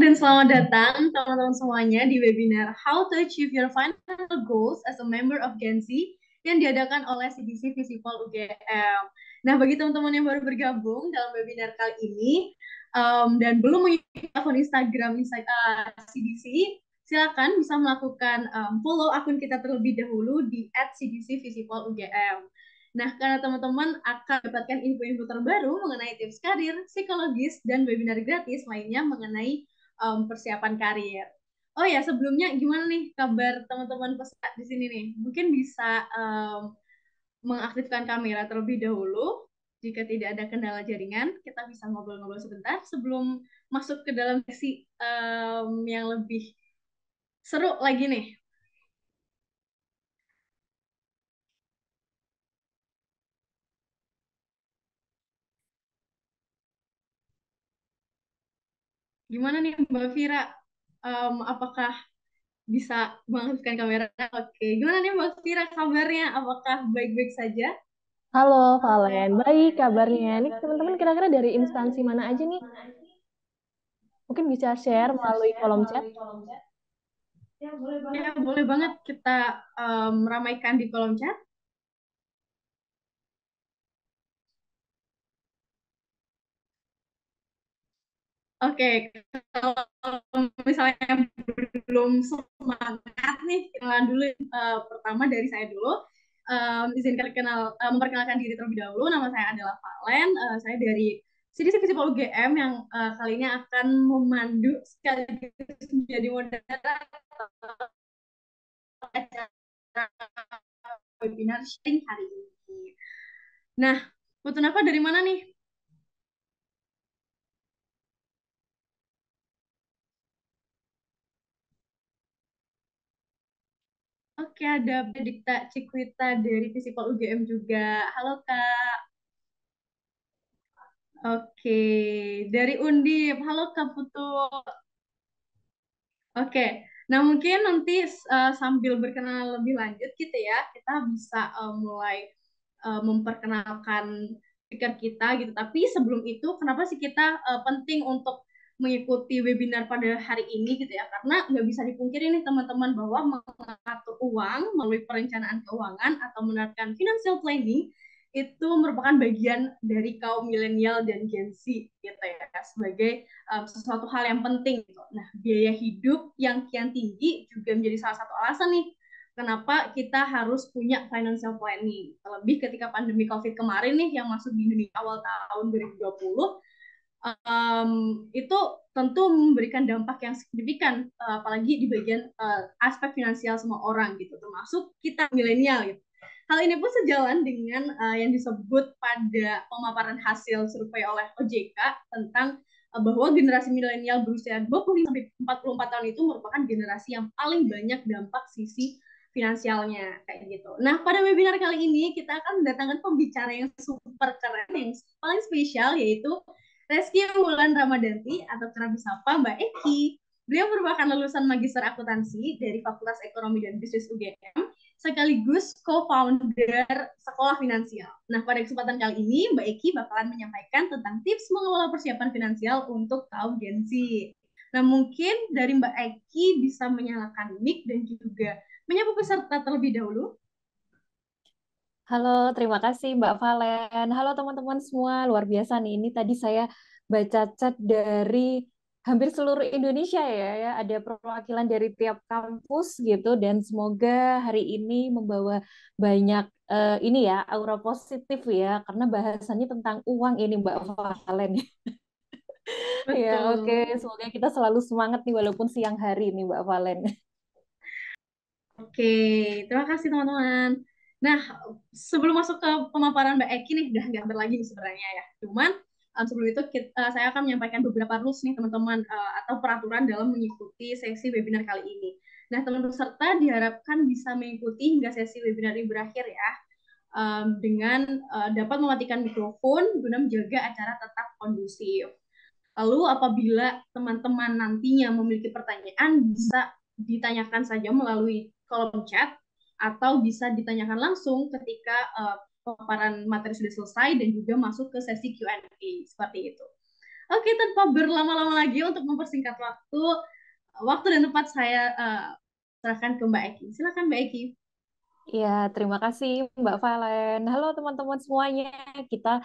dan selamat datang teman-teman semuanya di webinar How to Achieve Your Financial Goals as a Member of Gen Z yang diadakan oleh CDC Visipol UGM. Nah, bagi teman-teman yang baru bergabung dalam webinar kali ini dan belum mengikuti akun Instagram CDC, silakan bisa melakukan follow akun kita terlebih dahulu di @cdcvisipol_ugm. Nah, karena teman-teman akan mendapatkan info-info terbaru mengenai tips karir, psikologis, dan webinar gratis lainnya mengenai persiapan karir. Oh ya, sebelumnya gimana nih kabar teman-teman peserta di sini nih? Mungkin bisa mengaktifkan kamera terlebih dahulu. Jika tidak ada kendala jaringan, kita bisa ngobrol-ngobrol sebentar sebelum masuk ke dalam sesi yang lebih seru lagi nih. Gimana nih Mbak Vira? Apakah bisa mengaktifkan kamera? Oke, gimana nih Mbak Vira kabarnya? Apakah baik-baik saja? Halo Valen, baik kabarnya. Nih teman-teman kira-kira dari instansi mana aja nih? Mungkin bisa share melalui kolom chat. Ya, boleh banget kita ramaikan di kolom chat. Oke, kalau misalnya belum semangat nih, kenalan dulu. Pertama dari saya dulu. Izinkan memperkenalkan diri terlebih dahulu. Nama saya adalah Valen. Saya dari CDC Visipol UGM yang kali ini akan memandu sekaligus menjadi moderator acara webinar sharing hari ini. Nah, Putu Nafa dari mana nih? Oke, ada Dikta Cikwita dari Visipol UGM juga. Halo, Kak. Oke, dari Undip. Halo, Kak Putu. Oke, nah mungkin nanti sambil berkenalan lebih lanjut gitu ya, kita bisa mulai memperkenalkan speaker kita gitu. Tapi sebelum itu, kenapa sih kita penting untuk mengikuti webinar pada hari ini gitu ya? Karena nggak bisa dipungkiri nih teman-teman bahwa mengatur uang melalui perencanaan keuangan atau menerapkan financial planning itu merupakan bagian dari kaum milenial dan Gen Z gitu ya, sebagai sesuatu hal yang penting gitu. Nah, biaya hidup yang kian tinggi juga menjadi salah satu alasan nih kenapa kita harus punya financial planning. Terlebih ketika pandemi COVID kemarin nih yang masuk di Indonesia awal tahun 2020, itu tentu memberikan dampak yang signifikan, apalagi di bagian aspek finansial semua orang gitu, termasuk kita milenial gitu. Hal ini pun sejalan dengan yang disebut pada pemaparan hasil survei oleh OJK tentang bahwa generasi milenial berusia 25 sampai 44 tahun itu merupakan generasi yang paling banyak dampak sisi finansialnya kayak gitu. Nah, pada webinar kali ini kita akan mendatangkan pembicara yang super keren, yang paling spesial, yaitu Reski Wulan Ramadanti atau kerap disapa Mbak Eki. Beliau merupakan lulusan Magister Akuntansi dari Fakultas Ekonomi dan Bisnis UGM, sekaligus co-founder Sekolah Finansial. Nah, pada kesempatan kali ini, Mbak Eki bakalan menyampaikan tentang tips mengelola persiapan finansial untuk kaum Gen Z. Nah, mungkin dari Mbak Eki bisa menyalakan mic dan juga menyapa peserta terlebih dahulu. Halo, terima kasih Mbak Valen. Halo teman-teman semua, luar biasa nih. Ini tadi saya baca chat dari hampir seluruh Indonesia ya. Ada perwakilan dari tiap kampus gitu dan semoga hari ini membawa banyak ini ya aura positif ya karena bahasannya tentang uang ini Mbak Valen. Ya, oke. Betul. Semoga kita selalu semangat nih walaupun siang hari nih Mbak Valen. Oke, terima kasih teman-teman. Nah, sebelum masuk ke pemaparan Mbak Eki nih, udah nggak berlagi nih sebenarnya ya. Cuman sebelum itu saya akan menyampaikan beberapa rules nih teman-teman, atau peraturan dalam mengikuti sesi webinar kali ini. Nah, teman peserta diharapkan bisa mengikuti hingga sesi webinar ini berakhir ya, dengan dapat mematikan mikrofon guna menjaga acara tetap kondusif. Lalu apabila teman-teman nantinya memiliki pertanyaan, bisa ditanyakan saja melalui kolom chat atau bisa ditanyakan langsung ketika paparan materi sudah selesai dan juga masuk ke sesi Q&A seperti itu. Oke, tanpa berlama-lama lagi untuk mempersingkat waktu, waktu dan tempat saya serahkan ke Mbak Eki. Silakan Mbak Eki. Ya, terima kasih Mbak Valen. Halo teman-teman semuanya. Kita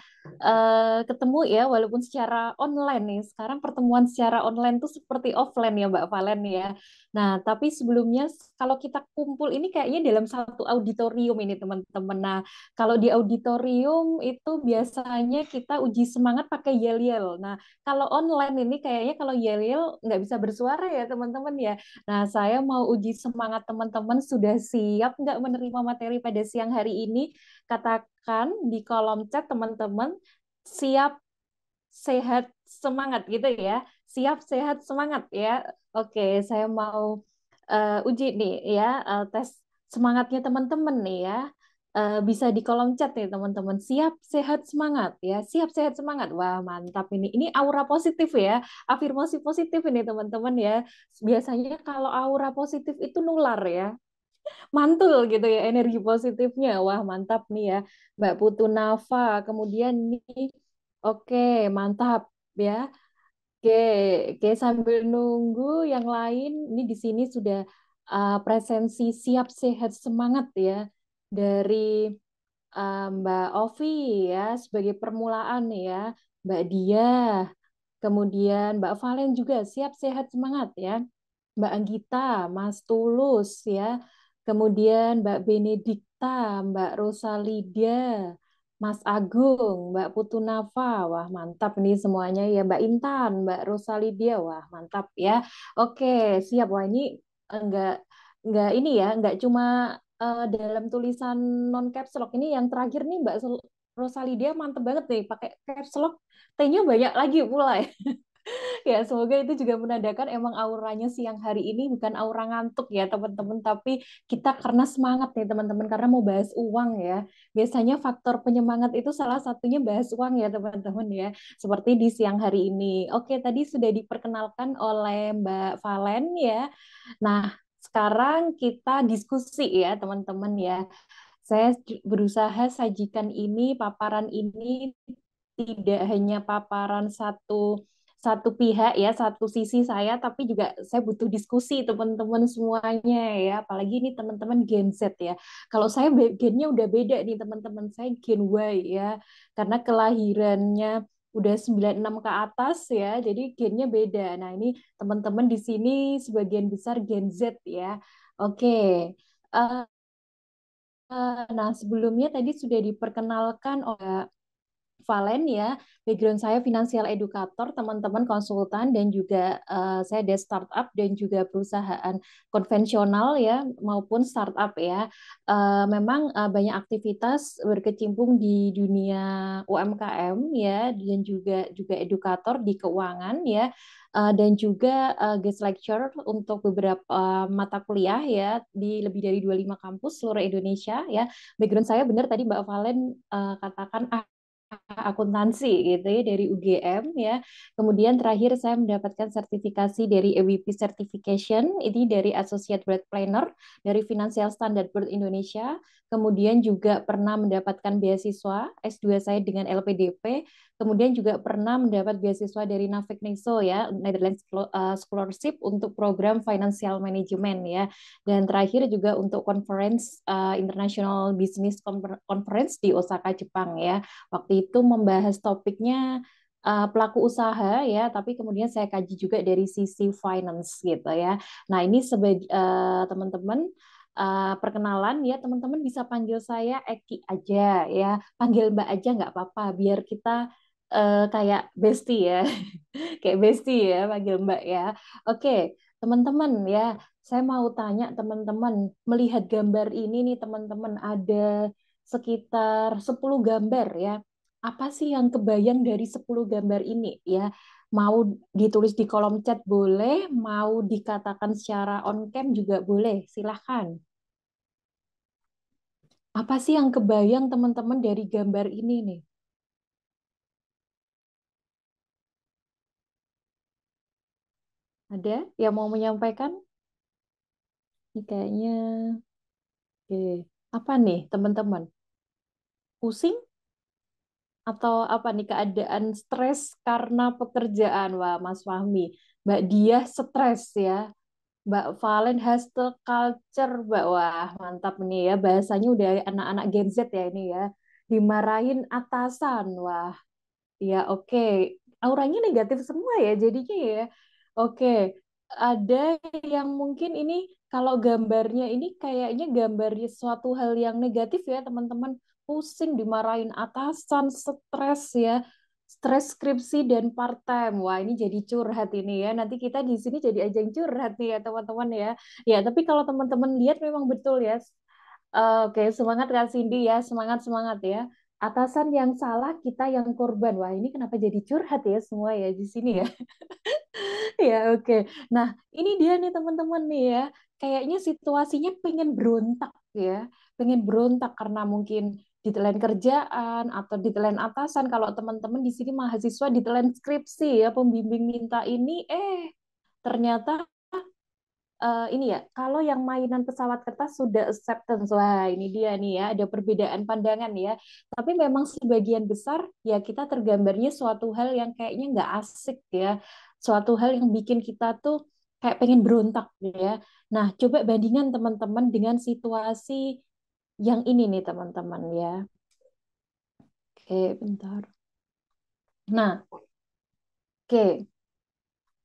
ketemu ya walaupun secara online nih. Sekarang pertemuan secara online tuh seperti offline ya Mbak Valen ya. Nah, tapi sebelumnya kalau kita kumpul ini kayaknya dalam satu auditorium ini teman-teman. Nah, kalau di auditorium itu biasanya kita uji semangat pakai yel-yel. Nah, kalau online ini kayaknya kalau yel-yel nggak bisa bersuara ya teman-teman ya. Nah, saya mau uji semangat teman-teman sudah siap nggak menerima materi pada siang hari ini? Katakan di kolom chat teman-teman, siap, sehat, semangat gitu ya. Siap, sehat, semangat ya. Oke, saya mau uji nih ya, tes semangatnya teman-teman nih ya. Bisa di kolom chat nih teman-teman. Siap, sehat, semangat ya. Siap, sehat, semangat. Wah, mantap ini. Ini aura positif ya. Afirmasi positif ini teman-teman ya. Biasanya kalau aura positif itu nular ya. Mantul gitu ya energi positifnya. Wah, mantap nih ya. Mbak Putu Nafa. Kemudian nih, oke, mantap ya. Oke, oke sambil nunggu yang lain, ini di sini sudah presensi siap sehat semangat ya dari Mbak Ovi ya sebagai permulaan ya, Mbak Dia, kemudian Mbak Valen juga siap sehat semangat ya, Mbak Anggita, Mas Tulus ya, kemudian Mbak Benedikta, Mbak Rosalida, Mas Agung, Mbak Putu Nafa, wah mantap nih semuanya ya, Mbak Intan, Mbak Rosalidia, wah mantap ya. Oke, siap. Wah ini enggak enggak ini ya, enggak cuma dalam tulisan non caps lock ini yang terakhir nih Mbak Rosalidia mantep banget nih pakai caps lock. T-nya banyak lagi pula ya. Ya, semoga itu juga menandakan emang auranya siang hari ini bukan aura ngantuk ya teman-teman, tapi kita karena semangat nih teman-teman, karena mau bahas uang ya. Biasanya faktor penyemangat itu salah satunya bahas uang ya teman-teman ya, seperti di siang hari ini. Oke, tadi sudah diperkenalkan oleh Mbak Valen ya. Nah, sekarang kita diskusi ya teman-teman ya. Saya berusaha sajikan ini, paparan ini tidak hanya paparan satu satu pihak ya, satu sisi saya, tapi juga saya butuh diskusi teman-teman semuanya ya. Apalagi ini teman-teman Gen Z ya. Kalau saya gennya udah beda nih teman-teman, saya Gen Y ya. Karena kelahirannya udah 96 ke atas ya, jadi gennya beda. Nah, ini teman-teman di sini sebagian besar Gen Z ya. Oke. Eh, nah, sebelumnya tadi sudah diperkenalkan oleh Valen ya, background saya finansial educator, teman-teman konsultan dan juga saya ada startup dan juga perusahaan konvensional ya maupun startup ya. Memang banyak aktivitas berkecimpung di dunia UMKM ya dan juga edukator di keuangan ya. Dan juga guest lecture untuk beberapa mata kuliah ya di lebih dari 25 kampus seluruh Indonesia ya. Background saya benar tadi Mbak Valen katakan akuntansi gitu ya dari UGM ya. Kemudian terakhir saya mendapatkan sertifikasi dari EWP Certification ini dari Associate Wealth Planner dari Financial Standard Board Indonesia. Kemudian juga pernah mendapatkan beasiswa S2 saya dengan LPDP. Kemudian juga pernah mendapat beasiswa dari Navig Neso ya, Netherlands Scholarship untuk program Financial Management ya. Dan terakhir juga untuk conference International Business Conference di Osaka, Jepang ya. Waktu itu membahas topiknya pelaku usaha ya, tapi kemudian saya kaji juga dari sisi finance gitu ya. Nah, ini sebagai teman-teman perkenalan ya, teman-teman bisa panggil saya Eki aja ya, panggil Mbak aja nggak apa-apa, biar kita kayak bestie ya, kayak bestie ya, panggil Mbak ya. Oke, teman-teman ya, saya mau tanya teman-teman, melihat gambar ini nih teman-teman, ada sekitar 10 gambar ya. Apa sih yang kebayang dari 10 gambar ini ya? Mau ditulis di kolom chat boleh, mau dikatakan secara on cam juga boleh. Silahkan. Apa sih yang kebayang teman-teman dari gambar ini nih? Ada yang mau menyampaikan? Ini kayaknya, oke. Apa nih teman-teman? Pusing? atau apa nih keadaan stres karena pekerjaan. Wah, Mas Fahmi, Mbak Diah stres ya. Mbak Valen hustle culture, Mbak. Wah, mantap nih ya. Bahasanya udah anak-anak Gen Z ya ini ya. Dimarahin atasan. Wah, ya oke. Auranya negatif semua ya jadinya ya. Oke. Ada yang mungkin ini kalau gambarnya ini kayaknya gambarnya suatu hal yang negatif ya teman-teman. Pusing, dimarahin atasan, stres ya. Stres skripsi dan part time. Wah, ini jadi curhat ini ya. Nanti kita di sini jadi ajang curhat nih ya teman-teman ya. Ya, tapi kalau teman-teman lihat memang betul ya. Oke, semangat Kak Cindy ya. Semangat semangat ya. Atasan yang salah, kita yang korban. Wah, ini kenapa jadi curhat ya semua ya di sini ya? Ya, oke. Nah, ini dia nih teman-teman nih ya. Kayaknya situasinya pengen berontak ya. Pengen berontak karena mungkin ditelan kerjaan atau ditelan atasan. Kalau teman-teman di sini mahasiswa ditelan skripsi ya, pembimbing minta ini, ternyata ini ya, kalau yang mainan pesawat kertas sudah acceptance, wah ini dia nih ya, ada perbedaan pandangan ya. Tapi memang sebagian besar ya kita tergambarnya suatu hal yang kayaknya nggak asik ya, suatu hal yang bikin kita tuh kayak pengen berontak ya. Nah, coba bandingkan teman-teman dengan situasi yang ini nih teman-teman ya. Oke, bentar. Nah, oke,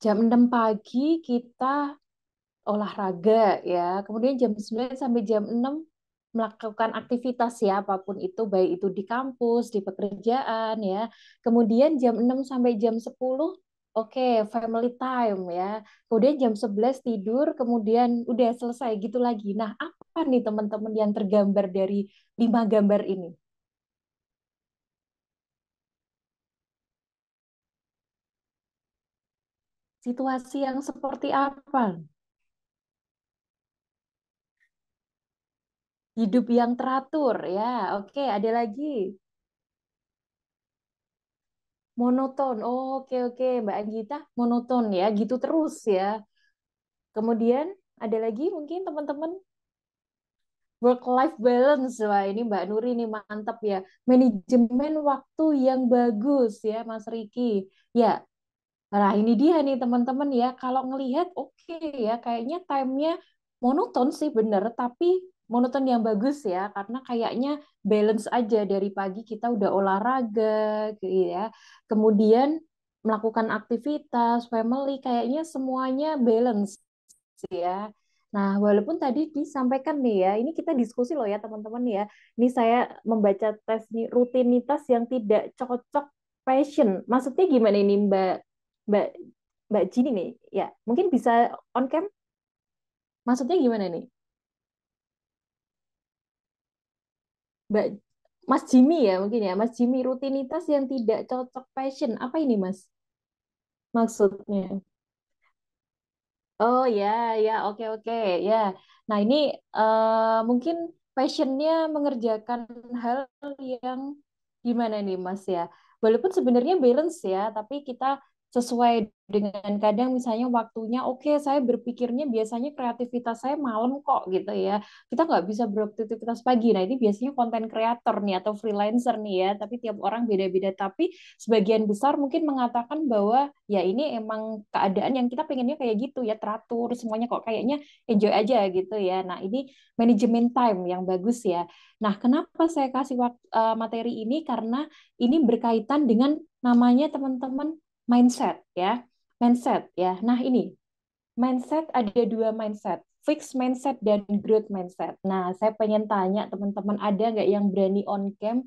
jam 6 pagi kita olahraga ya. Kemudian jam 9 sampai jam 6 melakukan aktivitas ya apapun itu baik itu di kampus, di pekerjaan ya. Kemudian jam 6 sampai jam 10 oke, family time ya. Kemudian jam 11 tidur, kemudian udah selesai gitu lagi. Nah, apa nih teman-teman yang tergambar dari 5 gambar ini? Situasi yang seperti apa? Hidup yang teratur ya. Oke, ada lagi. Monoton. Oh, oke oke, Mbak Anggita, monoton ya, gitu terus ya. Kemudian ada lagi mungkin teman-teman work life balance. Wah, ini Mbak Nuri nih mantap ya. Manajemen waktu yang bagus ya, Mas Riki. Ya, nah, ini dia nih teman-teman ya. Kalau ngelihat oke ya, kayaknya time-nya monoton sih bener, tapi monoton yang bagus ya, karena kayaknya balance aja dari pagi kita udah olahraga gitu ya. Kemudian melakukan aktivitas, family, kayaknya semuanya balance ya. Nah, walaupun tadi disampaikan nih ya, ini kita diskusi loh ya teman-teman ya. Ini saya membaca tes nih rutinitas yang tidak cocok passion. Maksudnya gimana ini Mbak Mbak Jini nih? Ya, mungkin bisa on cam. Maksudnya gimana nih? Mbak Mas Jimmy ya mungkin ya. Mas Jimmy rutinitas yang tidak cocok passion. Apa ini Mas? Maksudnya? Oh ya, ya, oke oke ya. Nah ini mungkin passionnya mengerjakan hal yang gimana nih Mas ya. Walaupun sebenarnya balance ya, tapi kita sesuai dengan kadang misalnya waktunya, oke saya berpikirnya biasanya kreativitas saya malam kok gitu ya. Kita nggak bisa beraktivitas pagi. Nah ini biasanya konten kreator nih atau freelancer nih ya, tapi tiap orang beda-beda. Tapi sebagian besar mungkin mengatakan bahwa ya ini emang keadaan yang kita pengennya kayak gitu ya, teratur semuanya kok kayaknya enjoy aja gitu ya. Nah, ini manajemen time yang bagus ya. Nah, kenapa saya kasih materi ini? Karena ini berkaitan dengan namanya teman-teman mindset ya. Mindset ya. Nah, ini mindset ada 2 mindset. Fixed mindset dan growth mindset. Nah, saya pengen tanya teman-teman ada nggak yang berani on cam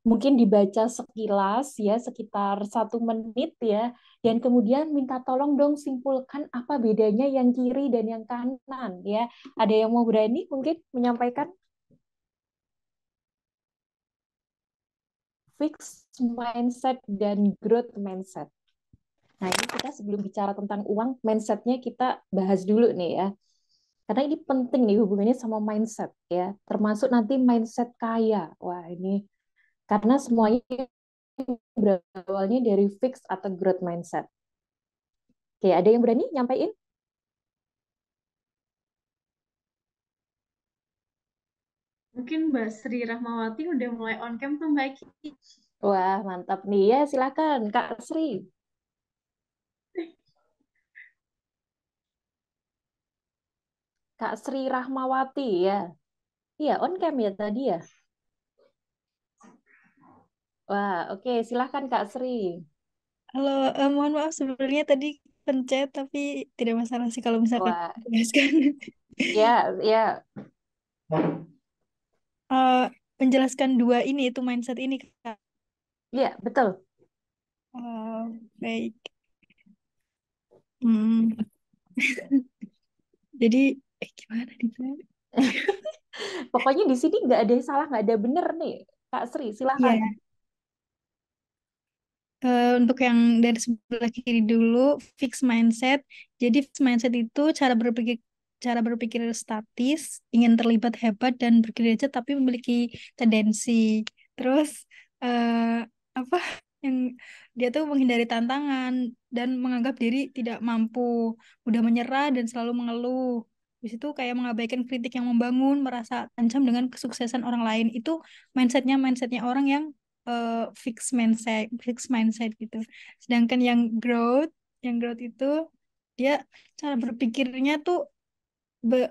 mungkin dibaca sekilas ya sekitar 1 menit ya dan kemudian minta tolong dong simpulkan apa bedanya yang kiri dan yang kanan ya ada yang mau berani mungkin menyampaikan fixed mindset dan growth mindset. Nah ini kita sebelum bicara tentang uang mindsetnya kita bahas dulu nih ya karena ini penting nih hubungannya sama mindset ya termasuk nanti mindset kaya wah ini karena semuanya berawalnya dari fixed atau growth mindset. Oke, ada yang berani nyampaikan? Mungkin Mbak Sri Rahmawati udah mulai on cam tuh Mbak Ki. Wah, mantap nih. Ya, silakan Kak Sri. Kak Sri Rahmawati ya. Iya, on cam ya tadi ya. Wah, oke, silakan Kak Sri. Halo, mohon maaf sebenarnya tadi pencet tapi tidak masalah sih kalau misalkan Wah, menjelaskan. ya, ya, Eh, menjelaskan dua ini itu mindset ini Kak. ya, betul. Baik. Hmm, jadi gimana nih Kak? Pokoknya di sini nggak ada yang salah, nggak ada bener nih. Kak Sri, Iya, silakan. untuk yang dari sebelah kiri dulu, fix mindset. Jadi fix mindset itu cara berpikir statis, ingin terlibat hebat dan berkinerja tapi memiliki tendensi. Terus eh, apa yang dia tuh menghindari tantangan dan menganggap diri tidak mampu, mudah menyerah dan selalu mengeluh. Di situ kayak mengabaikan kritik yang membangun, merasa terancam dengan kesuksesan orang lain. Itu mindsetnya orang yang fix mindset gitu. Sedangkan yang growth itu dia cara berpikirnya tuh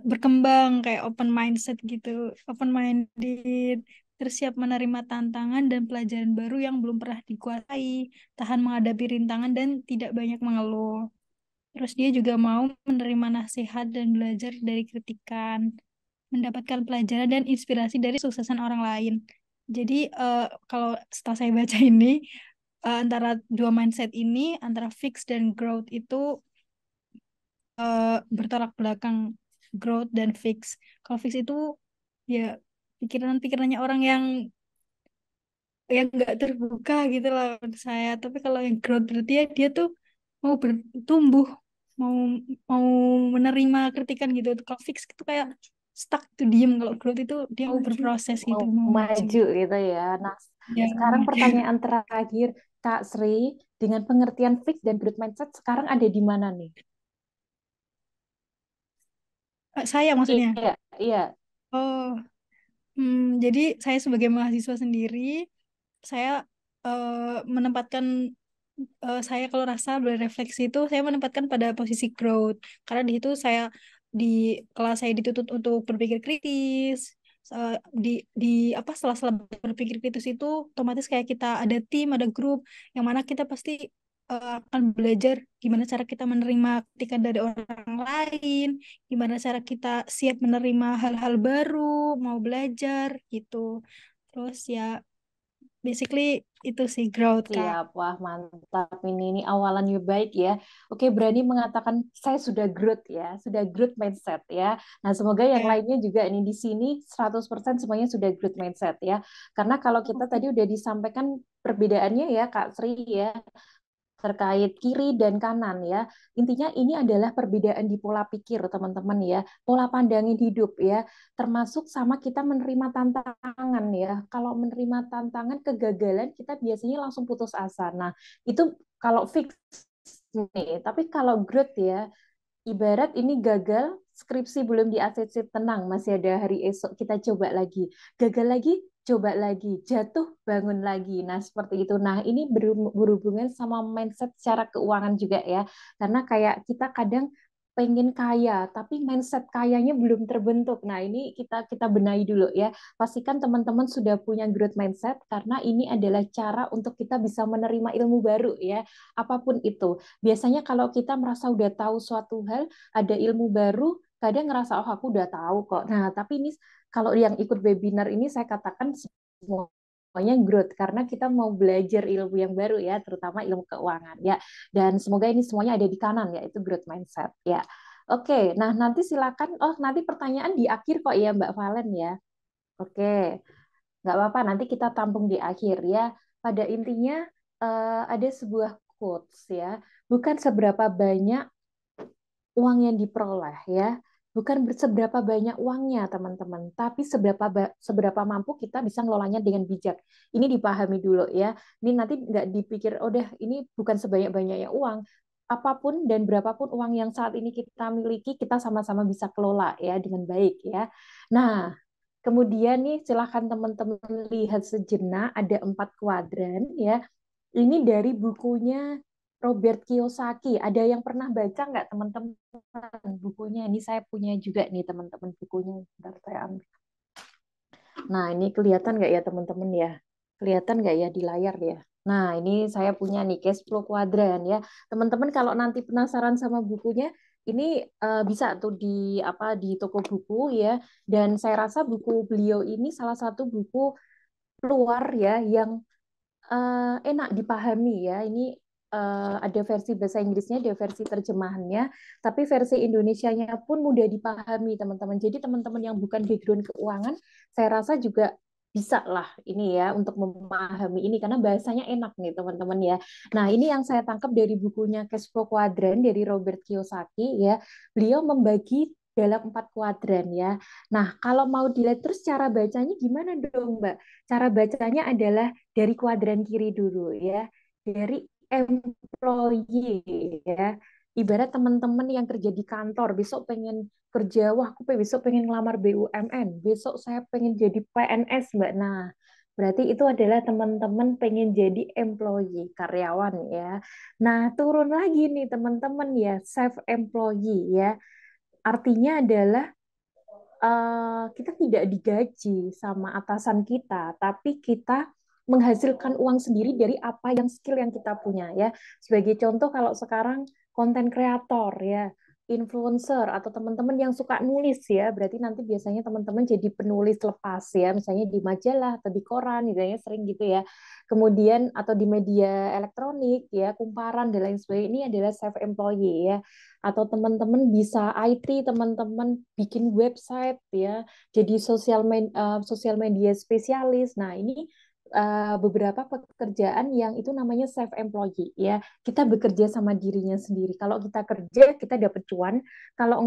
berkembang kayak open mindset gitu, open minded, terus siap menerima tantangan dan pelajaran baru yang belum pernah dikuasai, tahan menghadapi rintangan dan tidak banyak mengeluh. Terus dia juga mau menerima nasihat dan belajar dari kritikan, mendapatkan pelajaran dan inspirasi dari suksesan orang lain. Jadi kalau setelah saya baca ini, antara dua mindset ini, antara fix dan growth itu bertolak belakang, growth dan fix. Kalau fix itu ya pikiran-pikirannya orang yang nggak terbuka gitu lah menurut saya. Tapi kalau yang growth berarti ya dia tuh mau bertumbuh, mau mau menerima kritikan gitu. Kalau fix itu kayak stuck tuh diem. Kalau growth itu dia mau berproses Mau gitu, mau maju. maju gitu ya. Nah, Ya, sekarang maju. pertanyaan terakhir, Kak Sri, dengan pengertian fix dan growth mindset sekarang ada di mana nih? Saya maksudnya. Iya, iya. Oh, jadi saya sebagai mahasiswa sendiri, saya menempatkan saya kalau rasa berefleksi itu saya menempatkan pada posisi growth karena di situ saya di kelas saya dituntut untuk berpikir kritis. Di apa setelah berpikir kritis itu otomatis kayak kita ada tim, ada grup yang mana kita pasti akan belajar gimana cara kita menerima kritikan dari orang lain, gimana cara kita siap menerima hal-hal baru, mau belajar gitu. Terus ya basically itu sih growth Kak. Siap, wah mantap ini awalan yang baik ya. Oke, berani mengatakan saya sudah growth ya, sudah growth mindset ya. Nah, semoga yang Ya. lainnya juga ini di sini 100% semuanya sudah growth mindset ya. Karena kalau kita Oke. tadi udah disampaikan perbedaannya ya Kak Sri ya, terkait kiri dan kanan ya. Intinya ini adalah perbedaan di pola pikir teman-teman ya, pola pandangin hidup ya, termasuk sama kita menerima tantangan ya. Kalau menerima tantangan kegagalan kita biasanya langsung putus asa. Nah, itu kalau fix nih, tapi kalau growth ya, ibarat ini gagal, skripsi belum di ACC, tenang, masih ada hari esok, kita coba lagi. Gagal lagi, coba lagi. Jatuh, bangun lagi. Nah, seperti itu. Nah, ini berhubungan sama mindset secara keuangan juga ya. Karena kayak kita kadang pengen kaya, tapi mindset kayanya belum terbentuk. Nah, ini kita kita benahi dulu ya. Pastikan teman-teman sudah punya growth mindset karena ini adalah cara untuk kita bisa menerima ilmu baru ya, apapun itu. Biasanya kalau kita merasa udah tahu suatu hal, ada ilmu baru, kadang ngerasa oh aku udah tahu kok. Nah, tapi ini kalau yang ikut webinar ini saya katakan semuanya growth karena kita mau belajar ilmu yang baru ya, terutama ilmu keuangan ya. Dan semoga ini semuanya ada di kanan ya, itu growth mindset ya. Oke, nah nanti silakan. Oh, nanti pertanyaan di akhir kok ya Mbak Valen ya. Oke, nggak apa-apa. Nanti kita tampung di akhir ya. Pada intinya ada sebuah quotes ya. Bukan seberapa banyak uang yang diperoleh ya, bukan seberapa banyak uangnya teman-teman, tapi seberapa mampu kita bisa ngelolanya dengan bijak. Ini dipahami dulu ya. Ini nanti nggak dipikir, oh deh ini bukan sebanyak-banyaknya uang. Apapun dan berapapun uang yang saat ini kita miliki, kita sama-sama bisa kelola ya dengan baik ya. Nah, Kemudian nih silahkan teman-teman lihat sejenak ada 4 kuadran ya. Ini dari bukunya Robert Kiyosaki. Ada yang pernah baca nggak teman-teman bukunya? Ini saya punya juga nih teman-teman bukunya. Bentar saya ambil. Nah, ini kelihatan nggak ya teman-teman ya? Kelihatan nggak ya di layar ya? Nah, ini saya punya nih cash flow kuadran ya. Teman-teman kalau nanti penasaran sama bukunya, ini bisa tuh di apa di toko buku ya. Dan saya rasa buku beliau ini salah satu buku luar ya yang enak dipahami ya. Ini ada versi bahasa Inggrisnya, ada versi terjemahannya, tapi versi Indonesianya pun mudah dipahami teman-teman. Jadi teman-teman yang bukan background keuangan, saya rasa juga bisa lah ini ya untuk memahami ini karena bahasanya enak nih teman-teman ya. Nah ini yang saya tangkap dari bukunya Cash Flow Quadrant dari Robert Kiyosaki ya. Beliau membagi dalam 4 kuadran ya. Nah kalau mau dilihat terus cara bacanya gimana dong Mbak? Cara bacanya adalah dari kuadran kiri dulu ya, dari employee ya. Ibarat teman-teman yang kerja di kantor, besok pengen kerja, wah aku besok pengen ngelamar BUMN, besok saya pengen jadi PNS Mbak. Nah, berarti itu adalah teman-teman pengen jadi employee, karyawan ya. Nah, turun lagi nih teman-teman ya, self employee ya. Artinya adalah kita tidak digaji sama atasan kita, tapi kita menghasilkan uang sendiri dari apa yang skill yang kita punya ya. Sebagai contoh kalau sekarang konten kreator ya, influencer atau teman-teman yang suka nulis ya, berarti nanti biasanya teman-teman jadi penulis lepas ya, misalnya di majalah atau di koran, misalnya sering gitu ya. Kemudian atau di media elektronik ya, kumparan dan lain sebagainya ini adalah self employee ya atau teman-teman bisa IT, teman-teman bikin website ya, jadi sosial media spesialis. Nah, ini beberapa pekerjaan yang itu namanya self employee ya. Kita bekerja sama dirinya sendiri. Kalau kita kerja, kita dapat cuan. Kalau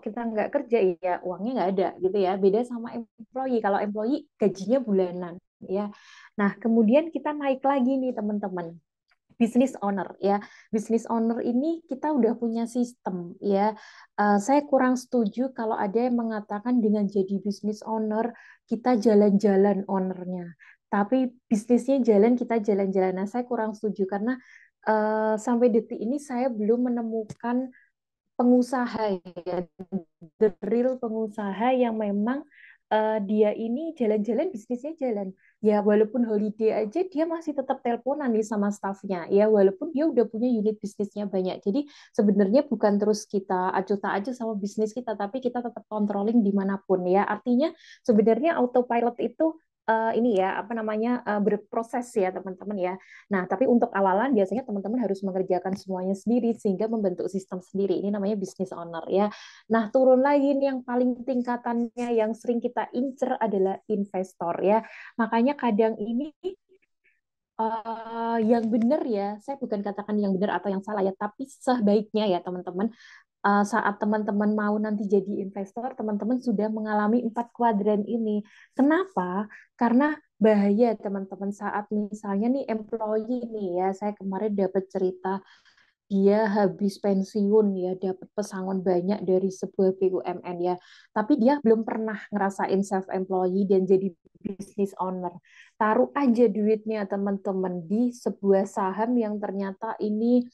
kita nggak kerja ya uangnya nggak ada gitu ya. Beda sama employee. Kalau employee gajinya bulanan ya. Nah, kemudian kita naik lagi nih teman-teman business owner ya. Business owner ini kita udah punya sistem ya. Saya kurang setuju kalau ada yang mengatakan dengan jadi business owner kita jalan-jalan ownernya. Tapi bisnisnya jalan kita jalan-jalan. Nah, saya kurang setuju karena sampai detik ini saya belum menemukan pengusaha ya, the real pengusaha yang memang dia ini jalan-jalan bisnisnya jalan. Ya walaupun holiday aja dia masih tetap teleponan nih sama staffnya. Ya walaupun dia udah punya unit bisnisnya banyak. Jadi sebenarnya bukan terus kita acuh tak acuh sama bisnis kita, tapi kita tetap controlling dimanapun ya. Artinya sebenarnya autopilot itu ini ya apa namanya berproses ya teman-teman ya. Nah, tapi untuk awalan biasanya teman-teman harus mengerjakan semuanya sendiri sehingga membentuk sistem sendiri. Ini namanya business owner ya. Nah, turun lagi nih yang paling tingkatannya yang sering kita incer adalah investor ya. Makanya kadang ini yang benar ya, saya bukan katakan yang benar atau yang salah ya, tapi sebaiknya ya teman-teman saat teman-teman mau nanti jadi investor, teman-teman sudah mengalami 4 kuadran ini. Kenapa? Karena bahaya teman-teman saat misalnya nih employee nih ya, saya kemarin dapat cerita dia habis pensiun ya, dapat pesangon banyak dari sebuah BUMN ya, tapi dia belum pernah ngerasain self employee dan jadi business owner. Taruh aja duitnya teman-teman di sebuah saham yang ternyata ini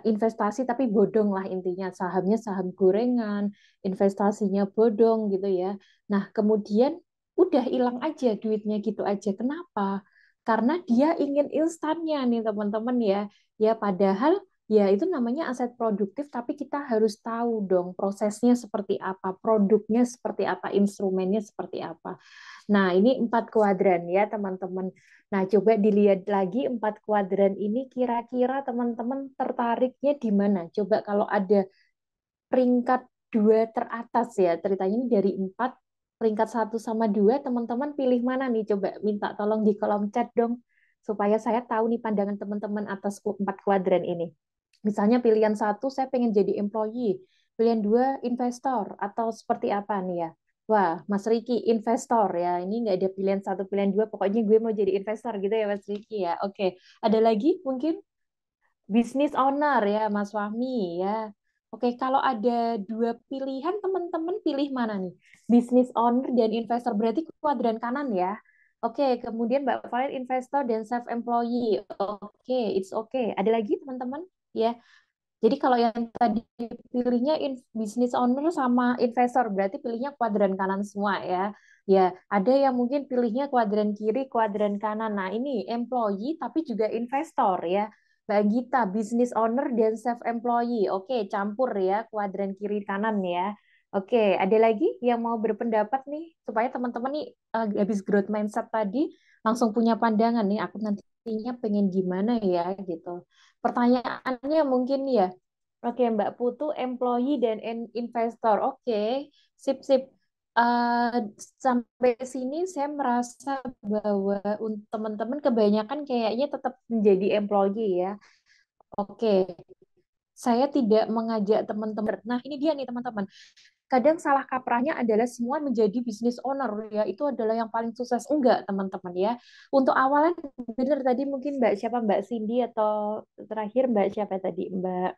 investasi tapi bodong lah intinya sahamnya saham gorengan investasinya bodong gitu ya. Nah kemudian udah hilang aja duitnya gitu aja. Kenapa? Karena dia ingin instannya nih teman-teman ya. Ya padahal ya itu namanya aset produktif tapi kita harus tahu dong prosesnya seperti apa, produknya seperti apa, instrumennya seperti apa. Nah ini 4 kuadran ya teman-teman. Nah, coba dilihat lagi 4 kuadran ini kira-kira teman-teman tertariknya di mana? Coba kalau ada peringkat 2 teratas ya, ceritanya ini dari 4, peringkat 1 sama 2, teman-teman pilih mana nih? Coba minta tolong di kolom chat dong, supaya saya tahu nih pandangan teman-teman atas 4 kuadran ini. Misalnya pilihan 1, saya pengen jadi employee. Pilihan 2, investor. Atau seperti apa nih ya? Wah, Mas Riki, investor ya. Ini nggak ada pilihan 1, pilihan 2. Pokoknya gue mau jadi investor gitu ya, Mas Riki ya. Oke, ada lagi mungkin? Business owner ya, Mas Fahmi ya. Oke, kalau ada dua pilihan, teman-teman pilih mana nih? Business owner dan investor, berarti kuadran kanan ya. Oke, kemudian Mbak Valen investor dan self-employee. Oke, it's okay. Ada lagi teman-teman? Ya, jadi kalau yang tadi pilihnya business owner sama investor, berarti pilihnya kuadran kanan semua ya. Ya, ada yang mungkin pilihnya kuadran kiri, kuadran kanan. Nah, ini employee tapi juga investor ya. Mbak Gita, business owner dan self-employee. Oke, campur ya, kuadran kiri kanan ya. Oke, ada lagi yang mau berpendapat nih, supaya teman-teman nih habis growth mindset tadi langsung punya pandangan nih, aku nantinya pengen gimana ya gitu. Pertanyaannya mungkin ya, oke Mbak Putu, employee dan investor. Oke, sip sip. Eh, Sampai sini saya merasa bahwa untuk teman-teman kebanyakan kayaknya tetap menjadi employee ya. Oke, saya tidak mengajak teman-teman. Nah, ini dia nih teman-teman. Kadang salah kaprahnya adalah semua menjadi business owner ya. Itu adalah yang paling sukses. Enggak, teman-teman ya. Untuk awalan benar tadi mungkin Mbak siapa Mbak Cindy atau terakhir Mbak siapa tadi Mbak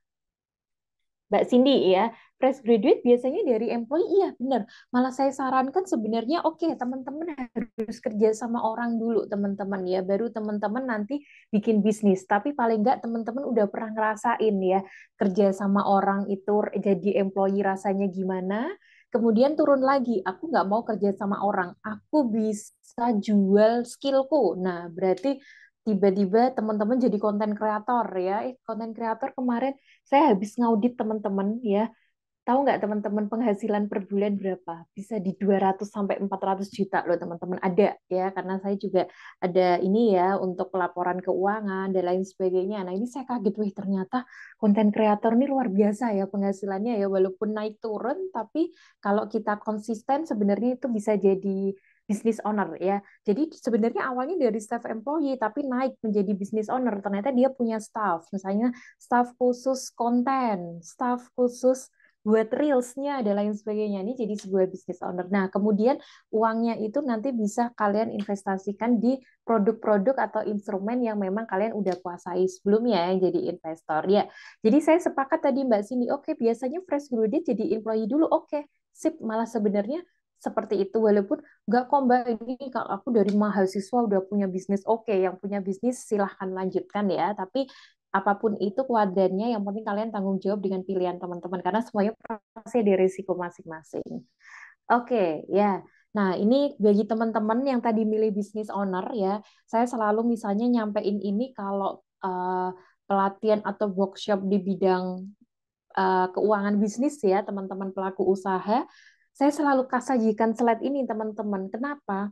Cindy ya, fresh graduate biasanya dari employee, iya benar. Malah saya sarankan sebenarnya oke, teman-teman harus kerja sama orang dulu teman-teman ya, baru teman-teman nanti bikin bisnis. Tapi paling enggak teman-teman udah pernah ngerasain ya, kerja sama orang itu jadi employee rasanya gimana. Kemudian turun lagi, aku nggak mau kerja sama orang, aku bisa jual skillku. Nah, berarti tiba-tiba teman-teman jadi konten kreator ya. Konten kreator kemarin saya habis ngaudit teman-teman ya. Tahu nggak teman-teman penghasilan per bulan berapa? Bisa di 200 sampai 400 juta loh teman-teman. Ada ya, karena saya juga ada ini ya untuk pelaporan keuangan dan lain sebagainya. Nah ini saya kaget, wih ternyata konten kreator ini luar biasa ya penghasilannya ya. Walaupun naik turun, tapi kalau kita konsisten sebenarnya itu bisa jadi business owner ya. Jadi sebenarnya awalnya dari staff employee tapi naik menjadi business owner. Ternyata dia punya staff, misalnya staff khusus konten, staff khusus buat reelsnya dan lain sebagainya. Ini jadi sebuah business owner. Nah, kemudian uangnya itu nanti bisa kalian investasikan di produk-produk atau instrumen yang memang kalian udah kuasai sebelumnya yang jadi investor. Ya, jadi saya sepakat tadi Mbak Cindy, oke biasanya fresh graduate jadi employee dulu, oke, sip. Malah sebenarnya seperti itu, walaupun nggak kok Mbak, ini kalau aku dari mahasiswa udah punya bisnis, oke, yang punya bisnis silahkan lanjutkan ya, tapi apapun itu kuadrannya, yang penting kalian tanggung jawab dengan pilihan teman-teman karena semuanya pasti ada risiko masing-masing. Oke, ya. Nah, ini bagi teman-teman yang tadi milih business owner ya, saya selalu misalnya nyampein ini kalau pelatihan atau workshop di bidang keuangan bisnis ya, teman-teman pelaku usaha, saya selalu sajikan slide ini teman-teman. Kenapa?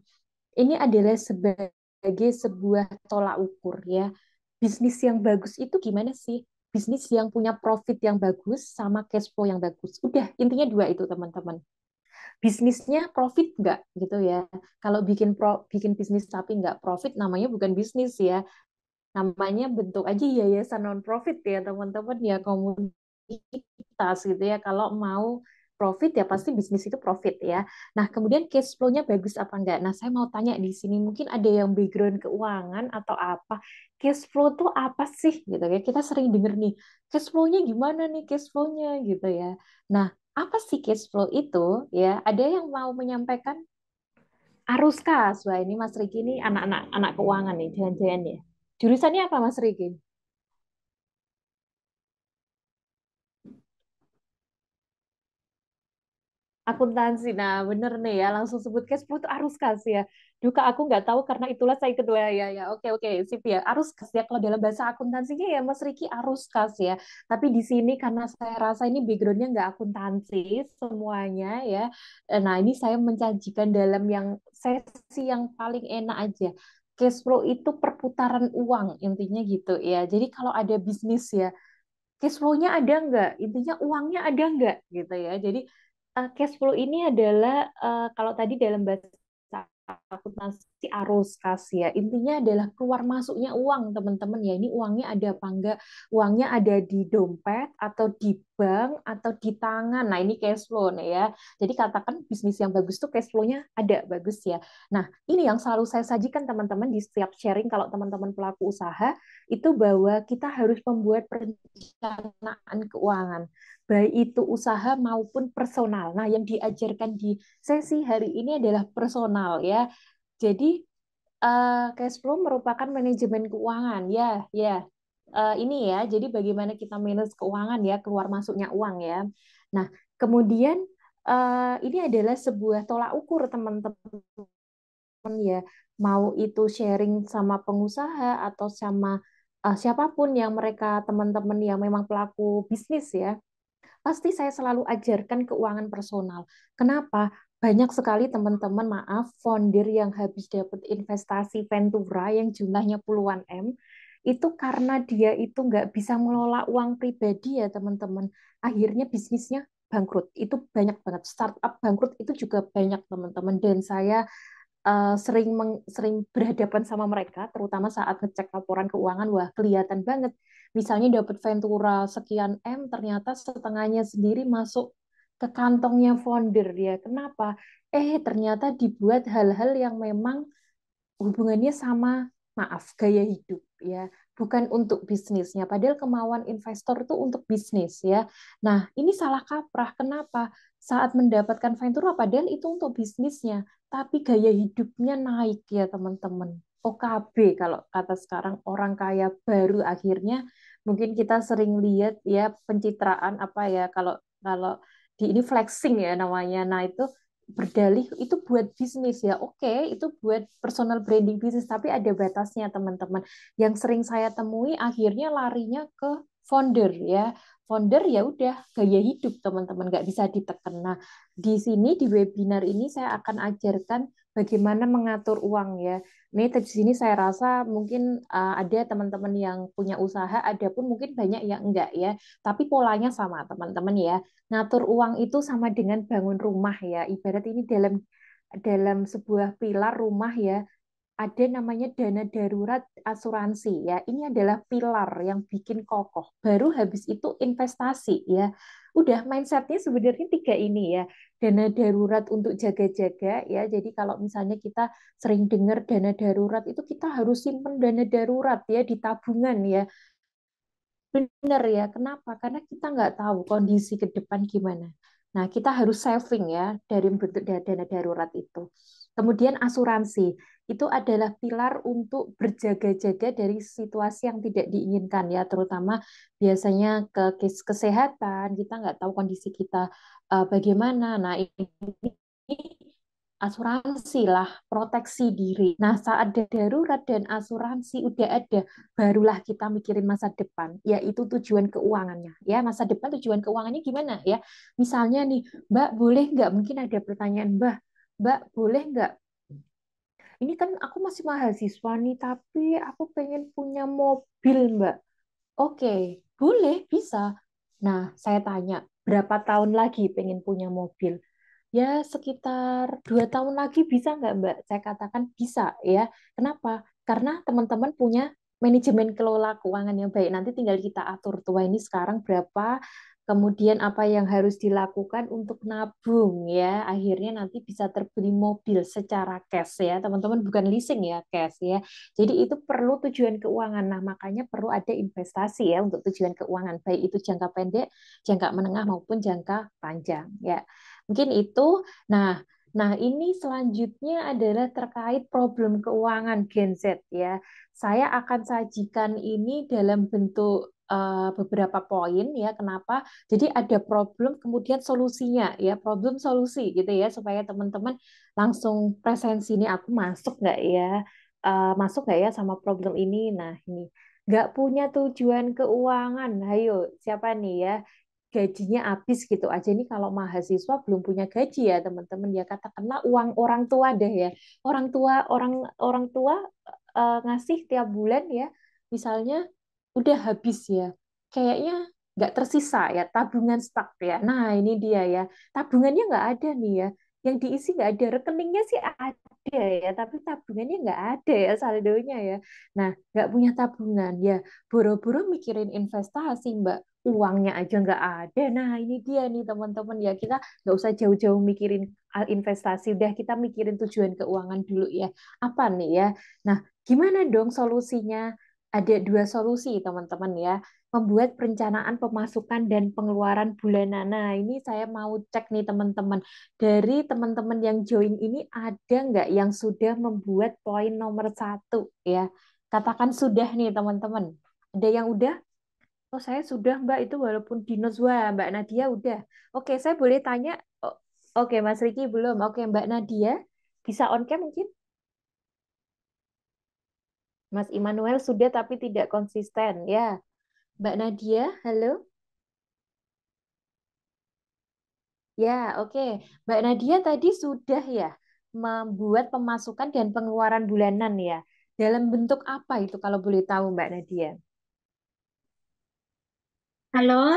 Ini adalah sebagai sebuah tolak ukur ya. Bisnis yang bagus itu gimana sih? Bisnis yang punya profit yang bagus sama cash flow yang bagus. Udah, intinya dua itu teman-teman. Bisnisnya profit nggak gitu ya. Kalau bikin bisnis tapi nggak profit namanya bukan bisnis ya. Namanya bentuk aja yayasan non profit ya teman-teman ya, komunitas gitu ya. Kalau mau profit ya pasti bisnis itu profit ya. Nah, kemudian cash flow-nya bagus apa enggak? Nah, saya mau tanya di sini mungkin ada yang background keuangan atau apa. Cash flow tuh apa sih gitu ya. Kita sering denger nih, cash flow-nya gimana nih cash flow-nya gitu ya. Nah, apa sih cash flow itu ya? Ada yang mau menyampaikan? Arus kas. Wah, ini Mas Riki ini anak-anak anak keuangan nih, jangan-jangan ya. Jurusannya apa Mas Riki? Akuntansi. Nah, bener nih ya, langsung sebut cash flow itu arus kas ya. Duh, Kak, aku nggak tahu karena itulah saya kedua ya. Ya, oke, oke, sip ya. Arus kas ya, kalau dalam bahasa akuntansinya ya Mas Riki arus kas ya. Tapi di sini karena saya rasa ini backgroundnya nggak akuntansi semuanya ya. Nah, ini saya menyajikan dalam yang sesi yang paling enak aja. Cash flow itu perputaran uang, intinya gitu ya. Jadi kalau ada bisnis ya, cash flow-nya ada nggak? Intinya uangnya ada nggak gitu ya. Jadi cash flow ini adalah kalau tadi dalam bahasa akuntansi si arus kas ya. Intinya adalah keluar masuknya uang, teman-teman ya. Ini uangnya ada apa enggak? Uangnya ada di dompet atau di bank atau di tangan. Nah, ini cash flow nih ya. Jadi katakan bisnis yang bagus tuh cash flow-nya ada bagus ya. Nah, ini yang selalu saya sajikan teman-teman di setiap sharing kalau teman-teman pelaku usaha itu bahwa kita harus membuat perencanaan keuangan baik itu usaha maupun personal. Nah, yang diajarkan di sesi hari ini adalah personal ya. Jadi cash flow merupakan manajemen keuangan ya, ya. Ini ya. Jadi bagaimana kita manage keuangan ya, keluar masuknya uang ya. Nah, kemudian ini adalah sebuah tolak ukur teman-teman ya. Mau itu sharing sama pengusaha atau sama siapapun yang mereka teman-teman yang memang pelaku bisnis ya pasti saya selalu ajarkan keuangan personal. Kenapa? Banyak sekali teman-teman, maaf, founder yang habis dapat investasi Ventura yang jumlahnya puluhan M, itu karena dia itu nggak bisa mengelola uang pribadi ya teman-teman. Akhirnya bisnisnya bangkrut. Itu banyak banget. Startup bangkrut itu juga banyak teman-teman. Dan saya sering berhadapan sama mereka, terutama saat ngecek laporan keuangan, wah kelihatan banget. Misalnya dapat Ventura sekian M, ternyata setengahnya sendiri masuk ke kantongnya founder ya. Kenapa? Ternyata dibuat hal-hal yang memang hubungannya sama maaf gaya hidup ya, bukan untuk bisnisnya. Padahal kemauan investor itu untuk bisnis ya. Nah, ini salah kaprah. Kenapa? Saat mendapatkan Ventura padahal itu untuk bisnisnya, tapi gaya hidupnya naik ya teman-teman. OKB kalau kata sekarang orang kaya baru akhirnya mungkin kita sering lihat ya pencitraan apa ya kalau kalau di ini flexing ya namanya. Nah, itu berdalih itu buat bisnis ya. Oke, itu buat personal branding bisnis, tapi ada batasnya teman-teman. Yang sering saya temui akhirnya larinya ke founder ya. Founder ya udah gaya hidup teman-teman nggak bisa ditekan. Nah, di sini di webinar ini saya akan ajarkan bagaimana mengatur uang ya. Ini di sini saya rasa mungkin ada teman-teman yang punya usaha, ada pun mungkin banyak yang enggak ya. Tapi polanya sama teman-teman ya. Ngatur uang itu sama dengan bangun rumah ya. Ibarat ini dalam dalam sebuah pilar rumah ya, ada namanya dana darurat asuransi ya. Ini adalah pilar yang bikin kokoh. Baru habis itu investasi ya. Udah mindsetnya sebenarnya tiga ini ya. Dana darurat untuk jaga-jaga ya. Jadi kalau misalnya kita sering dengar dana darurat itu kita harus simpen dana darurat ya di tabungan ya. Benar ya, kenapa? Karena kita nggak tahu kondisi ke depan gimana. Nah, kita harus saving ya dari bentuk dana darurat itu. Kemudian asuransi, itu adalah pilar untuk berjaga-jaga dari situasi yang tidak diinginkan ya, terutama biasanya ke case kesehatan, kita nggak tahu kondisi kita bagaimana. Nah, ini asuransi lah, proteksi diri. Nah, saat ada darurat dan asuransi udah ada, barulah kita mikirin masa depan, yaitu tujuan keuangannya. Ya, masa depan tujuan keuangannya gimana ya? Misalnya nih, Mbak, boleh nggak? Mungkin ada pertanyaan, Mbak, boleh nggak? Ini kan aku masih mahasiswa nih, tapi aku pengen punya mobil, Mbak. Oke, boleh, bisa. Nah, saya tanya, berapa tahun lagi pengen punya mobil? Ya, sekitar 2 tahun lagi bisa nggak, Mbak? Saya katakan bisa, ya. Kenapa? Karena teman-teman punya manajemen kelola keuangan yang baik. Nanti tinggal kita atur tua ini sekarang berapa, kemudian apa yang harus dilakukan untuk nabung, ya. Akhirnya nanti bisa terbeli mobil secara cash, ya. Teman-teman bukan leasing ya, cash, ya. Jadi itu perlu tujuan keuangan. Nah, makanya perlu ada investasi ya untuk tujuan keuangan, baik itu jangka pendek, jangka menengah maupun jangka panjang, ya. Mungkin itu. Nah, nah ini selanjutnya adalah terkait problem keuangan Gen Z ya. Saya akan sajikan ini dalam bentuk beberapa poin ya. Kenapa? Jadi ada problem kemudian solusinya ya, problem solusi gitu ya supaya teman-teman langsung presensi ini aku masuk nggak ya? Masuk nggak ya sama problem ini? Nah, ini nggak punya tujuan keuangan. Ayo, siapa nih ya? Gajinya habis gitu aja nih kalau mahasiswa belum punya gaji ya teman-teman ya katakanlah uang orang tua deh ya orang tua ngasih tiap bulan ya misalnya udah habis ya kayaknya nggak tersisa ya tabungan stuck ya nah ini dia ya tabungannya nggak ada nih ya yang diisi nggak ada, rekeningnya sih ada ya, tapi tabungannya nggak ada ya saldonya ya. Nah, nggak punya tabungan ya, boro-boro mikirin investasi Mbak, uangnya aja nggak ada. Nah, ini dia nih teman-teman ya, kita nggak usah jauh-jauh mikirin investasi, udah kita mikirin tujuan keuangan dulu ya. Apa nih ya? Nah, gimana dong solusinya? Ada dua solusi teman-teman ya, membuat perencanaan pemasukan dan pengeluaran bulanan. Nah, ini saya mau cek nih teman-teman. Dari teman-teman yang join ini ada nggak yang sudah membuat poin nomor satu ya? Katakan sudah nih teman-teman. Ada yang udah? Oh saya sudah Mbak itu walaupun di notes. Wah Mbak Nadia udah. Oke saya boleh tanya. Oh, oke Mas Riki belum. Oke Mbak Nadia bisa on cam mungkin? Mas Immanuel sudah tapi tidak konsisten ya. Mbak Nadia, halo? Ya, oke. Mbak Nadia tadi sudah ya membuat pemasukan dan pengeluaran bulanan ya. Dalam bentuk apa itu kalau boleh tahu Mbak Nadia? Halo,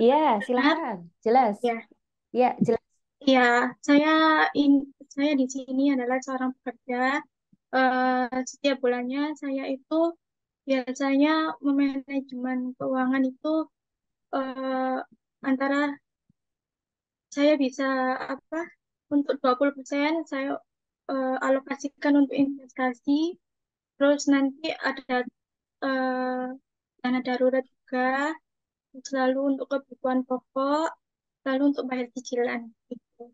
Iya, dengar? silakan. Jelas. Ya, Ya, jelas. ya, saya in, saya di sini adalah seorang pekerja. Setiap bulannya saya itu biasanya memanajemen keuangan itu eh, antara saya bisa apa untuk 20% saya alokasikan untuk investasi, terus nanti ada eh, dana darurat juga, selalu untuk kebutuhan pokok, lalu untuk bayar cicilan gitu.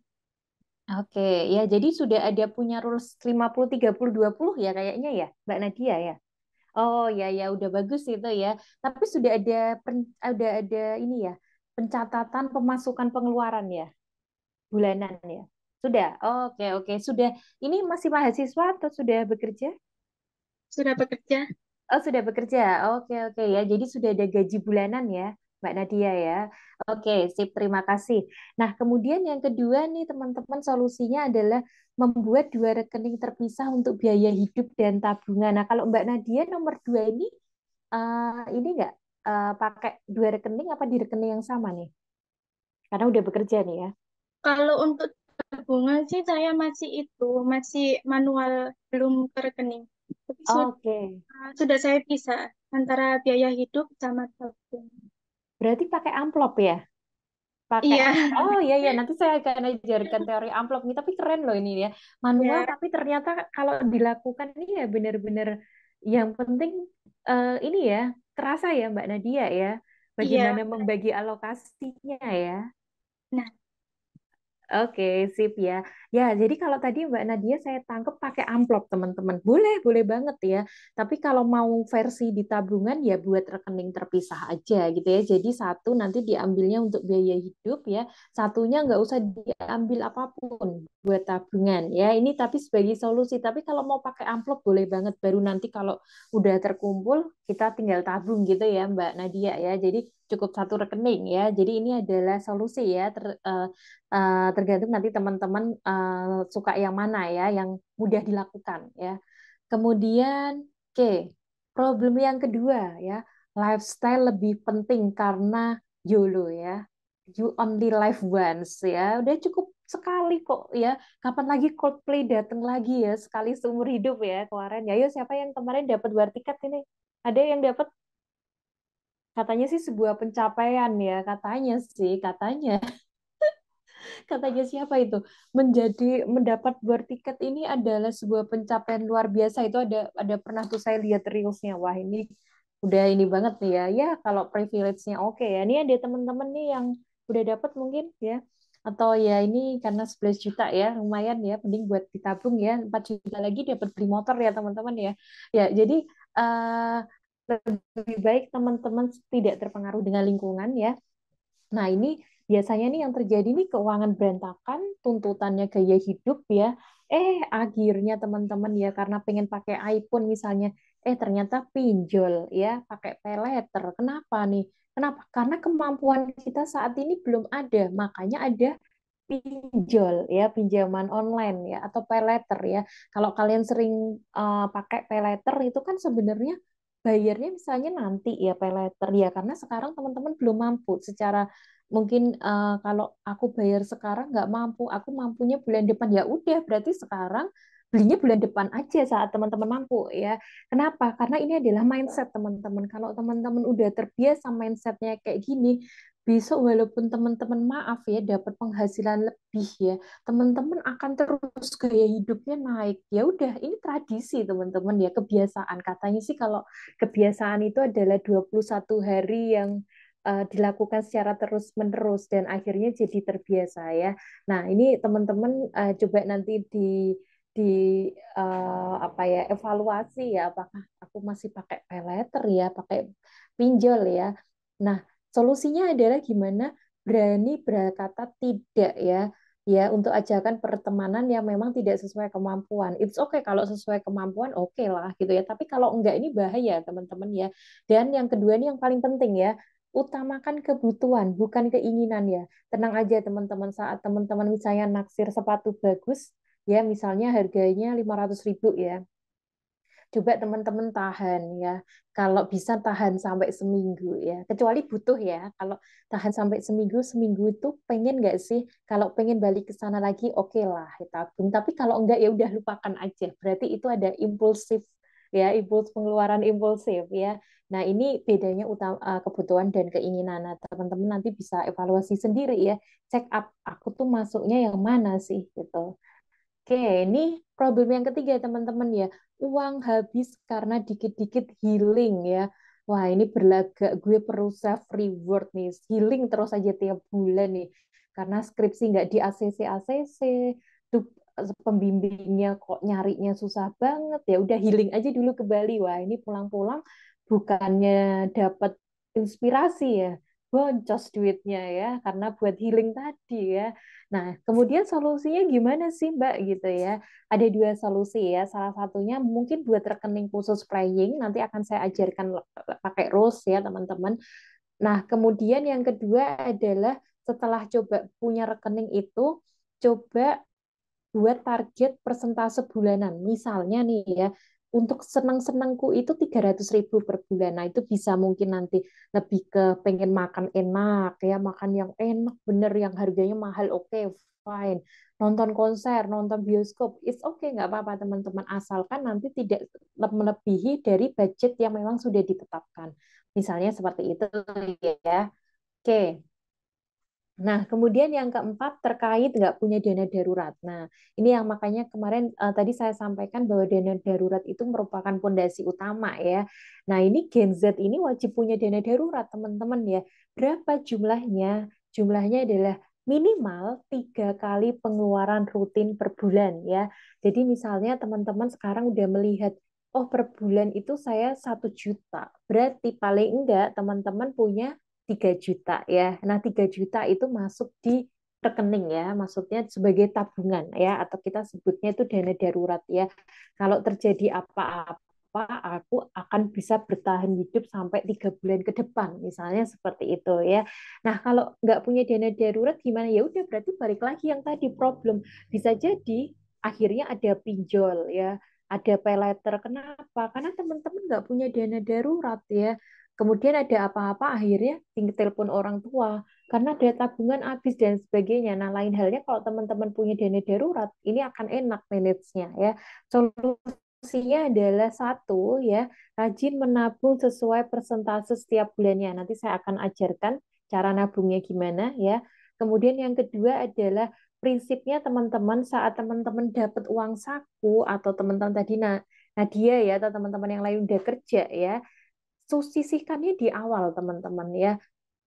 Oke, ya jadi sudah ada punya rules 50-30-20 ya kayaknya ya, Mbak Nadia ya. Oh ya ya udah bagus itu ya. Tapi sudah ada ada ini ya, pencatatan pemasukan pengeluaran ya, bulanan ya. Sudah. Oke oke, sudah. Ini masih mahasiswa atau sudah bekerja? Sudah bekerja. Oh, sudah bekerja. Oke, oke ya. Jadi sudah ada gaji bulanan ya, Mbak Nadia ya. Oke, sip. Terima kasih. Nah, kemudian yang kedua nih, teman-teman, solusinya adalah membuat dua rekening terpisah untuk biaya hidup dan tabungan. Nah, kalau Mbak Nadia nomor dua ini nggak pakai dua rekening apa di rekening yang sama nih? Karena udah bekerja nih ya. Kalau untuk tabungan sih saya masih manual, belum ke rekening. Tapi Oke. sudah saya pisah antara biaya hidup sama tabungan. Berarti pakai amplop ya? Pakai Iya, oh iya ya nanti saya akan ajarkan teori amplop nih tapi keren loh ini ya manual ya, tapi ternyata kalau dilakukan ini ya benar-benar yang penting ini ya kerasa ya Mbak Nadia ya iya. bagaimana membagi alokasinya ya. Nah, Oke, sip ya. Ya, jadi kalau tadi Mbak Nadia saya tangkap pakai amplop, teman-teman. Boleh, boleh banget ya. Tapi kalau mau versi di tabungan ya buat rekening terpisah aja gitu ya. Jadi satu nanti diambilnya untuk biaya hidup ya. Satunya nggak usah diambil apapun buat tabungan ya. Ini tapi sebagai solusi. Tapi kalau mau pakai amplop boleh banget. Baru nanti kalau udah terkumpul kita tinggal tabung gitu ya Mbak Nadia ya. Jadi cukup satu rekening ya. Jadi ini adalah solusi ya. Tergantung nanti teman-teman suka yang mana ya, yang mudah dilakukan ya. Kemudian, oke, problem yang kedua ya, lifestyle lebih penting karena YOLO ya. You only live once ya. Udah cukup sekali kok ya. Kapan lagi Coldplay datang lagi ya? Sekali seumur hidup ya kemarin. Ya, ayo siapa yang kemarin dapat war tiket ini? Ada yang dapat? Katanya sih sebuah pencapaian ya, katanya sih, katanya. Katanya siapa itu menjadi mendapat war tiket ini adalah sebuah pencapaian luar biasa. Itu ada pernah tuh saya lihat reelsnya, wah ini udah ini banget nih ya. Ya kalau privilege-nya oke ya, ini ada teman-teman nih yang udah dapat mungkin ya, atau ya ini karena 11 juta ya lumayan ya, mending buat ditabung ya, 4 juta lagi dapat beli motor ya teman-teman ya. Ya jadi eh, lebih baik teman-teman tidak terpengaruh dengan lingkungan ya. Nah, ini biasanya nih yang terjadi nih keuangan berantakan, tuntutannya gaya hidup ya. Akhirnya teman-teman ya karena pengen pakai iPhone misalnya, ternyata pinjol ya, pakai paylater. Kenapa nih? Kenapa? Karena kemampuan kita saat ini belum ada. Makanya ada pinjol ya, pinjaman online ya atau paylater ya. Kalau kalian sering pakai paylater itu kan sebenarnya bayarnya misalnya nanti ya paylater ya karena sekarang teman-teman belum mampu secara mungkin kalau aku bayar sekarang nggak mampu, aku mampunya bulan depan, ya udah berarti sekarang belinya bulan depan aja saat teman-teman mampu ya. Kenapa? Karena ini adalah mindset teman-teman. Kalau teman-teman udah terbiasa mindsetnya kayak gini, besok walaupun teman-teman maaf ya dapat penghasilan lebih ya, teman-teman akan terus gaya hidupnya naik. Ya udah, ini tradisi teman-teman ya, kebiasaan. Katanya sih kalau kebiasaan itu adalah 21 hari yang dilakukan secara terus-menerus dan akhirnya jadi terbiasa ya. Nah, ini teman-teman coba nanti di apa ya, evaluasi ya, apakah aku masih pakai pay letter ya, pakai pinjol ya. Nah, solusinya adalah gimana? Berani berkata tidak ya. Ya, untuk ajakan pertemanan yang memang tidak sesuai kemampuan. It's okay kalau sesuai kemampuan, oke lah gitu ya. Tapi kalau enggak, ini bahaya teman-teman ya. Dan yang kedua ini yang paling penting ya, utamakan kebutuhan, bukan keinginan ya. Tenang aja teman-teman, saat teman-teman misalnya naksir sepatu bagus, ya misalnya harganya 500.000 ya. Coba teman-teman tahan ya. Kalau bisa tahan sampai seminggu ya. Kecuali butuh ya. Kalau tahan sampai seminggu, seminggu itu pengen nggak sih? Kalau pengen balik ke sana lagi, oke lah tabung. Tapi kalau enggak ya udah lupakan aja. Berarti itu ada impulsif ya, pengeluaran impulsif ya. Nah, ini bedanya kebutuhan dan keinginan. Nah, teman-teman nanti bisa evaluasi sendiri ya. Check up aku tuh masuknya yang mana sih gitu. Oke, ini problem yang ketiga teman-teman ya. Uang habis karena dikit-dikit healing ya. Wah, ini berlagak, gue perlu self reward nih. Healing terus aja tiap bulan nih. Karena skripsi nggak di ACC. Tuh pembimbingnya kok nyarinya susah banget ya. Udah healing aja dulu ke Bali. Wah, ini pulang-pulang bukannya dapat inspirasi ya. Boncos duitnya ya, karena buat healing tadi ya. Nah, kemudian solusinya gimana sih, Mbak? Gitu ya. Ada dua solusi ya. Salah satunya mungkin buat rekening khusus playing. Nanti akan saya ajarkan pakai rules ya, teman-teman. Nah, kemudian yang kedua adalah setelah coba punya rekening itu, coba buat target persentase bulanan. Misalnya nih ya, untuk senang-senangku itu 300.000 per bulan. Nah, itu bisa mungkin nanti lebih ke pengen makan enak, ya makan yang enak, bener yang harganya mahal, oke, fine. Nonton konser, nonton bioskop, it's okay, nggak apa-apa teman-teman. Asalkan nanti tidak melebihi dari budget yang memang sudah ditetapkan. Misalnya seperti itu ya. Oke. Nah, kemudian yang keempat terkait nggak punya dana darurat. Nah, ini yang makanya kemarin tadi saya sampaikan bahwa dana darurat itu merupakan fondasi utama ya. Nah, ini Gen Z ini wajib punya dana darurat, teman-teman ya. Berapa jumlahnya? Jumlahnya adalah minimal 3 kali pengeluaran rutin per bulan ya. Jadi misalnya teman-teman sekarang udah melihat, oh per bulan itu saya 1 juta. Berarti paling enggak teman-teman punya 3 juta ya. Nah, 3 juta itu masuk di rekening ya, maksudnya sebagai tabungan ya, atau kita sebutnya itu dana darurat ya. Kalau terjadi apa-apa, aku akan bisa bertahan hidup sampai 3 bulan ke depan, misalnya seperti itu ya. Nah, kalau nggak punya dana darurat gimana? Ya udah berarti balik lagi yang tadi problem. Bisa jadi akhirnya ada pinjol ya, ada pay letter. Kenapa? Karena teman-teman nggak punya dana darurat ya. Kemudian ada apa-apa akhirnya tinggal telepon orang tua karena ada tabungan habis dan sebagainya. Nah, lain halnya kalau teman-teman punya dana darurat, ini akan enak manage-nya ya. Solusinya adalah satu ya, rajin menabung sesuai persentase setiap bulannya. Nanti saya akan ajarkan cara nabungnya gimana ya. Kemudian yang kedua adalah prinsipnya teman-teman saat teman-teman dapat uang saku atau teman-teman tadi Nadia ya atau teman-teman yang lain udah kerja ya, sisihkannya di awal teman-teman ya.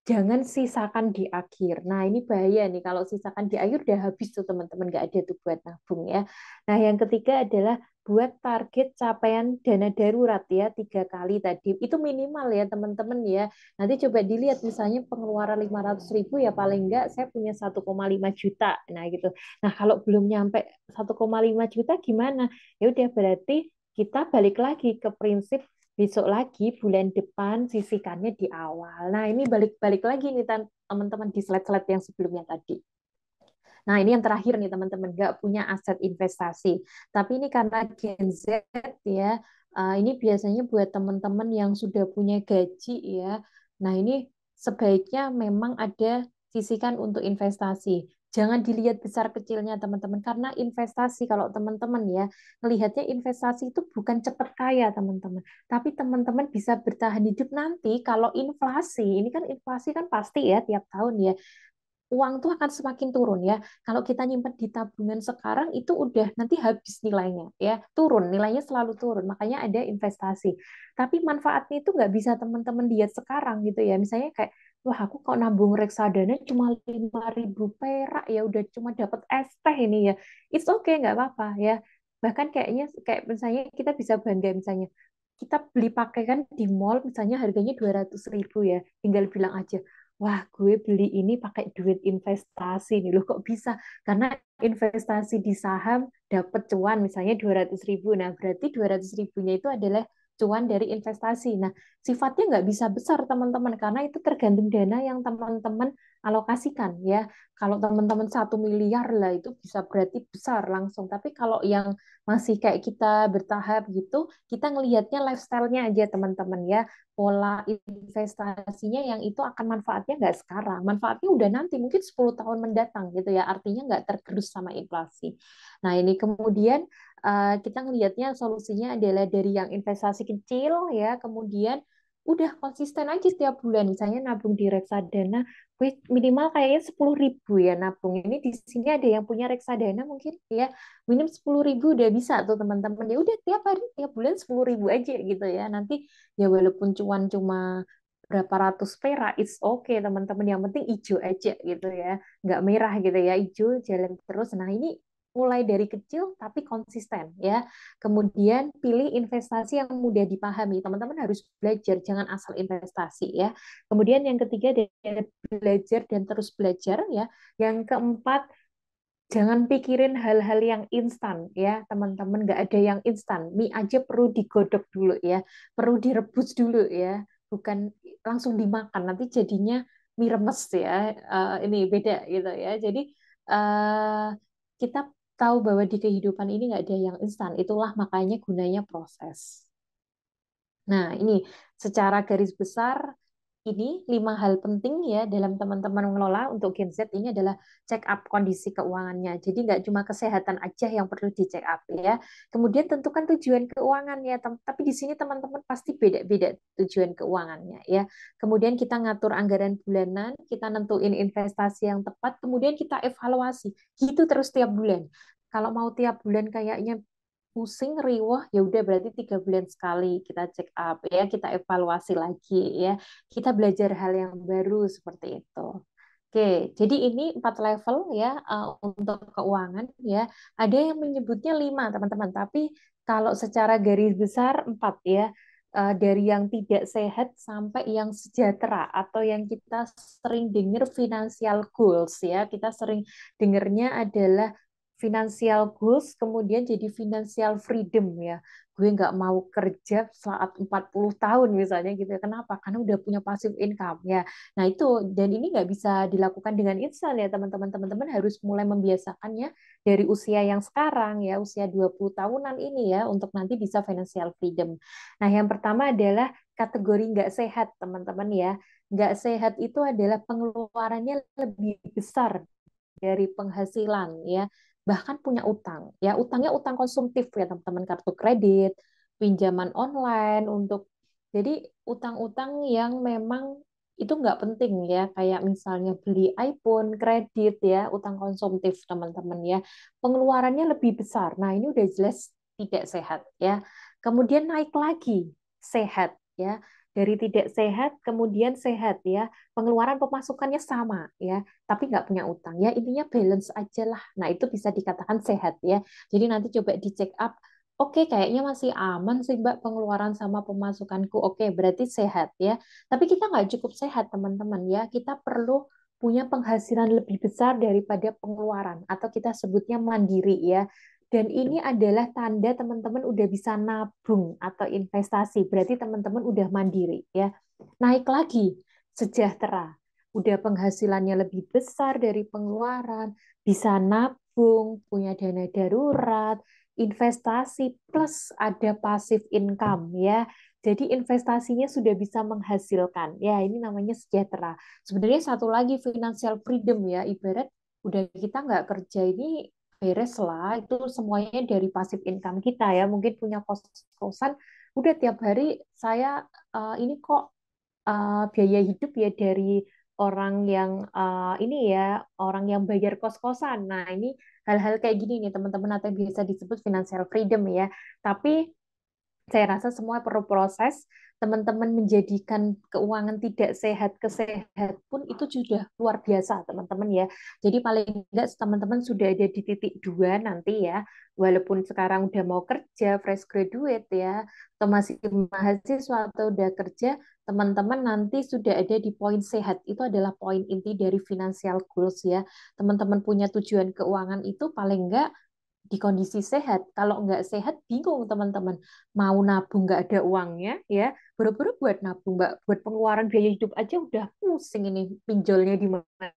Jangan sisakan di akhir. Nah, ini bahaya nih kalau sisakan di akhir udah habis tuh teman-teman, nggak ada tuh buat nabung ya. Nah, yang ketiga adalah buat target capaian dana darurat ya 3 kali tadi. Itu minimal ya teman-teman ya. Nanti coba dilihat misalnya pengeluaran 500.000 ya paling enggak saya punya 1,5 juta. Nah, gitu. Nah, kalau belum nyampe 1,5 juta gimana? Ya udah berarti kita balik lagi ke prinsip besok lagi bulan depan sisihkannya di awal. Nah, ini balik-balik lagi nih teman-teman di slide-slide yang sebelumnya tadi. Nah, ini yang terakhir nih teman-teman, nggak punya aset investasi. Tapi ini karena Gen Z ya, ini biasanya buat teman-teman yang sudah punya gaji ya. Nah, ini sebaiknya memang ada sisihkan untuk investasi. Jangan dilihat besar kecilnya teman-teman, karena investasi kalau teman-teman ya, melihatnya investasi itu bukan cepat kaya teman-teman, tapi teman-teman bisa bertahan hidup nanti kalau inflasi, ini kan inflasi kan pasti ya tiap tahun ya, uang tuh akan semakin turun ya. Kalau kita nyimpen di tabungan sekarang itu udah nanti habis nilainya ya, turun, nilainya selalu turun. Makanya ada investasi. Tapi manfaatnya itu nggak bisa teman-teman lihat sekarang gitu ya. Misalnya kayak, wah aku kok nabung reksadana cuma 5.000 perak ya udah cuma dapat es teh ini ya. It's okay, nggak apa-apa ya. Bahkan kayaknya kayak misalnya kita bisa bangga misalnya kita beli pakaian di mall misalnya harganya 200.000 ya, tinggal bilang aja, wah gue beli ini pakai duit investasi nih loh, kok bisa? Karena investasi di saham dapat cuan misalnya 200.000. Nah, berarti 200.000-nya itu adalah cuan dari investasi. Nah, sifatnya nggak bisa besar teman-teman karena itu tergantung dana yang teman-teman alokasikan ya. Kalau teman-teman 1 miliar lah itu bisa berarti besar langsung. Tapi kalau yang masih kayak kita bertahap gitu, kita ngelihatnya lifestyle-nya aja teman-teman ya, pola investasinya yang itu akan manfaatnya nggak sekarang, manfaatnya udah nanti mungkin 10 tahun mendatang gitu ya, artinya nggak tergerus sama inflasi. Nah ini kemudian kita ngelihatnya solusinya adalah dari yang investasi kecil ya, kemudian udah konsisten aja setiap bulan, misalnya nabung di reksadana, gue minimal kayaknya 10.000 ya nabung. Ini di sini ada yang punya reksadana mungkin ya, minim 10.000 udah bisa tuh teman-teman, ya udah tiap hari tiap bulan 10.000 aja gitu ya, nanti ya walaupun cuan cuma berapa ratus perak, it's okay teman-teman, yang penting hijau aja gitu ya, nggak merah gitu ya, hijau jalan terus. Nah ini mulai dari kecil tapi konsisten ya, kemudian pilih investasi yang mudah dipahami, teman-teman harus belajar, jangan asal investasi ya. Kemudian yang ketiga dari belajar dan terus belajar ya, yang keempat jangan pikirin hal-hal yang instan ya teman-teman, nggak ada yang instan, mie aja perlu digodok dulu ya, perlu direbus dulu ya, bukan langsung dimakan nanti jadinya mie remes ya. Ini beda gitu ya, jadi eh, kita tahu bahwa di kehidupan ini nggak ada yang instan, itulah makanya gunanya proses. Nah, ini secara garis besar ini 5 hal penting ya dalam teman-teman mengelola untuk Gen Z ini adalah check up kondisi keuangannya. Jadi nggak cuma kesehatan aja yang perlu di check up ya. Kemudian tentukan tujuan keuangan ya. Tapi di sini teman-teman pasti beda-beda tujuan keuangannya ya. Kemudian kita ngatur anggaran bulanan, kita nentuin investasi yang tepat, kemudian kita evaluasi. Gitu terus tiap bulan. Kalau mau tiap bulan kayaknya pusing riwah, ya udah berarti 3 bulan sekali kita check up ya, kita evaluasi lagi ya, kita belajar hal yang baru seperti itu. Oke, jadi ini 4 level ya, untuk keuangan ya. Ada yang menyebutnya 5 teman-teman, tapi kalau secara garis besar 4 ya. Dari yang tidak sehat sampai yang sejahtera atau yang kita sering dengar financial goals ya, kita sering dengarnya adalah financial goals, kemudian jadi financial freedom ya. Gue nggak mau kerja saat 40 tahun misalnya gitu ya. Kenapa? Karena udah punya passive income ya. Nah itu, dan ini nggak bisa dilakukan dengan instan ya teman-teman. Teman-teman harus mulai membiasakannya dari usia yang sekarang ya, usia 20 tahunan ini ya, untuk nanti bisa financial freedom. Nah yang pertama adalah kategori nggak sehat teman-teman ya. Nggak sehat itu adalah pengeluarannya lebih besar dari penghasilan ya, bahkan punya utang ya, utangnya utang konsumtif ya teman-teman, kartu kredit, pinjaman online untuk, jadi utang-utang yang memang itu nggak penting ya, kayak misalnya beli iPhone kredit ya, utang konsumtif teman-teman ya, pengeluarannya lebih besar. Nah ini udah jelas tidak sehat ya. Kemudian naik lagi sehat ya, dari tidak sehat kemudian sehat ya, pengeluaran pemasukannya sama ya, tapi nggak punya utang ya, intinya balance aja lah. Nah itu bisa dikatakan sehat ya. Jadi nanti coba di check up, oke kayaknya masih aman sih Mbak pengeluaran sama pemasukanku, oke berarti sehat ya. Tapi kita nggak cukup sehat teman-teman ya, kita perlu punya penghasilan lebih besar daripada pengeluaran, atau kita sebutnya mandiri ya. Dan ini adalah tanda teman-teman udah bisa nabung atau investasi, berarti teman-teman udah mandiri ya. Naik lagi sejahtera, udah penghasilannya lebih besar dari pengeluaran, bisa nabung, punya dana darurat, investasi plus ada passive income ya. Jadi investasinya sudah bisa menghasilkan. Ya, ini namanya sejahtera. Sebenarnya satu lagi financial freedom ya, ibarat udah kita nggak kerja ini beres lah, itu semuanya dari passive income kita ya. Mungkin punya kos-kosan, udah tiap hari saya ini kok biaya hidup ya dari orang yang ini ya, orang yang bayar kos-kosan. Nah, ini hal-hal kayak gini nih teman-teman atau yang biasa disebut financial freedom ya. Tapi saya rasa semua perlu proses. Teman-teman menjadikan keuangan tidak sehat ke sehat pun itu sudah luar biasa, teman-teman ya. Jadi paling enggak teman-teman sudah ada di titik dua nanti ya. Walaupun sekarang udah mau kerja, fresh graduate ya, atau masih mahasiswa atau udah kerja, teman-teman nanti sudah ada di poin sehat. Itu adalah poin inti dari financial goals ya. Teman-teman punya tujuan keuangan itu paling enggak di kondisi sehat. Kalau nggak sehat, bingung teman-teman. Mau nabung nggak ada uangnya, ya. Buru-buru buat nabung, Mbak. Buat pengeluaran biaya hidup aja udah pusing ini. Pinjolnya di mana.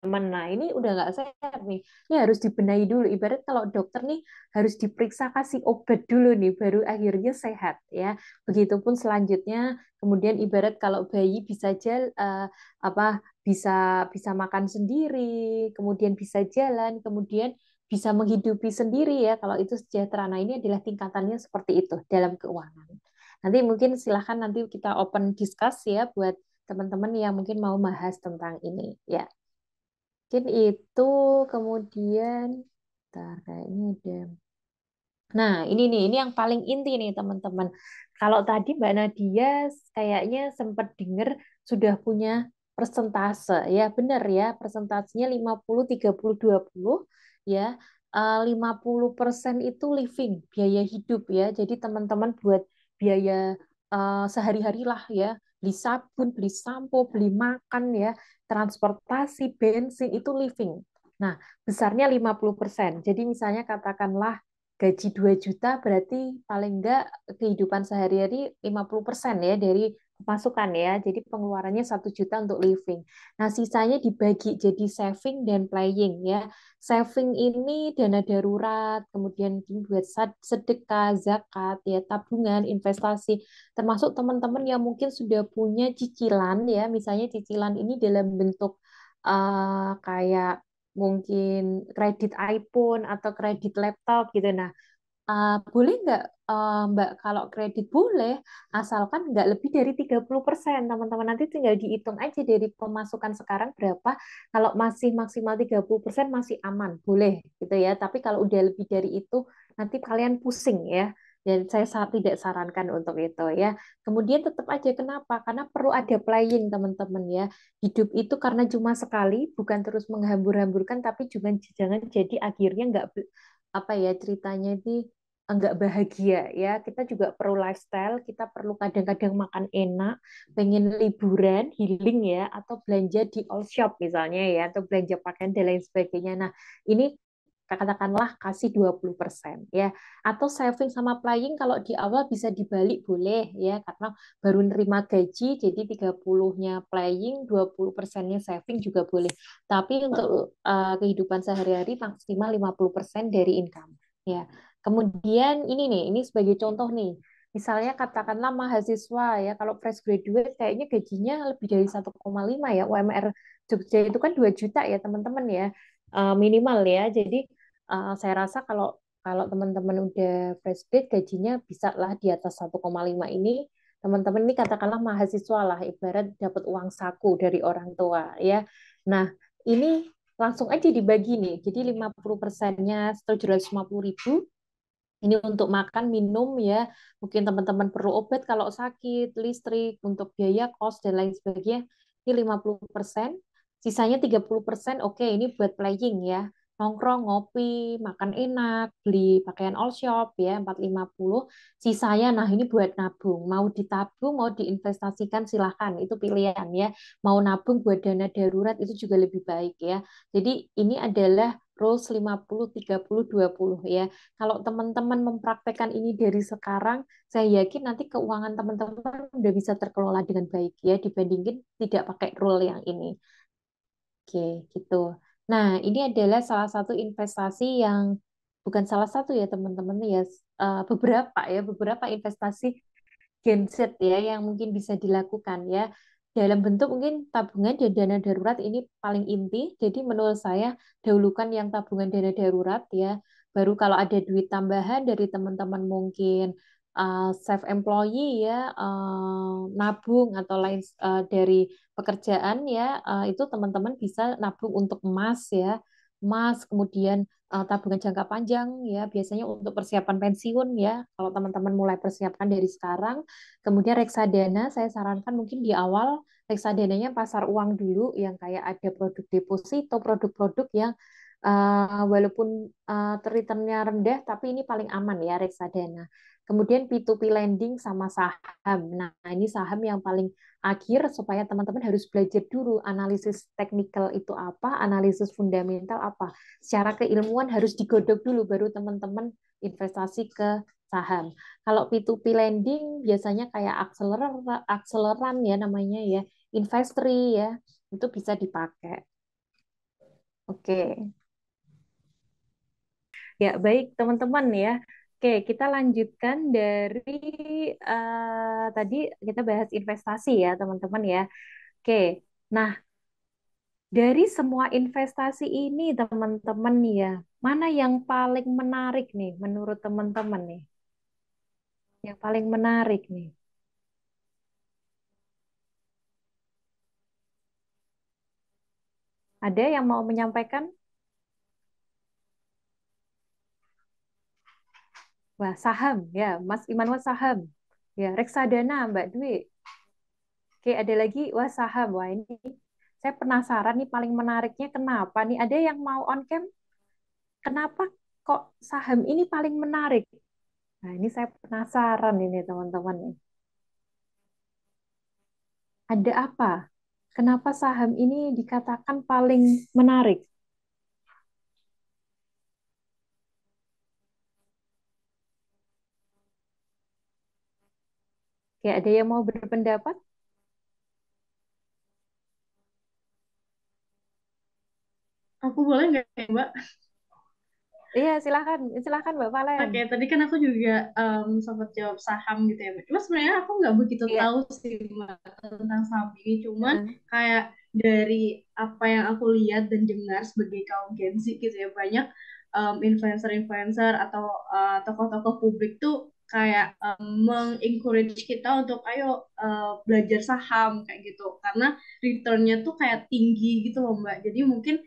Nah, ini udah nggak sehat nih. Ini harus dibenahi dulu. Ibarat kalau dokter nih harus diperiksa kasih obat dulu nih, baru akhirnya sehat, ya. Begitupun selanjutnya, kemudian ibarat kalau bayi bisa apa bisa bisa makan sendiri, kemudian bisa jalan, kemudian bisa menghidupi sendiri ya kalau itu sejahtera. Nah, ini adalah tingkatannya seperti itu dalam keuangan. Nanti mungkin silahkan nanti kita open discuss ya buat teman-teman yang mungkin mau bahas tentang ini ya. Mungkin itu kemudian bentar, kayaknya ada. Nah, ini yang paling inti nih teman-teman. Kalau tadi Mbak Nadia kayaknya sempat dengar sudah punya persentase. Ya, benar ya, persentasenya 50-30-20 ya. 50% itu living, biaya hidup ya. Jadi teman-teman buat biaya sehari-hari lah ya. Beli sabun, beli sampo, beli makan ya, transportasi, bensin itu living. Nah, besarnya 50%. Jadi misalnya katakanlah gaji 2 juta berarti paling enggak kehidupan sehari-hari 50% ya dari pemasukan ya. Jadi pengeluarannya 1 juta untuk living. Nah, sisanya dibagi jadi saving dan playing ya. Saving ini dana darurat, kemudian buat sedekah, zakat ya, tabungan, investasi. Termasuk teman-teman yang mungkin sudah punya cicilan ya, misalnya cicilan ini dalam bentuk kayak mungkin kredit iPhone atau kredit laptop gitu. Nah, boleh nggak Mbak kalau kredit boleh, asalkan nggak lebih dari 30%. Teman-teman nanti tinggal dihitung aja dari pemasukan sekarang berapa. Kalau masih maksimal 30% masih aman, boleh gitu ya. Tapi kalau udah lebih dari itu, nanti kalian pusing ya. Dan saya tidak sarankan untuk itu ya. Kemudian tetap aja kenapa? Karena perlu ada playing teman-teman ya. Hidup itu karena cuma sekali, bukan terus menghambur-hamburkan, tapi juga jangan jadi akhirnya nggak apa ya ceritanya ini enggak bahagia ya. Kita juga perlu lifestyle, kita perlu kadang-kadang makan enak, pengen liburan, healing ya, atau belanja di all shop misalnya ya, atau belanja pakaian dan lain sebagainya. Nah, ini katakanlah kasih 20% ya. Atau saving sama playing kalau di awal bisa dibalik boleh ya, karena baru nerima gaji, jadi 30-nya playing, 20%-nya saving juga boleh. Tapi untuk kehidupan sehari-hari maksimal 50% dari income ya. Kemudian ini nih, ini sebagai contoh nih. Misalnya katakanlah mahasiswa ya, kalau fresh graduate kayaknya gajinya lebih dari 1,5 ya. UMR Jogja itu kan 2 juta ya teman-teman ya. Minimal ya. Jadi saya rasa kalau kalau teman-teman udah fresh grade gajinya bisa lah di atas 1,5 ini. Teman-teman ini katakanlah mahasiswa lah, ibarat dapat uang saku dari orang tua ya. Nah, ini langsung aja dibagi nih. Jadi 50%-nya 750.000 ini untuk makan, minum ya. Mungkin teman-teman perlu obat kalau sakit, listrik, untuk biaya kos dan lain sebagainya. Ini 50%. Sisanya 30%, oke, ini buat playing ya. Nongkrong, ngopi, makan enak, beli pakaian all shop ya, 450. Sisanya, nah ini buat nabung. Mau ditabung, mau diinvestasikan silahkan. Itu pilihan ya. Mau nabung buat dana darurat itu juga lebih baik ya. Jadi ini adalah rules 50-30-20 ya. Kalau teman-teman mempraktekkan ini dari sekarang, saya yakin nanti keuangan teman-teman udah bisa terkelola dengan baik ya, dibandingin tidak pakai rule yang ini. Oke, gitu. Nah, ini adalah salah satu investasi yang bukan salah satu ya teman-teman ya, beberapa investasi Gen Z ya yang mungkin bisa dilakukan ya. Dalam bentuk mungkin tabungan dan dana darurat ini paling inti. Jadi menurut saya dahulukan yang tabungan dana darurat ya. Baru kalau ada duit tambahan dari teman-teman mungkin self employee ya, nabung atau lain dari pekerjaan ya, itu teman-teman bisa nabung untuk emas ya. Emas kemudian tabungan jangka panjang ya biasanya untuk persiapan pensiun ya. Kalau teman-teman mulai persiapkan dari sekarang. Kemudian reksadana, saya sarankan mungkin di awal reksadananya pasar uang dulu yang kayak ada produk deposito, produk-produk yang walaupun returnnya rendah, tapi ini paling aman ya reksadana. Kemudian P2P lending sama saham. Nah, ini saham yang paling akhir supaya teman-teman harus belajar dulu analisis teknikal itu apa, analisis fundamental apa. Secara keilmuan harus digodok dulu baru teman-teman investasi ke saham. Kalau P2P lending biasanya kayak akseleran ya namanya ya, Investory ya, itu bisa dipakai. Oke. Ya, baik teman-teman ya. Oke, kita lanjutkan dari tadi kita bahas investasi ya, teman-teman ya. Oke. Nah, dari semua investasi ini teman-teman ya, mana yang paling menarik nih menurut teman-teman nih? Yang paling menarik nih. Ada yang mau menyampaikan? Wah, saham ya, Mas Imanwan saham. Ya, reksadana Mbak Dwi. Oke, ada lagi wah saham. Wah, ini saya penasaran nih paling menariknya kenapa nih? Ada yang mau on cam? Kenapa kok saham ini paling menarik? Nah, ini saya penasaran ini teman-teman nih. Ada apa? Kenapa saham ini dikatakan paling menarik? Oke, ada yang mau berpendapat? Aku boleh nggak ya, Mbak? Iya, silakan, silakan Mbak Valen. Oke, tadi kan aku juga sempat jawab saham gitu ya, Mbak. Cuma sebenarnya aku nggak begitu Iya. tahu sih, Mbak, tentang saham ini. Cuman Heeh. kayak dari apa yang aku lihat dan dengar sebagai kaum Gen Z gitu ya, banyak influencer-influencer atau tokoh-tokoh publik tuh kayak mengencourage kita untuk ayo belajar saham kayak gitu. Karena returnnya tuh kayak tinggi gitu loh, Mbak. Jadi mungkin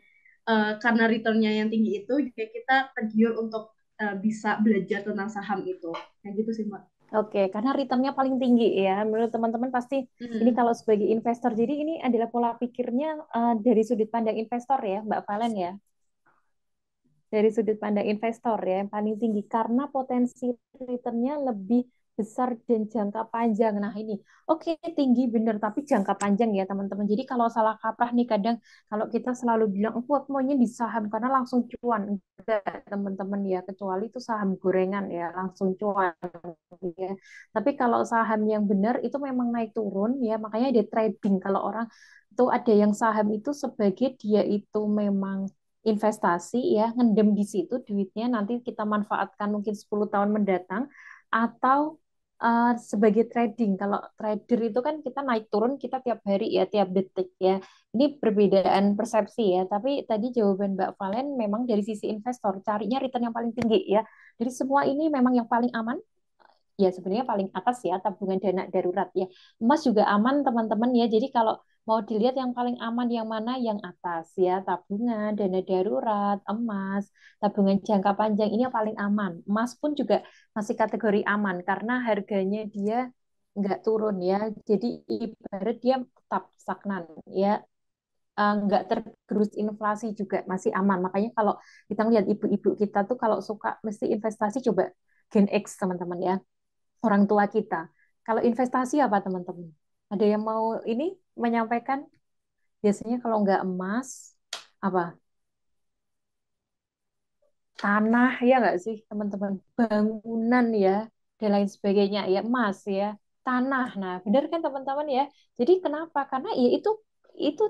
karena returnnya yang tinggi itu, juga kita tergiur untuk bisa belajar tentang saham itu. Kayak gitu sih, Mbak. Oke, karena returnnya paling tinggi ya. Menurut teman-teman pasti ini Mm. kalau sebagai investor. Jadi ini adalah pola pikirnya dari sudut pandang investor ya, Mbak Valen ya. Dari sudut pandang investor ya, yang paling tinggi karena potensi returnnya lebih besar dan jangka panjang. Nah ini, oke tinggi bener, tapi jangka panjang ya teman-teman. Jadi kalau salah kaprah nih kadang kalau kita selalu bilang, aku maunya di saham karena langsung cuan. Enggak teman-teman ya, kecuali itu saham gorengan ya, langsung cuan ya. Tapi kalau saham yang benar itu memang naik turun ya, makanya ada trading. Kalau orang itu ada yang saham itu sebagai dia itu memang investasi ya, ngendem di situ duitnya nanti kita manfaatkan mungkin 10 tahun mendatang atau sebagai trading. Kalau trader itu kan kita naik turun kita tiap hari ya, tiap detik ya. Ini perbedaan persepsi ya, tapi tadi jawaban Mbak Valen memang dari sisi investor carinya return yang paling tinggi ya. Dari semua ini memang yang paling aman ya sebenarnya paling atas ya tabungan dana darurat ya. Emas juga aman teman-teman ya. Jadi kalau mau dilihat yang paling aman yang mana yang atas ya tabungan dana darurat emas tabungan jangka panjang ini yang paling aman. Emas pun juga masih kategori aman karena harganya dia nggak turun ya. Jadi ibarat dia tetap stagnan ya. Nggak tergerus inflasi juga masih aman. Makanya kalau kita lihat ibu-ibu kita tuh kalau suka mesti investasi coba Gen X teman-teman ya orang tua kita. Kalau investasi apa teman-teman? Ada yang mau ini menyampaikan? Biasanya kalau nggak emas, apa? Tanah ya nggak sih teman-teman? Bangunan ya, dan lain sebagainya ya, emas ya, tanah. Nah, benar kan teman-teman ya? Jadi kenapa? Karena ya itu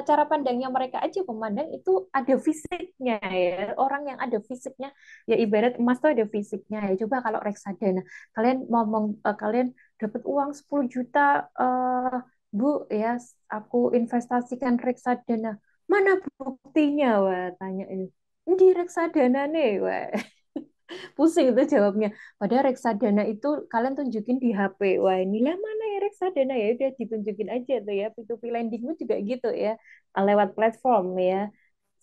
cara pandangnya mereka aja memandang itu ada fisiknya ya. Orang yang ada fisiknya ya ibarat emas tuh ada fisiknya ya. Coba kalau reksadana, kalian ngomong kalian dapat uang 10 juta Bu ya, aku investasikan reksadana. Mana buktinya? Wah, tanya ini. Di reksadana nih, wah. Pusing itu jawabnya. Padahal reksadana itu kalian tunjukin di HP. Wah, inilah mana ya reksadana ya. Udah ditunjukin aja tuh ya. P2P lendingmu juga gitu ya. Lewat platform ya.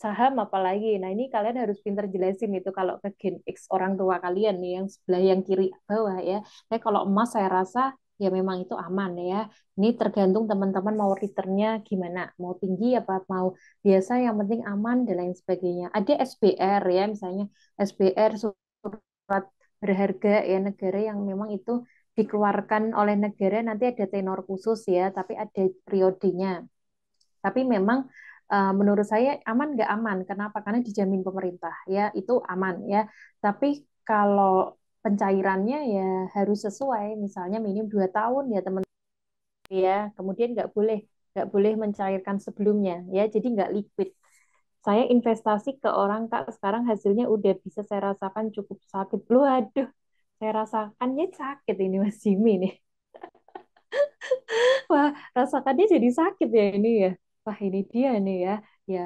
Saham apalagi. Nah, ini kalian harus pintar jelasin itu kalau ke Gen X orang tua kalian nih yang sebelah yang kiri bawah ya. Tapi kalau emas saya rasa ya memang itu aman ya. Ini tergantung teman-teman mau returnnya gimana. Mau tinggi apa mau biasa yang penting aman dan lain sebagainya. Ada SBR ya misalnya SBR surat berharga ya negara yang memang itu dikeluarkan oleh negara nanti ada tenor khusus ya, tapi ada periodenya. Tapi memang menurut saya aman nggak aman. Kenapa? Karena dijamin pemerintah ya itu aman ya. Tapi kalau pencairannya ya harus sesuai, misalnya minim 2 tahun ya teman ya. Kemudian nggak boleh mencairkan sebelumnya ya. Jadi nggak liquid. Saya investasi ke orang Kak, sekarang hasilnya udah bisa saya rasakan cukup sakit. Loh, aduh, saya rasakannya sakit ini Mas Jimmy nih. Wah, rasakannya jadi sakit ya ini ya. Wah, ini dia nih ya. Ya,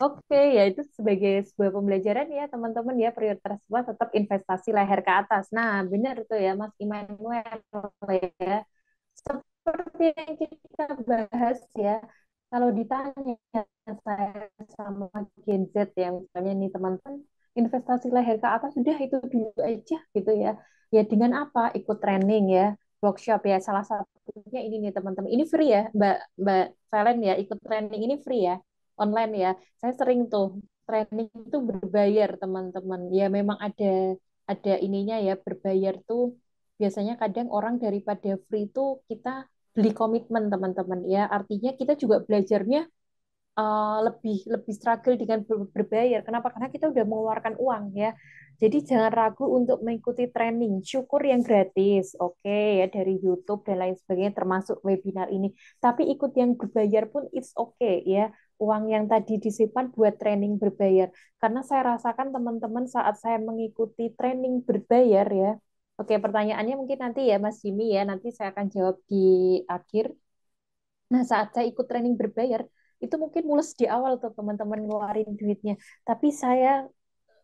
oke, ya itu sebagai sebuah pembelajaran ya teman-teman ya prioritas semua tetap investasi leher ke atas. Nah, benar tuh ya Mas Immanuel ya. Seperti yang kita bahas ya, kalau ditanya saya sama Gen Z ya, misalnya nih teman-teman, investasi leher ke atas sudah itu dulu aja gitu ya. Ya dengan apa? Ikut training ya, workshop ya. Salah satunya ini nih teman-teman. Ini free ya, Mbak Valen ya. Ikut training ini free ya, online ya. Saya sering tuh training itu berbayar teman-teman. Ya memang ada ininya ya berbayar tuh. Biasanya kadang orang daripada free itu kita beli komitmen teman-teman ya. Artinya kita juga belajarnya lebih lebih struggle dengan berbayar. Kenapa? Karena kita udah mengeluarkan uang ya. Jadi jangan ragu untuk mengikuti training. Syukur yang gratis, oke ya dari YouTube dan lain sebagainya termasuk webinar ini. Tapi ikut yang berbayar pun it's okay ya. Uang yang tadi disimpan buat training berbayar. Karena saya rasakan teman-teman saat saya mengikuti training berbayar ya. Oke, pertanyaannya mungkin nanti ya Mas Jimmy ya, nanti saya akan jawab di akhir. Nah, saat saya ikut training berbayar, itu mungkin mulus di awal tuh teman-teman ngeluarin duitnya. Tapi saya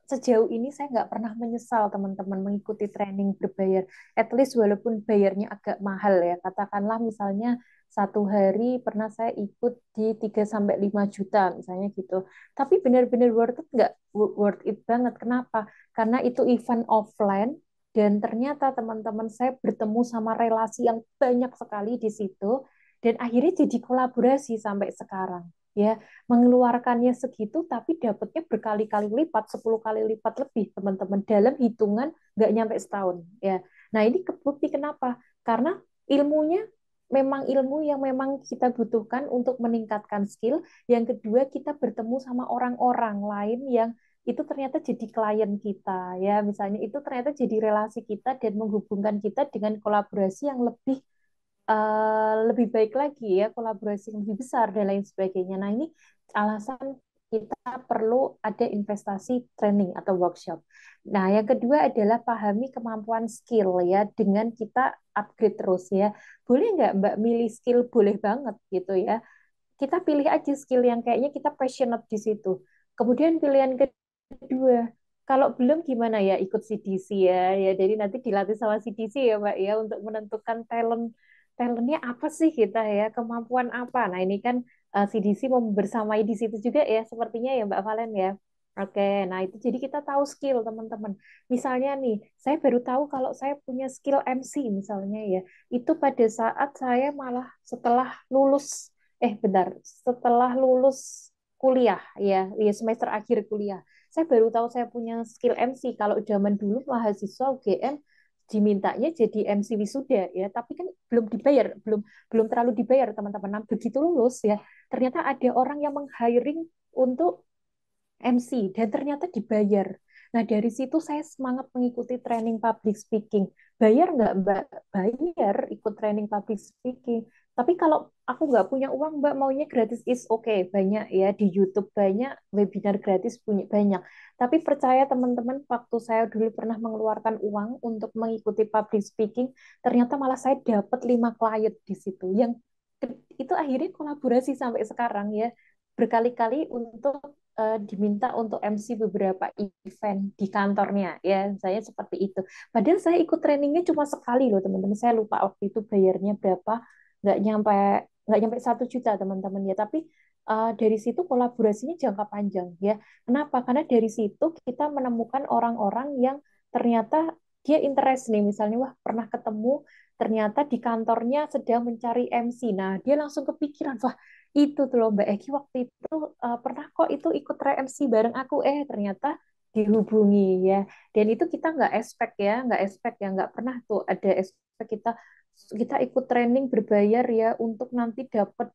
sejauh ini saya nggak pernah menyesal teman-teman mengikuti training berbayar. At least walaupun bayarnya agak mahal ya. Katakanlah misalnya 1 hari pernah saya ikut di 3 sampai 5 juta misalnya gitu. Tapi benar-benar worth it nggak? Worth it banget. Kenapa? Karena itu event offline dan ternyata teman-teman saya bertemu sama relasi yang banyak sekali di situ dan akhirnya jadi kolaborasi sampai sekarang ya mengeluarkannya segitu tapi dapatnya berkali-kali lipat 10 kali lipat lebih teman-teman dalam hitungan nggak nyampe setahun ya. Nah ini kebukti kenapa? Karena ilmunya memang ilmu yang memang kita butuhkan untuk meningkatkan skill. Yang kedua kita bertemu sama orang-orang lain yang itu ternyata jadi klien kita ya misalnya itu ternyata jadi relasi kita dan menghubungkan kita dengan kolaborasi yang lebih baik lagi ya, kolaborasi yang lebih besar dan lain sebagainya. Nah, ini alasan kita perlu ada investasi training atau workshop. Nah, yang kedua adalah pahami kemampuan skill ya dengan kita upgrade terus ya. Boleh nggak Mbak milih skill? Boleh banget gitu ya. Kita pilih aja skill yang kayaknya kita passionate di situ. Kemudian pilihan kedua, kalau belum gimana ya ikut CDC ya. Ya jadi nanti dilatih sama CDC ya Mbak ya untuk menentukan talentnya apa sih kita ya, kemampuan apa. Nah ini kan CDC mau bersamai di situ juga ya sepertinya ya Mbak Valen ya. Oke, nah itu jadi kita tahu skill teman-teman. Misalnya nih, saya baru tahu kalau saya punya skill MC misalnya ya. Itu pada saat saya malah setelah lulus, bentar, setelah lulus kuliah ya, ya semester akhir kuliah. Saya baru tahu saya punya skill MC. Kalau zaman dulu mahasiswa UGM dimintanya jadi MC wisuda ya, tapi kan belum dibayar, belum belum terlalu dibayar teman-teman. Nah, begitu lulus ya, ternyata ada orang yang meng-hiring untuk MC dan ternyata dibayar. Nah, dari situ saya semangat mengikuti training public speaking. Bayar nggak, Mbak? Bayar ikut training public speaking. Tapi kalau aku nggak punya uang, Mbak, maunya gratis is okay. Banyak ya di YouTube, banyak webinar gratis punya banyak. Tapi percaya teman-teman, waktu saya dulu pernah mengeluarkan uang untuk mengikuti public speaking, ternyata malah saya dapat 5 klien di situ. Yang itu akhirnya kolaborasi sampai sekarang ya. Berkali-kali untuk diminta untuk MC beberapa event di kantornya ya, saya seperti itu. Padahal saya ikut trainingnya cuma sekali loh teman-teman. Saya lupa waktu itu bayarnya berapa, nggak nyampe nggak nyampe 1 juta teman-teman ya. Tapi dari situ kolaborasinya jangka panjang ya. Kenapa? Karena dari situ kita menemukan orang-orang yang ternyata dia interest nih, misalnya wah pernah ketemu ternyata di kantornya sedang mencari MC. Nah, dia langsung kepikiran, wah itu tuh loh Mbak Eki waktu itu pernah kok itu ikut re-MC bareng aku, ternyata dihubungi ya. Dan itu kita nggak pernah tuh ada expect kita kita ikut training berbayar ya untuk nanti dapat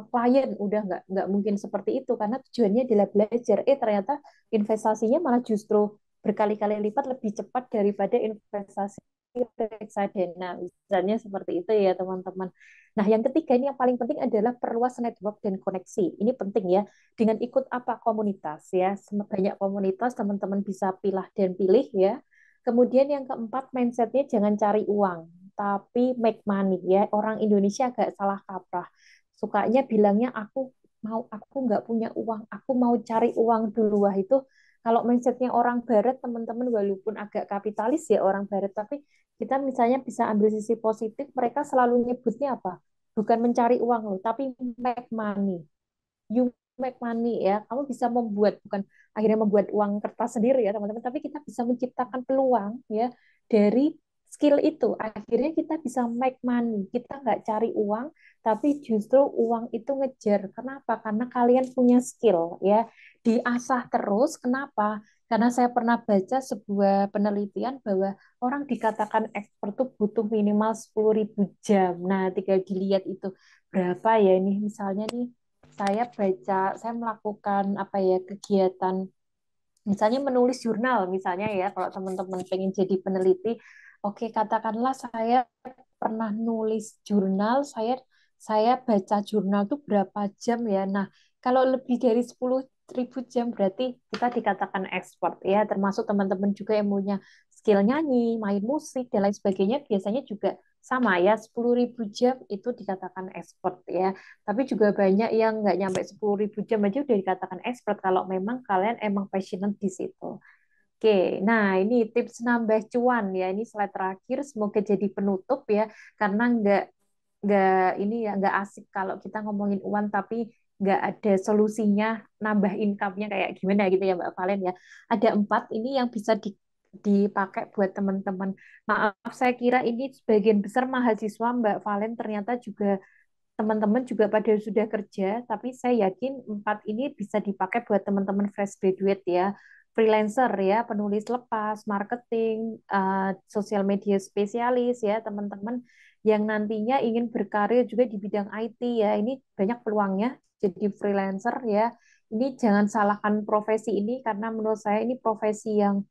klien, udah nggak mungkin seperti itu karena tujuannya adalah belajar. Ternyata investasinya malah justru berkali-kali lipat lebih cepat daripada investasi reksadana, misalnya seperti itu ya teman-teman. Nah, yang ketiga ini yang paling penting adalah perluas network dan koneksi. Ini penting ya. Dengan ikut apa komunitas ya, banyak komunitas teman-teman bisa pilih dan pilih ya. Kemudian yang keempat mindsetnya jangan cari uang, tapi make money ya. Orang Indonesia agak salah kaprah. Sukanya bilangnya aku nggak punya uang, aku mau cari uang dulu. Wah itu kalau mindsetnya orang Barat teman-teman walaupun agak kapitalis ya orang Barat, tapi kita misalnya bisa ambil sisi positif, mereka selalu nyebutnya apa? Bukan mencari uang loh, tapi make money. You make money ya. Kamu bisa membuat, bukan akhirnya membuat uang kertas sendiri ya teman-teman, tapi kita bisa menciptakan peluang ya dari skill itu. Akhirnya kita bisa make money. Kita nggak cari uang, tapi justru uang itu ngejar. Kenapa? Karena kalian punya skill ya. Diasah terus. Kenapa? Karena saya pernah baca sebuah penelitian bahwa orang dikatakan expert tuh butuh minimal 10.000 jam. Nah, tinggal dilihat itu berapa ya ini misalnya nih saya melakukan apa ya kegiatan misalnya menulis jurnal misalnya ya kalau teman-teman pengen jadi peneliti, oke katakanlah saya pernah nulis jurnal, saya baca jurnal tuh berapa jam ya. Nah, kalau lebih dari 10.000 jam berarti kita dikatakan expert ya, termasuk teman-teman juga yang punya skill nyanyi, main musik dan lain sebagainya biasanya juga sama ya, 10.000 jam itu dikatakan expert ya. Tapi juga banyak yang nggak nyampe 10.000 jam aja udah dikatakan expert kalau memang kalian emang passionate di situ. Oke, nah ini tips nambah cuan ya. Ini slide terakhir, semoga jadi penutup ya. Karena nggak ini ya nggak asik kalau kita ngomongin uang tapi nggak ada solusinya nambah income-nya kayak gimana gitu ya Mbak Valen ya. Ada 4 ini yang bisa dipakai buat teman-teman. Maaf, saya kira ini sebagian besar mahasiswa Mbak Valen ternyata juga teman-teman juga pada sudah kerja, tapi saya yakin 4 ini bisa dipakai buat teman-teman fresh graduate ya, freelancer ya, penulis lepas, marketing, sosial media spesialis ya, teman-teman yang nantinya ingin berkarir juga di bidang IT ya, ini banyak peluangnya jadi freelancer ya. Ini jangan salahkan profesi ini karena menurut saya ini profesi yang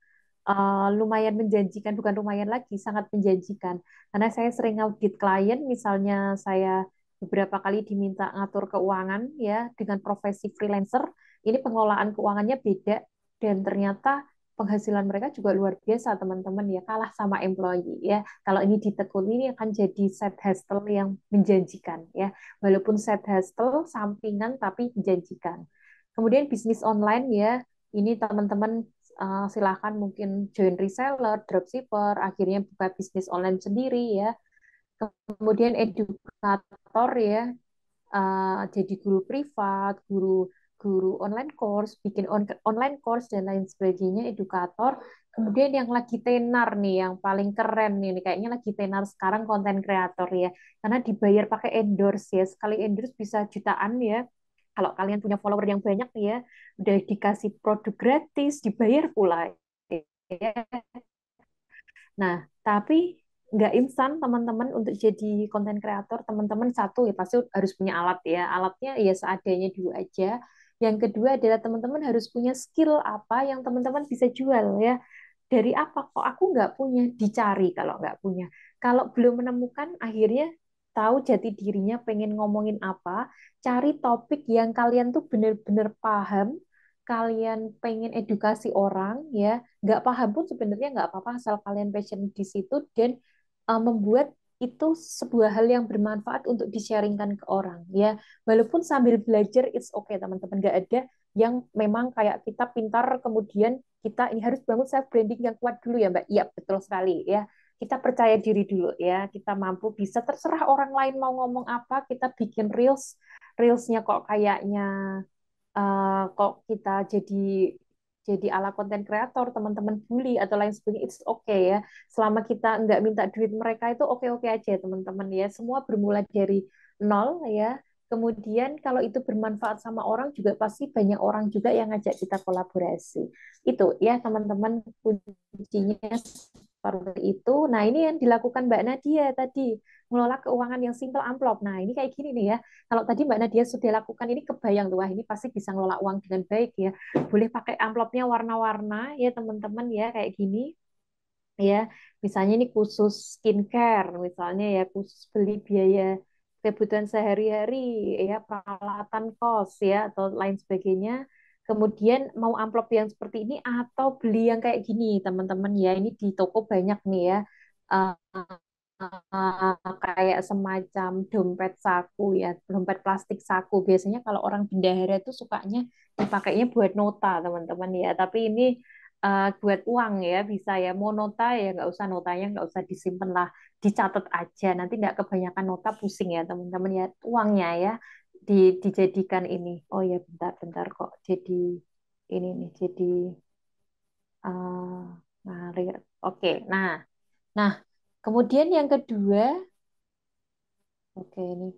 lumayan menjanjikan, bukan lumayan lagi, sangat menjanjikan. Karena saya sering audit klien, misalnya saya beberapa kali diminta ngatur keuangan ya dengan profesi freelancer, ini pengelolaan keuangannya beda dan ternyata penghasilan mereka juga luar biasa teman-teman ya, kalah sama employee ya. Kalau ini ditekuni ini akan jadi side hustle yang menjanjikan ya. Walaupun side hustle sampingan tapi menjanjikan. Kemudian bisnis online ya, ini teman-teman silahkan mungkin join reseller, dropshipper, akhirnya buka bisnis online sendiri ya. Kemudian edukator ya, jadi guru privat, guru guru online course, bikin online course dan lain sebagainya, edukator. Kemudian yang lagi tenar nih, yang paling keren nih, kayaknya lagi tenar sekarang konten kreator ya, karena dibayar pakai endorse ya, sekali endorse bisa jutaan ya. Kalau kalian punya follower yang banyak nih ya, udah dikasih produk gratis, dibayar pula. Ya. Nah, tapi nggak instan teman-teman untuk jadi konten kreator. Teman-teman satu ya pasti harus punya alat ya. Alatnya ya seadanya dulu aja. Yang kedua adalah teman-teman harus punya skill apa yang teman-teman bisa jual ya. Dari apa kok aku nggak punya? Dicari kalau nggak punya. Kalau belum menemukan, akhirnya tahu jati dirinya pengen ngomongin apa, cari topik yang kalian tuh bener-bener paham, kalian pengen edukasi orang ya, nggak paham pun sebenarnya nggak apa-apa asal kalian passion di situ dan membuat itu sebuah hal yang bermanfaat untuk di-sharingkan ke orang ya. Walaupun sambil belajar it's okay teman-teman, nggak ada yang memang kayak kita pintar kemudian kita ini harus bangun self branding yang kuat dulu ya Mbak. Iya betul sekali ya. Kita percaya diri dulu ya. Kita mampu bisa terserah orang lain mau ngomong apa, kita bikin reelsnya kok kayaknya kok kita jadi ala konten kreator, teman-teman bully atau lain sebagainya, it's okay ya. Selama kita nggak minta duit mereka itu oke-oke aja teman-teman ya. Semua bermula dari nol ya. Kemudian kalau itu bermanfaat sama orang juga pasti banyak orang juga yang ngajak kita kolaborasi. Itu ya teman-teman kuncinya seperti itu. Nah ini yang dilakukan Mbak Nadia tadi, mengelola keuangan yang simple amplop. Nah ini kayak gini nih ya. Kalau tadi Mbak Nadia sudah lakukan ini kebayang tuh, wah ini pasti bisa ngelola uang dengan baik ya. Boleh pakai amplopnya warna-warna ya teman-teman ya kayak gini ya. Misalnya ini khusus skincare misalnya ya, khusus beli biaya kebutuhan sehari-hari ya, peralatan kos ya atau lain sebagainya. Kemudian mau amplop yang seperti ini atau beli yang kayak gini teman-teman ya. Ini di toko banyak nih ya. Eh, kayak semacam dompet saku ya, dompet plastik saku. Biasanya kalau orang bendahara itu sukanya dipakainya buat nota, teman-teman ya. Tapi ini buat uang ya, bisa ya. Mau nota ya nggak usah, notanya nggak usah disimpan lah, dicatat aja. Nanti nggak kebanyakan nota pusing ya, teman-teman ya. Uangnya ya dijadikan ini. Oh ya, bentar-bentar kok. Jadi ini nih, jadi ngalir. Oke, nah, kemudian yang kedua. Oke, ini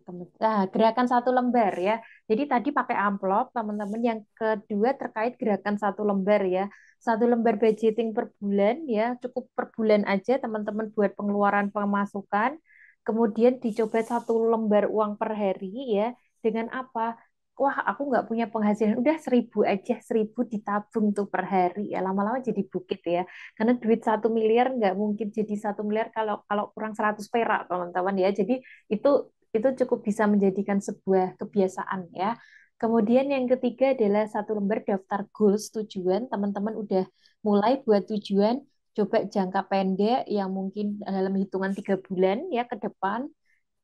gerakan satu lembar ya. Jadi tadi pakai amplop, teman-teman. Yang kedua terkait gerakan satu lembar ya. Satu lembar budgeting per bulan ya, cukup per bulan aja teman-teman buat pengeluaran pemasukan. Kemudian dicoba satu lembar uang per hari ya. Dengan apa? Wah, aku nggak punya penghasilan. Udah 1.000 aja, 1.000 ditabung tuh per hari ya. Lama-lama jadi bukit ya. Karena duit 1 miliar nggak mungkin jadi 1 miliar kalau kalau kurang 100 perak, teman-teman ya. Jadi itu itu cukup bisa menjadikan sebuah kebiasaan ya. Kemudian yang ketiga adalah satu lembar daftar goals tujuan. Teman-teman udah mulai buat tujuan, coba jangka pendek yang mungkin dalam hitungan 3 bulan ya ke depan.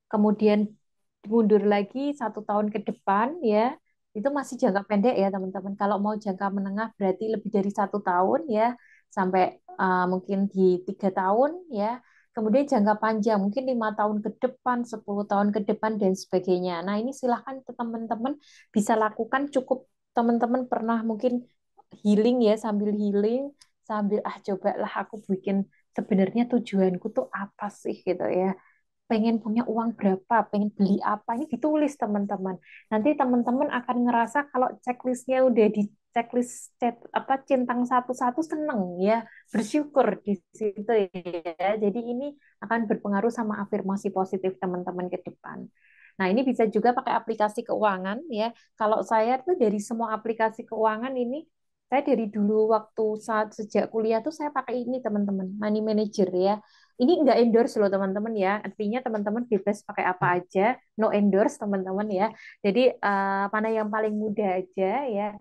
Kemudian mundur lagi 1 tahun ke depan ya. Itu masih jangka pendek ya teman-teman. Kalau mau jangka menengah berarti lebih dari 1 tahun ya, sampai mungkin di 3 tahun ya. Kemudian jangka panjang mungkin 5 tahun ke depan, 10 tahun ke depan dan sebagainya. Nah ini silahkan teman-teman bisa lakukan. Cukup teman-teman pernah mungkin healing ya, sambil healing, sambil cobalah aku bikin sebenarnya tujuanku tuh apa sih gitu ya, pengen punya uang berapa, pengen beli apa, ini ditulis teman-teman. Nanti teman-teman akan ngerasa kalau checklistnya udah di checklist apa centang satu-satu, seneng ya, bersyukur di situ ya. Jadi ini akan berpengaruh sama afirmasi positif teman-teman ke depan. Nah, ini bisa juga pakai aplikasi keuangan ya. Kalau saya tuh dari semua aplikasi keuangan ini, saya dari dulu waktu saat sejak kuliah tuh saya pakai ini teman-teman, Money Manager ya. Ini enggak endorse loh teman-teman ya. Artinya teman-teman bebas pakai apa aja, no endorse teman-teman ya. Jadi mana yang paling mudah aja ya.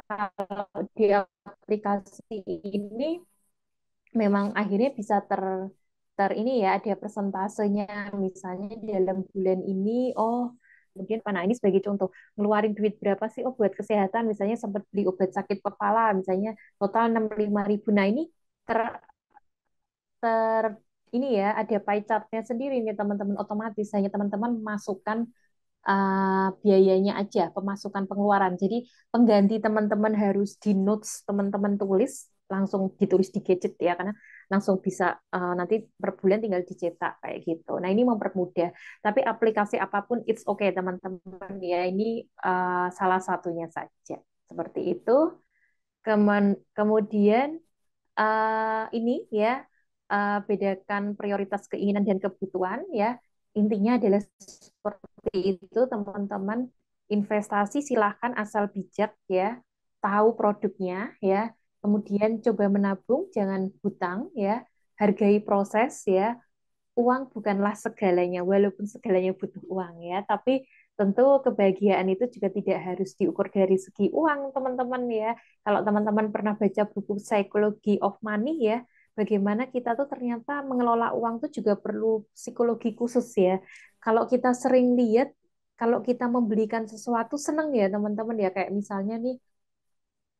Kalau di aplikasi ini memang akhirnya bisa ter ini ya, ada persentasenya. Misalnya di dalam bulan ini, oh kemudian mana ini sebagai contoh, ngeluarin duit berapa sih? Oh buat kesehatan misalnya sempat beli obat sakit kepala misalnya total 65.000. Nah ini ter ter ini ya, ada pie chart-nya sendiri nih teman-teman, otomatis hanya teman-teman masukkan biayanya aja, pemasukan pengeluaran. Jadi pengganti teman-teman harus di notes, teman-teman tulis, langsung ditulis di gadget ya, karena langsung bisa nanti per bulan tinggal dicetak kayak gitu. Nah ini mempermudah. Tapi aplikasi apapun it's okay teman-teman ya. Ini salah satunya saja. Seperti itu. Kemudian ini ya, bedakan prioritas keinginan dan kebutuhan ya. Intinya adalah seperti itu teman-teman. investasi silahkan asal bijak ya, tahu produknya ya, kemudian coba menabung, jangan hutang ya, hargai proses ya. Uang bukanlah segalanya, walaupun segalanya butuh uang ya, tapi tentu kebahagiaan itu juga tidak harus diukur dari segi uang, teman-teman ya. Kalau teman-teman pernah baca buku Psychology of Money ya, bagaimana kita tuh ternyata mengelola uang tuh juga perlu psikologi khusus ya. Kalau kita sering lihat, kalau kita membelikan sesuatu seneng ya teman-teman ya, kayak misalnya nih,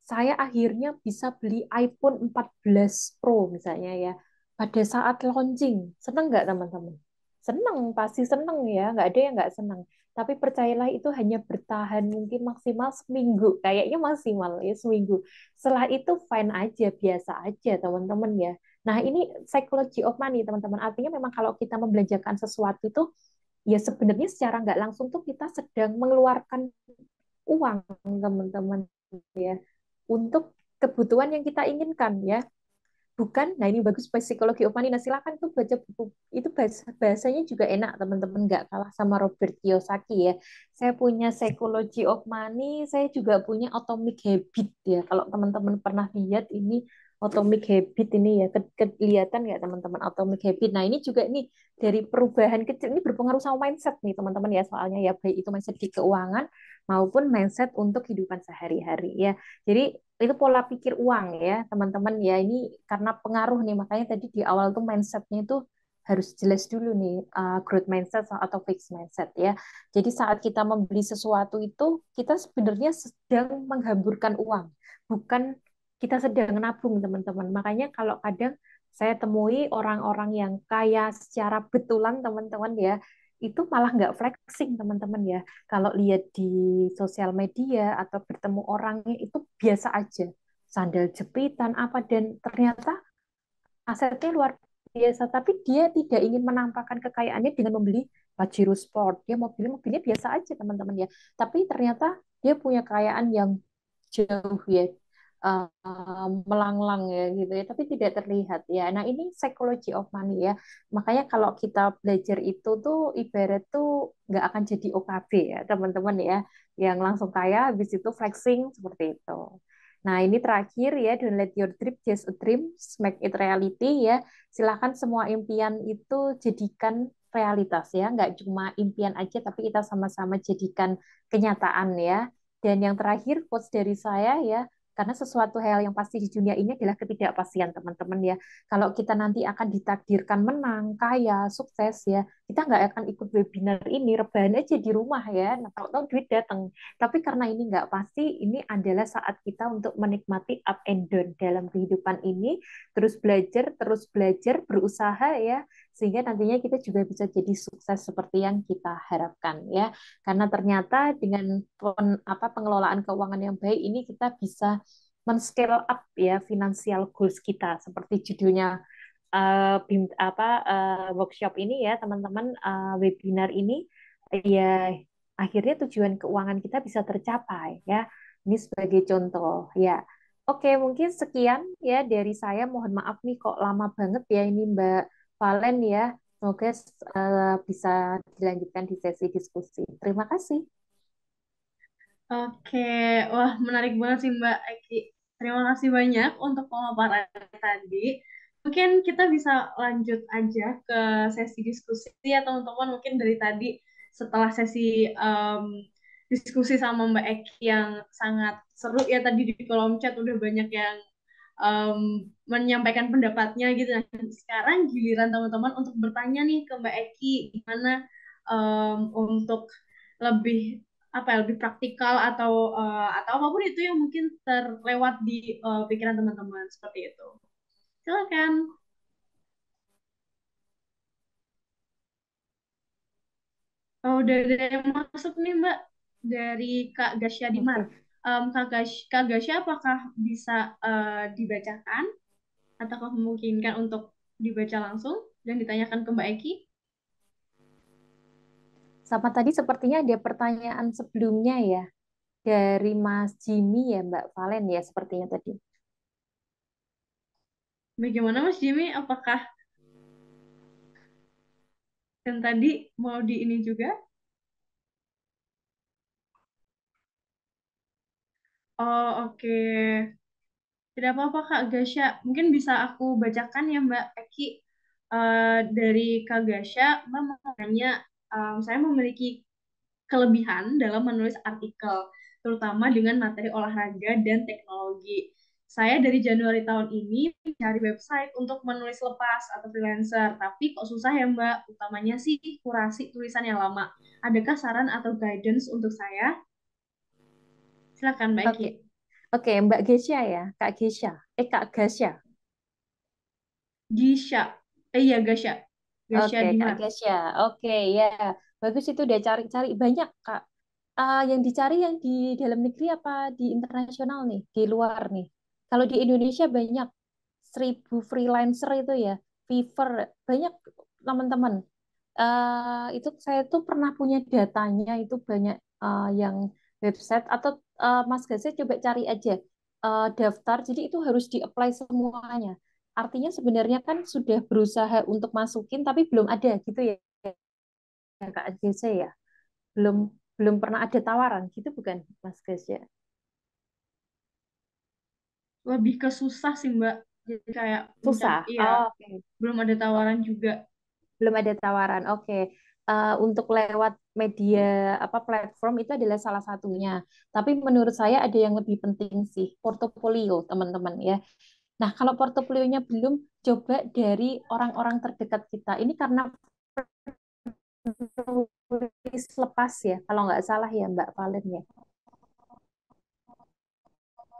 saya akhirnya bisa beli iPhone 14 Pro misalnya ya. Pada saat launching, seneng nggak teman-teman? Seneng, pasti seneng ya. Nggak ada yang nggak seneng. Tapi percayalah itu hanya bertahan mungkin maksimal seminggu. Kayaknya maksimal ya seminggu. Setelah itu fine aja, biasa aja teman-teman ya. Nah ini psychology of money teman-teman. Artinya memang kalau kita membelanjakan sesuatu itu, ya sebenarnya secara nggak langsung tuh kita sedang mengeluarkan uang teman-teman ya untuk kebutuhan yang kita inginkan ya. Bukan, nah ini bagus psikologi of money. Nah, silakan tuh baca buku itu, bahasanya juga enak teman-teman, nggak kalah sama Robert Kiyosaki ya. Saya punya Psychology of Money, saya juga punya Atomic Habit ya. Kalau teman-teman pernah lihat ini Atomic Habit ini ya, kelihatan nggak teman-teman Atomic Habit. Nah ini juga ini dari perubahan kecil ini berpengaruh sama mindset nih teman-teman ya, soalnya ya baik itu mindset di keuangan maupun mindset untuk kehidupan sehari-hari ya. Jadi itu pola pikir uang ya teman-teman ya, ini karena pengaruh nih, makanya tadi di awal tuh mindsetnya itu harus jelas dulu nih, growth mindset atau fixed mindset ya. Jadi saat kita membeli sesuatu itu kita sebenarnya sedang menghamburkan uang, bukan kita sedang nabung teman-teman. Makanya kalau kadang saya temui orang-orang yang kaya secara betulan teman-teman ya, itu malah nggak flexing teman-teman ya. Kalau lihat di sosial media atau bertemu orangnya itu biasa aja, sandal jepitan apa, dan ternyata asetnya luar biasa, tapi dia tidak ingin menampakkan kekayaannya dengan membeli Pajero Sport, dia mobilnya biasa aja teman-teman ya, tapi ternyata dia punya kekayaan yang jauh ya, melanglang ya gitu ya, tapi tidak terlihat ya. Nah ini psychology of money ya, makanya kalau kita belajar itu tuh ibarat tuh nggak akan jadi OKB ya teman-teman ya, yang langsung kaya habis itu flexing seperti itu. Nah, ini terakhir ya, don't let your dream just a dream, make it reality ya. Silahkan semua impian itu jadikan realitas ya, nggak cuma impian aja, tapi kita sama-sama jadikan kenyataan ya. Dan yang terakhir, quotes dari saya ya, karena sesuatu hal yang pasti di dunia ini adalah ketidakpastian teman-teman ya. Kalau kita nanti akan ditakdirkan menang, kaya, sukses ya, kita nggak akan ikut webinar ini, rebahan aja di rumah ya. Nah, tahu-tahu duit datang. Tapi karena ini nggak pasti, ini adalah saat kita untuk menikmati up and down dalam kehidupan ini, terus belajar, berusaha ya, sehingga nantinya kita juga bisa jadi sukses seperti yang kita harapkan ya. Karena ternyata dengan pengelolaan keuangan yang baik ini kita bisa men-scale up ya financial goals kita, seperti judulnya workshop ini ya teman-teman, webinar ini ya, akhirnya tujuan keuangan kita bisa tercapai ya. Ini sebagai contoh ya. Oke, mungkin sekian ya dari saya. Mohon maaf nih kok lama banget ya ini Mbak Valen ya. Semoga bisa dilanjutkan di sesi diskusi. Terima kasih. Oke, wah menarik banget sih Mbak Eki. Terima kasih banyak untuk pemaparan tadi. Mungkin kita bisa lanjut aja ke sesi diskusi ya teman-teman. Mungkin dari tadi setelah sesi diskusi sama Mbak Eki yang sangat seru ya tadi di kolom chat udah banyak yang menyampaikan pendapatnya gitu. Nah, sekarang giliran teman-teman untuk bertanya nih ke Mbak Eki gimana untuk lebih apa ya, lebih praktikal atau apapun itu yang mungkin terlewat di pikiran teman-teman seperti itu. Silakan. Oh, udah ada yang masuk nih Mbak dari Kak Gasya Dimar. Oke. Kak Gasya apakah bisa dibacakan ataukah memungkinkan untuk dibaca langsung dan ditanyakan ke Mbak Eki? Sama tadi sepertinya ada pertanyaan sebelumnya ya dari Mas Jimmy ya Mbak Valen ya sepertinya tadi. Bagaimana Mas Jimmy? Apakah yang tadi mau di ini juga? Oh, oke. Tidak apa-apa Kak Gasya. Mungkin bisa aku bacakan ya Mbak Eki. Dari Kak Gasya, Mbak mau nanya, saya memiliki kelebihan dalam menulis artikel, terutama dengan materi olahraga dan teknologi. Saya dari Januari tahun ini mencari website untuk menulis lepas atau freelancer, tapi kok susah ya Mbak, utamanya sih kurasi tulisan yang lama. Adakah saran atau guidance untuk saya? Silakan Mbak Eki. Oke, oke, Mbak Gesya ya, Kak Gesya. Kak Gasya. Gisha. Iya, Gasya. Gasya Oke, Kak Dinar. Gesya. Oke, ya. Bagus itu udah cari-cari banyak, Kak. Yang dicari yang di dalam negeri apa di internasional nih, di luar nih. Kalau di Indonesia banyak 1.000 freelancer itu ya, Fiverr, banyak teman-teman. Itu saya tuh pernah punya datanya itu banyak yang website atau Mas Gase coba cari aja daftar. Jadi itu harus di-apply semuanya. Artinya sebenarnya kan sudah berusaha untuk masukin tapi belum ada gitu ya Kak Gase ya. Belum belum pernah ada tawaran gitu bukan Mas Gase? Lebih ke susah sih, Mbak. Jadi kayak Susah. iya, Oh, oke. belum ada tawaran juga. Belum ada tawaran. Oke. Untuk lewat media apa platform itu adalah salah satunya. Tapi menurut saya ada yang lebih penting sih, portofolio, teman-teman ya. Nah, kalau portofolionya belum, coba dari orang-orang terdekat kita. Ini karena penulis lepas ya, kalau nggak salah ya Mbak Valen ya.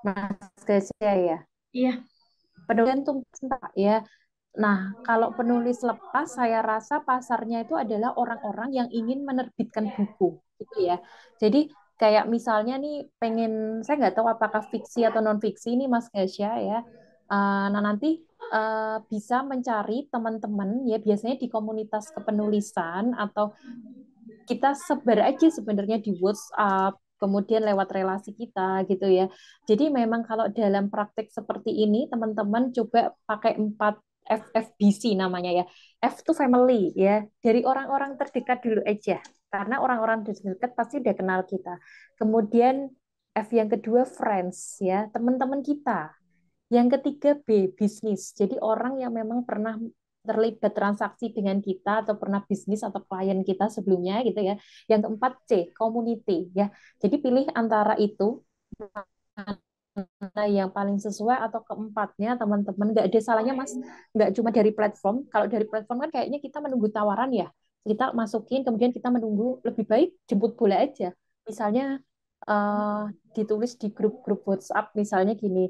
Mas Gasya ya. Iya, Penulisan tuh ya. Nah, kalau penulis lepas, saya rasa pasarnya itu adalah orang-orang yang ingin menerbitkan buku, gitu ya. Jadi kayak misalnya nih pengen, saya nggak tahu apakah fiksi atau non fiksi ini Mas Gasya ya. Nah nanti bisa mencari teman-teman ya biasanya di komunitas kepenulisan atau kita sebar aja sebenarnya di WhatsApp, kemudian lewat relasi kita gitu ya. Jadi memang kalau dalam praktek seperti ini, teman-teman coba pakai 4 FFBC namanya ya. F itu family ya, dari orang-orang terdekat dulu aja. Karena orang-orang terdekat pasti udah kenal kita. Kemudian F yang kedua friends ya, teman-teman kita. Yang ketiga B, bisnis. Jadi orang yang memang pernah terlibat transaksi dengan kita atau pernah bisnis atau klien kita sebelumnya gitu ya. Yang keempat C, community ya. Jadi pilih antara itu mana yang paling sesuai atau keempatnya teman-teman. Nggak ada salahnya Mas, nggak cuma dari platform. Kalau dari platform kan kayaknya kita menunggu tawaran ya. Kita masukin kemudian kita menunggu, lebih baik jemput bola aja. Misalnya eh, ditulis di grup-grup WhatsApp misalnya gini,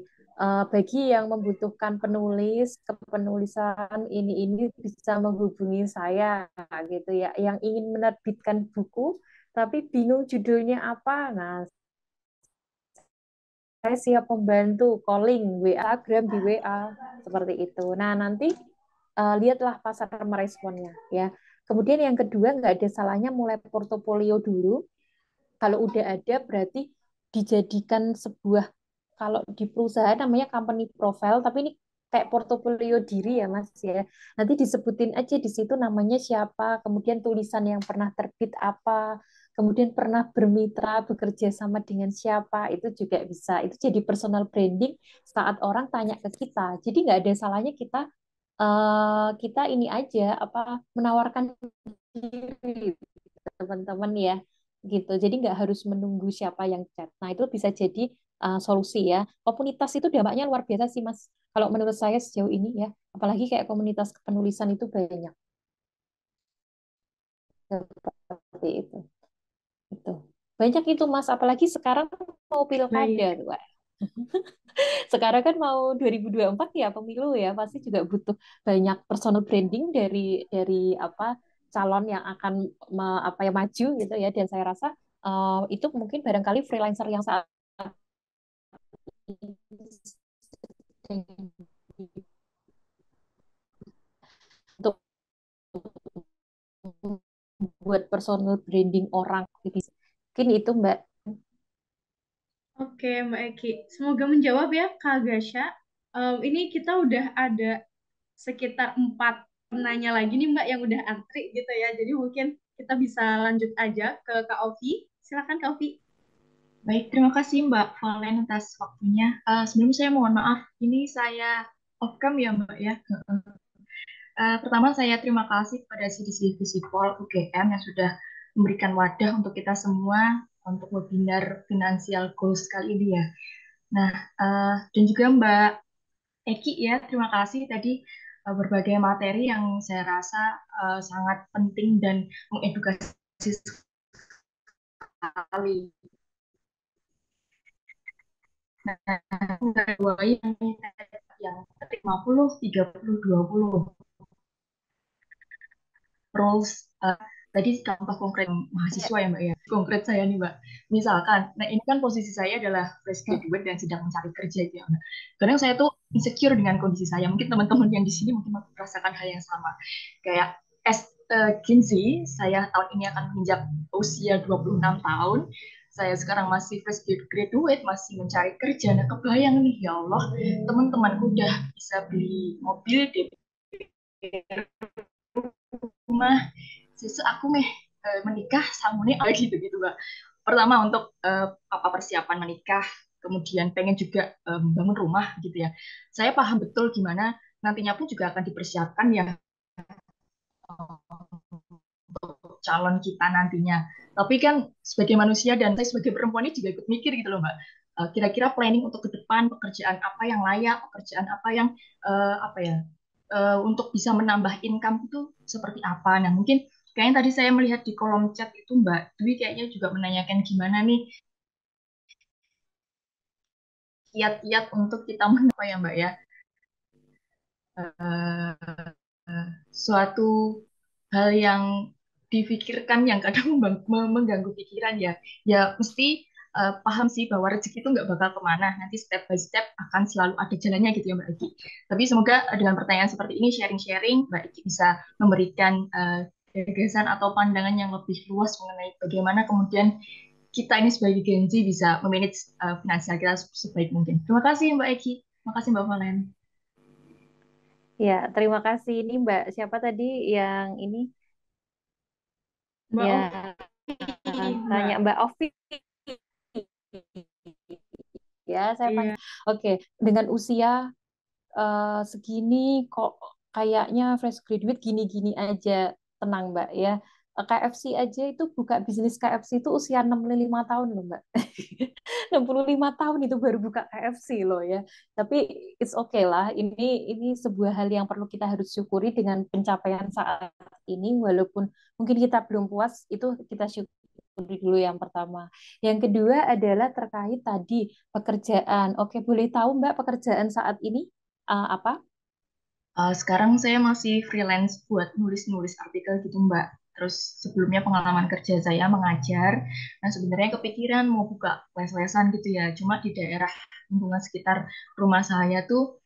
bagi yang membutuhkan penulis kepenulisan ini bisa menghubungi saya gitu ya, yang ingin menerbitkan buku tapi bingung judulnya apa. Nah, saya siap membantu calling WA, Instagram di WA seperti itu. Nah, nanti lihatlah pasar meresponnya ya. Kemudian yang kedua nggak ada salahnya mulai portofolio dulu. Kalau udah ada berarti dijadikan sebuah, kalau di perusahaan namanya company profile, tapi ini kayak portofolio diri ya Mas ya. Nanti disebutin aja di situ namanya siapa, kemudian tulisan yang pernah terbit apa, kemudian pernah bermitra bekerja sama dengan siapa, itu juga bisa. Itu jadi personal branding saat orang tanya ke kita. Jadi nggak ada salahnya kita ini aja apa menawarkan diri teman-teman ya gitu. Jadi nggak harus menunggu siapa yang chat. Nah itu bisa jadi solusi ya. Komunitas itu dampaknya luar biasa sih Mas. Kalau menurut saya sejauh ini ya, apalagi kayak komunitas kepenulisan itu banyak seperti itu. Itu banyak itu Mas. Apalagi sekarang mau pilkada baik. tuh, Wak. Sekarang kan mau 2024 ya pemilu ya, pasti juga butuh banyak personal branding dari apa calon yang akan apa ya maju gitu ya. Dan saya rasa itu mungkin barangkali freelancer yang saat untuk buat personal branding orang gitu. Mungkin itu Mbak. Oke, Mbak Eki. Semoga menjawab ya, Kak Gasya. Ini kita udah ada sekitar 4 penanya lagi nih, Mbak, yang udah antri gitu ya. Jadi mungkin kita bisa lanjut aja ke Kak Ovi. Silakan, Kak Ovi. Baik, terima kasih Mbak Valen atas waktunya. Sebelumnya saya mohon maaf, ini saya off cam ya Mbak ya. Pertama saya terima kasih kepada CDC Visipol UGM yang sudah memberikan wadah untuk kita semua untuk webinar Financial Goals kali ini ya. Nah, dan juga Mbak Eki ya, terima kasih tadi berbagai materi yang saya rasa sangat penting dan mengedukasi sekali. Nah, dua yang 50, 30, 20 rules. Tadi contoh konkret Ya. mahasiswa ya Mbak ya. Konkret saya nih Mbak. Misalkan, nah ini kan posisi saya adalah fresh graduate dan sedang mencari kerja gitu ya Mbak. Kadang saya tuh insecure dengan kondisi saya. Mungkin teman-teman yang di sini mungkin merasakan hal yang sama. Kayak as Gen Z, saya tahun ini akan menginjak usia 26 tahun. Saya sekarang masih fresh graduate, masih mencari kerja. Nah kebayang nih ya Allah, teman-temanku udah bisa beli mobil, DP rumah, sesu aku menikah samune gitu gitu Mbak. Pertama untuk apa persiapan menikah, kemudian pengen juga bangun rumah gitu ya. Saya paham betul gimana nantinya pun juga akan dipersiapkan ya calon kita nantinya. Tapi kan sebagai manusia dan saya sebagai perempuan ini juga ikut mikir gitu loh Mbak. Kira-kira planning untuk ke depan pekerjaan apa yang layak, pekerjaan apa yang apa ya untuk bisa menambah income itu seperti apa. Nah mungkin kayaknya tadi saya melihat di kolom chat itu Mbak Dwi kayaknya juga menanyakan gimana nih kiat-kiat untuk kita menapa ya Mbak ya. Eh, Suatu hal yang difikirkan yang kadang mengganggu pikiran ya. Ya mesti paham sih bahwa rezeki itu nggak bakal kemana. Nanti step by step akan selalu ada jalannya gitu ya Mbak Eki. Tapi semoga dengan pertanyaan seperti ini sharing-sharing Mbak Eki bisa memberikan gagasan atau pandangan yang lebih luas mengenai bagaimana kemudian kita ini sebagai Gen Z bisa memanage finansial kita sebaik mungkin. Terima kasih Mbak Eki. Terima kasih Mbak Valen. Ya, terima kasih. Ini Mbak, siapa tadi yang ini Mbak Ovi, yang tanya Mbak. Mbak Ovi? Ya, saya Iya. panggil. Oke, dengan usia segini kok kayaknya fresh graduate gini-gini aja. Tenang, Mbak ya. KFC aja itu buka bisnis KFC itu usia 65 tahun loh, Mbak. 65 tahun itu baru buka KFC loh ya. Tapi it's okay lah. Ini sebuah hal yang perlu kita harus syukuri dengan pencapaian saat ini walaupun mungkin kita belum puas, itu kita syukuri dulu yang pertama. Yang kedua adalah terkait tadi pekerjaan. Oke, boleh tahu Mbak pekerjaan saat ini apa? Sekarang saya masih freelance buat nulis-nulis artikel gitu Mbak. Terus sebelumnya pengalaman kerja saya mengajar. Nah sebenarnya kepikiran mau buka les-lesan gitu ya. Cuma di daerah lingkungan sekitar rumah saya tuh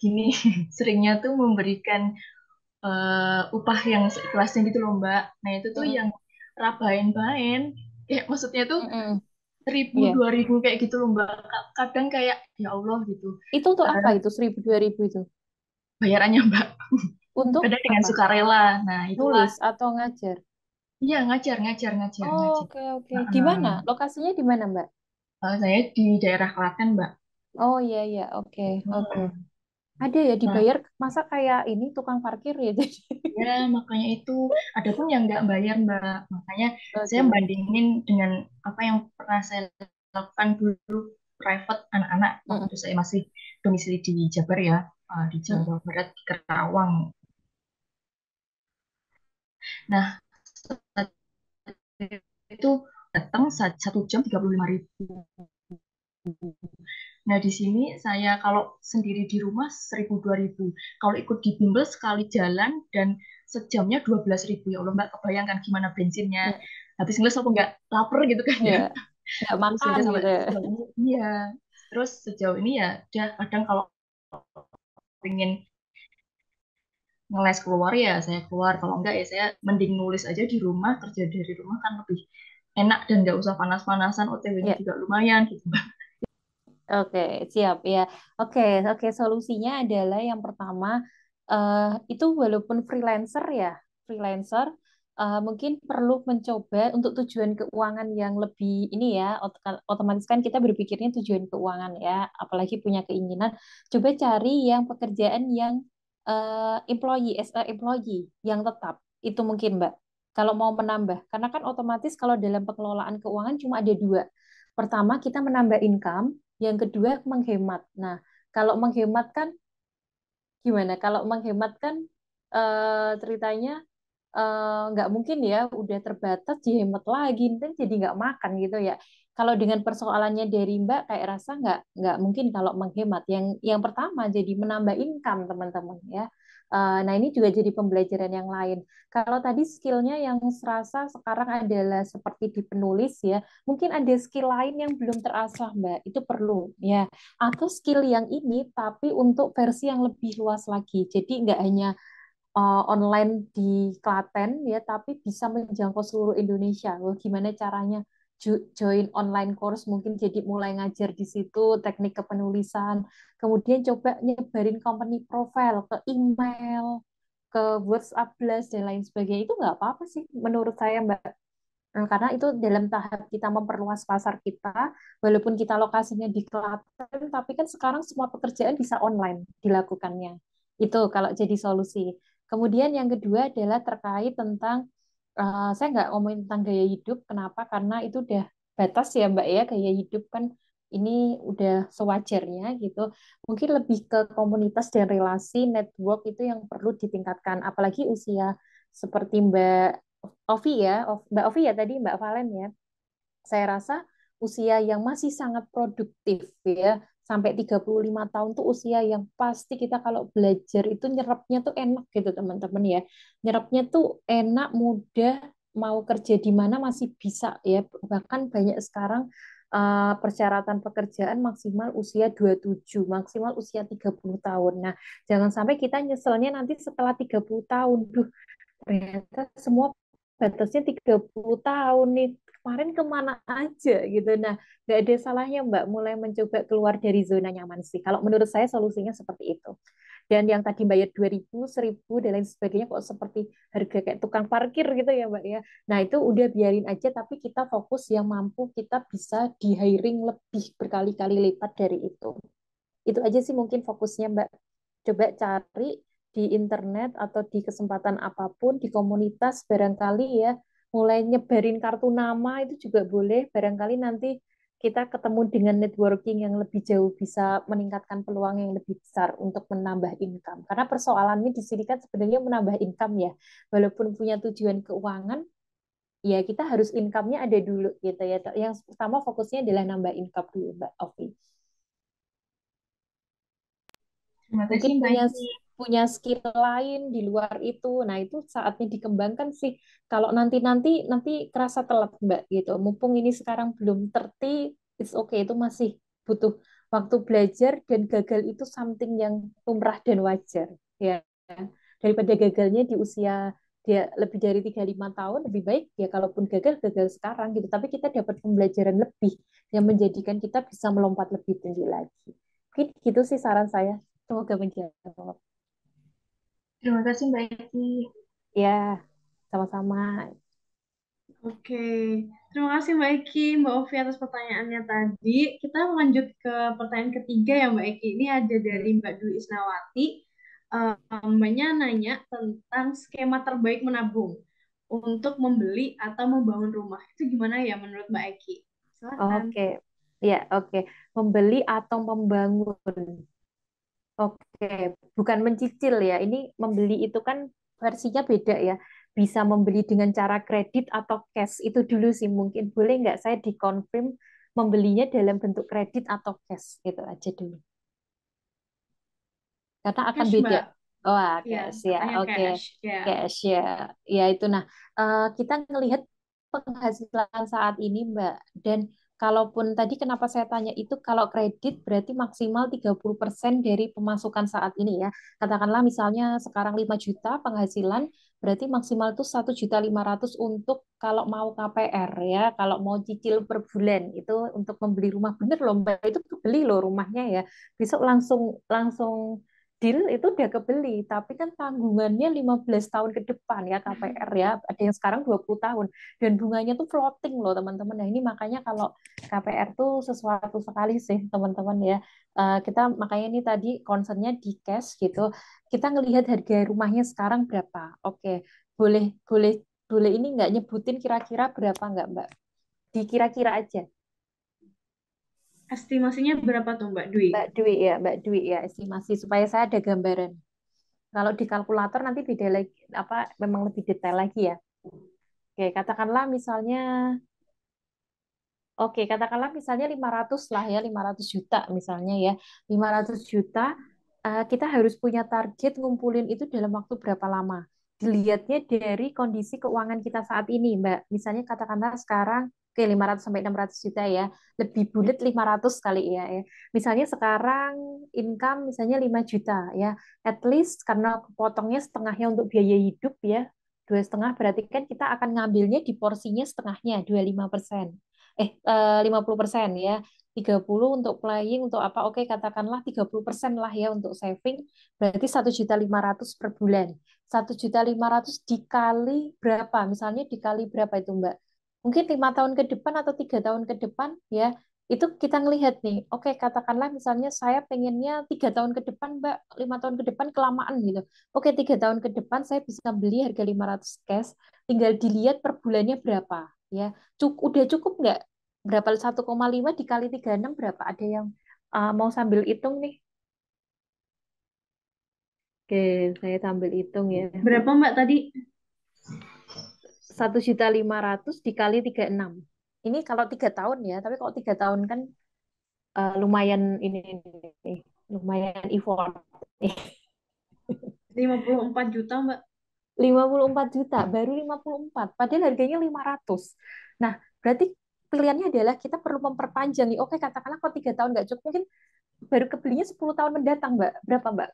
gini seringnya tuh memberikan upah yang seikhlasnya gitu loh Mbak. Nah itu tuh Mm-mm. yang rabain-bain. Kayak maksudnya tuh Mm-mm. 1.000, Iya. 2.000 kayak gitu loh Mbak. Kadang kayak ya Allah gitu. Itu untuk apa Eh, itu 1.000 2.000 itu? Bayarannya Mbak. Untuk Kadang dengan apa? sukarela. Nah itulah. Nulis atau ngajar? Iya, ngajar, ngajar, ngajar, Oh, ngajar. oke oke. Di Heeh. mana? Lokasinya di mana, Mbak? Saya di daerah Klaten, Mbak. Oh iya iya, oke oke. Heeh. Ada ya Nah, dibayar masa kayak ini tukang parkir ya jadi. ya makanya itu ada pun yang nggak bayar, Mbak. Makanya saya Oke. bandingin dengan apa yang pernah saya lakukan dulu private anak-anak Mm-mm. waktu saya masih domisili di Jabar ya, di Mm. Jawa Barat, di Kerawang. Nah, itu datang 1 jam 35.000. Nah, di sini saya kalau sendiri di rumah 1.000 2.000. Kalau ikut di bimbel sekali jalan dan sejamnya 12.000 ya Allah Mbak, kebayangkan gimana bensinnya. Mm. Habis ngeles apa nggak lapar gitu kan Iya, ya. nggak Terus makan udah sampai gitu ya. sejauh ini, iya. Terus sejauh ini ya, dia kadang kalau pengen ngeles keluar ya saya keluar. Kalau enggak ya saya mending nulis aja di rumah, kerja dari rumah kan lebih enak dan nggak usah panas-panasan, OTW-nya Iya. juga lumayan gitu Mbak. Oke, siap ya. Oke, oke. Solusinya adalah yang pertama, itu walaupun freelancer ya, freelancer, mungkin perlu mencoba untuk tujuan keuangan yang lebih ini ya, otomatis kan kita berpikirnya tujuan keuangan ya, apalagi punya keinginan, coba cari yang pekerjaan yang employee, as a employee yang tetap, itu mungkin Mbak. Kalau mau menambah, karena kan otomatis kalau dalam pengelolaan keuangan cuma ada dua. Pertama, kita menambah income, yang kedua menghemat. Nah, kalau menghemat kan gimana? Kalau menghemat kan ceritanya nggak mungkin ya udah terbatas dihemat lagi dan jadi nggak makan gitu ya. Kalau dengan persoalannya dari Mbak kayak rasa nggak mungkin kalau menghemat. Yang pertama jadi menambah income teman-teman ya. Nah ini juga jadi pembelajaran yang lain. Kalau tadi skillnya yang serasa sekarang adalah seperti di penulis ya, mungkin ada skill lain yang belum terasah Mbak. Itu perlu ya. Atau skill yang ini tapi untuk versi yang lebih luas lagi. Jadi nggak hanya online di Klaten ya, tapi bisa menjangkau seluruh Indonesia. Loh, gimana caranya join online course mungkin jadi mulai ngajar di situ teknik kepenulisan. Kemudian coba nyebarin company profile ke email, ke WhatsApp Blast dan lain sebagainya. Itu nggak apa-apa sih menurut saya Mbak. Karena itu dalam tahap kita memperluas pasar kita, walaupun kita lokasinya di Klaten, tapi kan sekarang semua pekerjaan bisa online dilakukannya. Itu kalau jadi solusi. Kemudian yang kedua adalah terkait tentang, saya nggak ngomongin tentang gaya hidup, kenapa? Karena itu udah batas ya Mbak ya, gaya hidup kan ini udah sewajarnya gitu. Mungkin lebih ke komunitas dan relasi, network itu yang perlu ditingkatkan, apalagi usia seperti Ovi ya, Mbak Ovi ya tadi Mbak Valen ya. Saya rasa usia yang masih sangat produktif ya, sampai 35 tahun tuh usia yang pasti kita kalau belajar itu nyerapnya tuh enak gitu teman-teman ya. Nyerapnya tuh enak, mudah, mau kerja di mana masih bisa ya. Bahkan banyak sekarang persyaratan pekerjaan maksimal usia 27, maksimal usia 30 tahun. Nah, jangan sampai kita nyeselnya nanti setelah 30 tahun. Duh, ternyata semua batasnya 30 tahun nih. Kemarin kemana aja gitu. Nah, nggak ada salahnya Mbak mulai mencoba keluar dari zona nyaman sih. Kalau menurut saya solusinya seperti itu. Dan yang tadi bayar 2.000, 1.000 dan lain sebagainya kok seperti harga kayak tukang parkir gitu ya Mbak ya. Nah, itu udah biarin aja tapi kita fokus yang mampu kita bisa di hiring lebih berkali-kali lipat dari itu. Itu aja sih mungkin fokusnya Mbak. Coba cari di internet atau di kesempatan apapun, di komunitas barangkali ya, mulai nyebarin kartu nama itu juga boleh. Barangkali nanti kita ketemu dengan networking yang lebih jauh bisa meningkatkan peluang yang lebih besar untuk menambah income. Karena persoalannya di sini kan sebenarnya menambah income ya. Walaupun punya tujuan keuangan, ya kita harus income-nya ada dulu gitu ya. Yang pertama fokusnya adalah nambah income dulu, Mbak Ovi. Terima Mungkin kasih Mbak Eki. punya skill lain di luar itu. Nah, itu saatnya dikembangkan sih. Kalau nanti kerasa telat, Mbak, gitu. Mumpung ini sekarang belum 30, it's okay, itu masih butuh waktu belajar dan gagal itu something yang lumrah dan wajar, ya. Daripada gagalnya di usia dia lebih dari 35 tahun, lebih baik ya kalaupun gagal gagal sekarang gitu. Tapi kita dapat pembelajaran lebih yang menjadikan kita bisa melompat lebih tinggi lagi. Mungkin gitu sih saran saya. Semoga menjawab. Terima kasih Mbak Eki. Ya, sama-sama. Oke, terima kasih Mbak Eki, Mbak Ovi atas pertanyaannya tadi. Kita lanjut ke pertanyaan ketiga ya Mbak Eki. Ini ada dari Mbak Dwi Isnawati. Mbaknya nanya tentang skema terbaik menabung untuk membeli atau membangun rumah. Itu gimana ya menurut Mbak Eki? Silakan. Oke. Ya, oke. Membeli atau membangun. Oke, bukan mencicil ya. Ini membeli itu kan versinya beda ya. Bisa membeli dengan cara kredit atau cash. Itu dulu sih mungkin. Boleh nggak saya dikonfirm membelinya dalam bentuk kredit atau cash? Itu aja dulu. Karena akan Cash beda. Mbak. Wah, Ya, cash ya. katanya Oke. cash. Ya. Cash ya. Ya itu. Nah, kita ngelihat penghasilan saat ini, Mbak. Dan kalaupun tadi kenapa saya tanya itu kalau kredit berarti maksimal 30% dari pemasukan saat ini ya. Katakanlah misalnya sekarang 5 juta penghasilan, berarti maksimal itu 1.500.000 untuk kalau mau KPR ya, kalau mau cicil per bulan itu untuk membeli rumah bener loh Mbak, itu beli loh rumahnya ya. Besok langsung langsung deal itu udah kebeli, tapi kan tanggungannya 15 tahun ke depan ya KPR ya. Ada yang sekarang 20 tahun dan bunganya tuh floating loh teman-teman. Nah, ini makanya kalau KPR tuh sesuatu sekali sih teman-teman ya. Kita makanya ini tadi concernnya di cash gitu. Kita ngelihat harga rumahnya sekarang berapa. Oke, boleh boleh boleh ini nggak nyebutin kira-kira berapa nggak Mbak? Dikira-kira aja. Estimasinya berapa tuh Mbak Dwi? Mbak Dwi ya estimasi supaya saya ada gambaran. Kalau di kalkulator nanti beda lagi apa memang lebih detail lagi ya. Oke, katakanlah misalnya katakanlah misalnya 500 lah ya, 500 juta misalnya ya. 500 juta kita harus punya target ngumpulin itu dalam waktu berapa lama. Dilihatnya dari kondisi keuangan kita saat ini, Mbak. Misalnya katakanlah sekarang 500 sampai 600 juta ya. Lebih bulat 500 kali ya, ya. Misalnya sekarang income misalnya 5 juta ya. At least karena potongnya setengahnya untuk biaya hidup ya. 2,5 berarti kan kita akan ngambilnya di porsinya setengahnya, 25%. 50% ya. 30 untuk playing untuk apa? Oke, katakanlah 30% lah ya untuk saving. Berarti 1.500.000 per bulan. 1.500.000 dikali berapa? Misalnya dikali berapa itu, Mbak? Mungkin 5 tahun ke depan atau 3 tahun ke depan ya. Itu kita ngelihat nih. Oke, katakanlah misalnya saya pengennya 3 tahun ke depan, Mbak. 5 tahun ke depan kelamaan gitu. Oke, 3 tahun ke depan saya bisa beli harga 500 cash. Tinggal dilihat per bulannya berapa ya. Udah cukup nggak? Berapa 1,5 dikali 36 berapa? Ada yang mau sambil hitung nih? Oke, saya sambil hitung ya. Berapa Mbak tadi? 1.500.000 dikali 36. Ini kalau 3 tahun ya, tapi kalau 3 tahun kan lumayan ini nih, lumayan effort. 54 juta Mbak. 54 juta, baru 54. Padahal harganya 500. Nah, berarti pilihannya adalah kita perlu memperpanjang nih. Oke, katakanlah kalau 3 tahun nggak cukup, mungkin baru kebelinya 10 tahun mendatang, Mbak. Berapa, Mbak?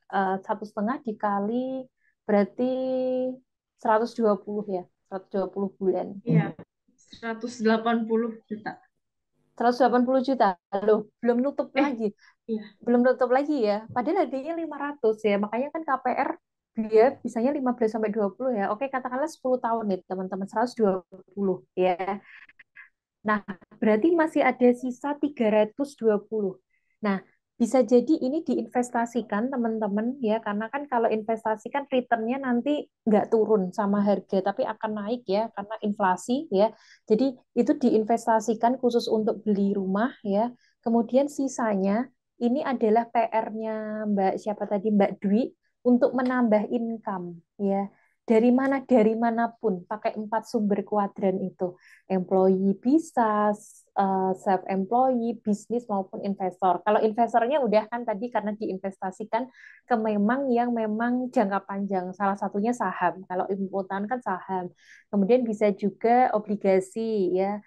1,5 dikali berarti 120 ya, 120 bulan. Iya, 180 juta. 180 juta. Loh, belum nutup Eh, lagi. iya. Belum nutup lagi ya. Padahal harganya 500 ya. Makanya kan KPR dia bisanya 15 sampai 20 ya. Oke, katakanlah 10 tahun nih, teman-teman. 120 ya. Nah, berarti masih ada sisa 320. Nah, bisa jadi ini diinvestasikan teman-teman ya, karena kan kalau investasi kan returnnya nanti nggak turun sama harga, tapi akan naik ya karena inflasi ya. Jadi itu diinvestasikan khusus untuk beli rumah ya. Kemudian sisanya ini adalah PR-nya Mbak siapa tadi Mbak Dwi untuk menambah income ya. Dari mana? Dari manapun, pakai 4 sumber kuadran itu employee bisa, self employee, bisnis maupun investor. Kalau investornya udah kan tadi karena diinvestasikan ke memang yang memang jangka panjang. Salah satunya saham. Kalau inputan kan saham. Kemudian bisa juga obligasi ya.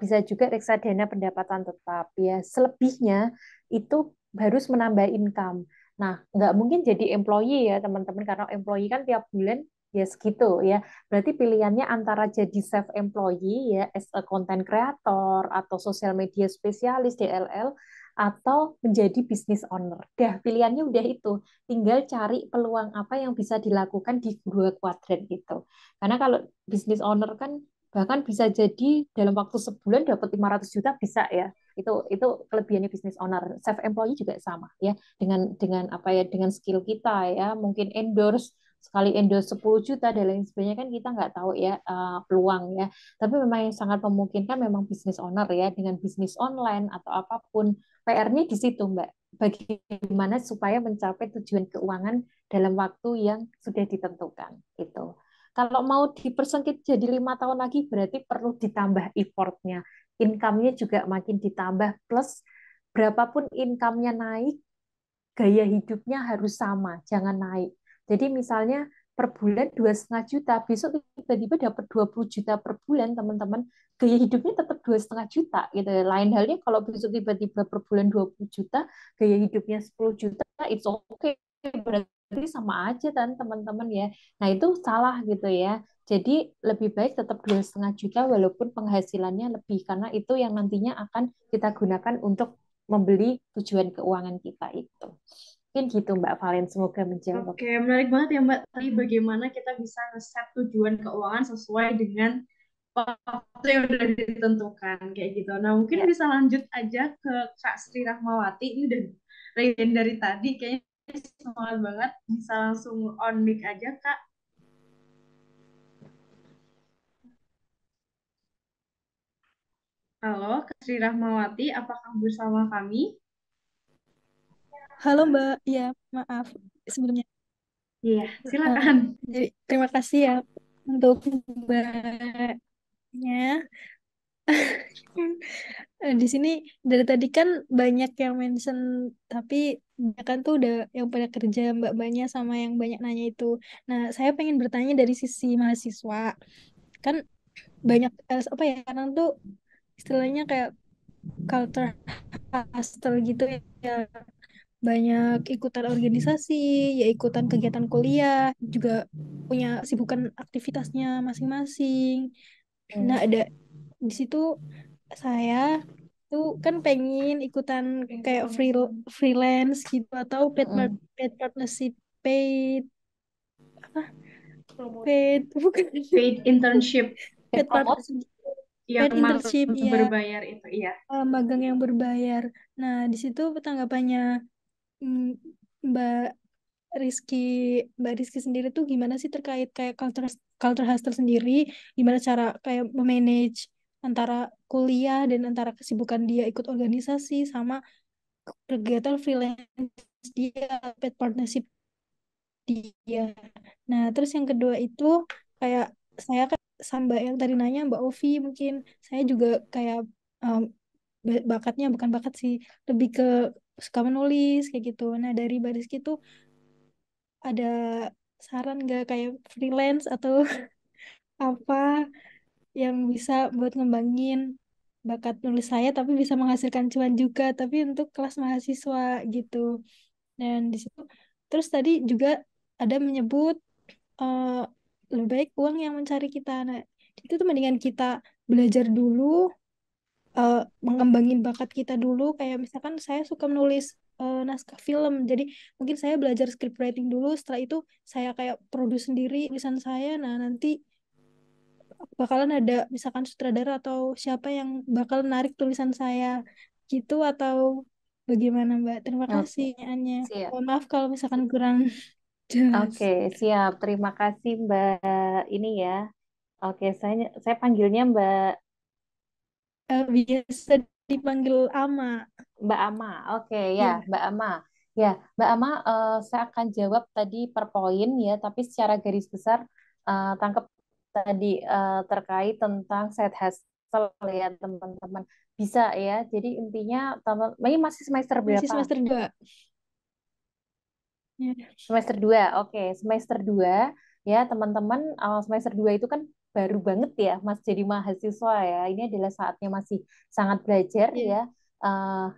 Bisa juga reksadana pendapatan tetap ya. Selebihnya itu harus menambah income. Nah, nggak mungkin jadi employee ya teman-teman karena employee kan tiap bulan ya segitu ya. Berarti pilihannya antara jadi self employee ya as a content creator atau social media spesialis DLL atau menjadi business owner. Dah pilihannya udah itu. Tinggal cari peluang apa yang bisa dilakukan di 2 kuadran itu. Karena kalau business owner kan bahkan bisa jadi dalam waktu sebulan dapat 500 juta bisa ya. Itu kelebihannya business owner. Self employee juga sama ya. Dengan apa ya dengan skill kita ya, mungkin endorse sekali endorse 10 juta dan lain sebagainya kan kita nggak tahu ya peluang ya. Tapi memang yang sangat memungkinkan memang bisnis owner ya dengan bisnis online atau apapun. PR-nya di situ Mbak. Bagaimana supaya mencapai tujuan keuangan dalam waktu yang sudah ditentukan itu. Kalau mau dipersempit jadi 5 tahun lagi berarti perlu ditambah effortnya. Income-nya juga makin ditambah plus berapapun income-nya naik, gaya hidupnya harus sama, jangan naik. Jadi misalnya per bulan 2,5 juta, besok tiba-tiba dapat 20 juta per bulan, teman-teman. Gaya hidupnya tetap 2,5 juta gitu. Lain halnya kalau besok tiba-tiba per bulan 20 juta, gaya hidupnya 10 juta, it's okay. Berarti sama aja kan teman-teman ya. Nah itu salah gitu ya. Jadi lebih baik tetap 2,5 juta walaupun penghasilannya lebih karena itu yang nantinya akan kita gunakan untuk membeli tujuan keuangan kita itu. Mungkin gitu Mbak Valen, semoga menjawab. Oke, menarik banget ya Mbak. Tadi bagaimana kita bisa nge-set tujuan keuangan sesuai dengan waktu yang udah ditentukan kayak gitu. Nah, mungkin Ya. bisa lanjut aja ke Kak Sri Rahmawati. Ini udah regen dari tadi, kayaknya semangat banget. Bisa langsung on mic aja Kak. Halo, Kak Sri Rahmawati, apakah bersama kami? Halo Mbak, ya maaf sebelumnya. Iya, Eh, silakan. jadi terima kasih ya untuk Mbaknya. Di sini dari tadi kan banyak yang mention, tapi kan tuh udah yang pada kerja mbak-mbaknya sama yang banyak nanya itu. Nah, saya pengen bertanya dari sisi mahasiswa. Kan banyak apa ya, kadang tuh istilahnya kayak culture hustle gitu ya. Banyak ikutan organisasi, ya ikutan kegiatan kuliah, juga punya kesibukan aktivitasnya masing-masing. Nah, ada di situ saya tuh kan pengen ikutan kayak freelance gitu atau paid partnership, paid paid bukan Paid internship paid Promote. partnership, yang paid internship magang ya, berbayar itu, iya. magang yang berbayar. Nah, di situ tanggapannya mm, Mbak Rizky Mbak Rizky sendiri tuh gimana sih terkait kayak culture culture hustle sendiri, gimana cara kayak memanage antara kuliah dan antara kesibukan dia ikut organisasi sama kegiatan freelance dia, paid partnership dia. Nah, terus yang kedua itu kayak saya kan sama Mbak yang tadi nanya, Mbak Ovi, mungkin saya juga kayak um, bakatnya bukan bakat sih, lebih ke suka menulis kayak gitu. Nah, dari Mbak Rizky tuh ada saran nggak kayak freelance atau apa yang bisa buat ngembangin bakat nulis saya tapi bisa menghasilkan cuan juga tapi untuk kelas mahasiswa gitu. Dan di situ terus tadi juga ada menyebut eh, lebih baik uang yang mencari kita. Nah, itu tuh mendingan kita belajar dulu, eh, mengembangin bakat kita dulu. Kayak misalkan saya suka menulis naskah film, jadi mungkin saya belajar script writing dulu. Setelah itu saya kayak produce sendiri tulisan saya. Nah, nanti bakalan ada misalkan sutradara atau siapa yang bakal menarik tulisan saya gitu, atau bagaimana Mbak? Terima kasih Oke, pertanyaannya. siap. Mohon maaf kalau misalkan kurang jelas. Oke, siap. Terima kasih Mbak ini ya. Oke, saya panggilnya Biasa dipanggil Ama. Mbak Ama. Oke, ya, Ya. Mbak Ama. Ya, Mbak Ama, saya akan jawab tadi per poin ya, tapi secara garis besar tangkap tadi terkait tentang side hustle ya, teman-teman. Bisa ya. Jadi intinya teman ini masih semester Masih berapa? semester 2. Ya. Semester 2, oke. Semester 2, ya teman-teman, semester 2 itu kan baru banget ya, Mas jadi mahasiswa ya. Ini adalah saatnya masih sangat belajar Ya. ya.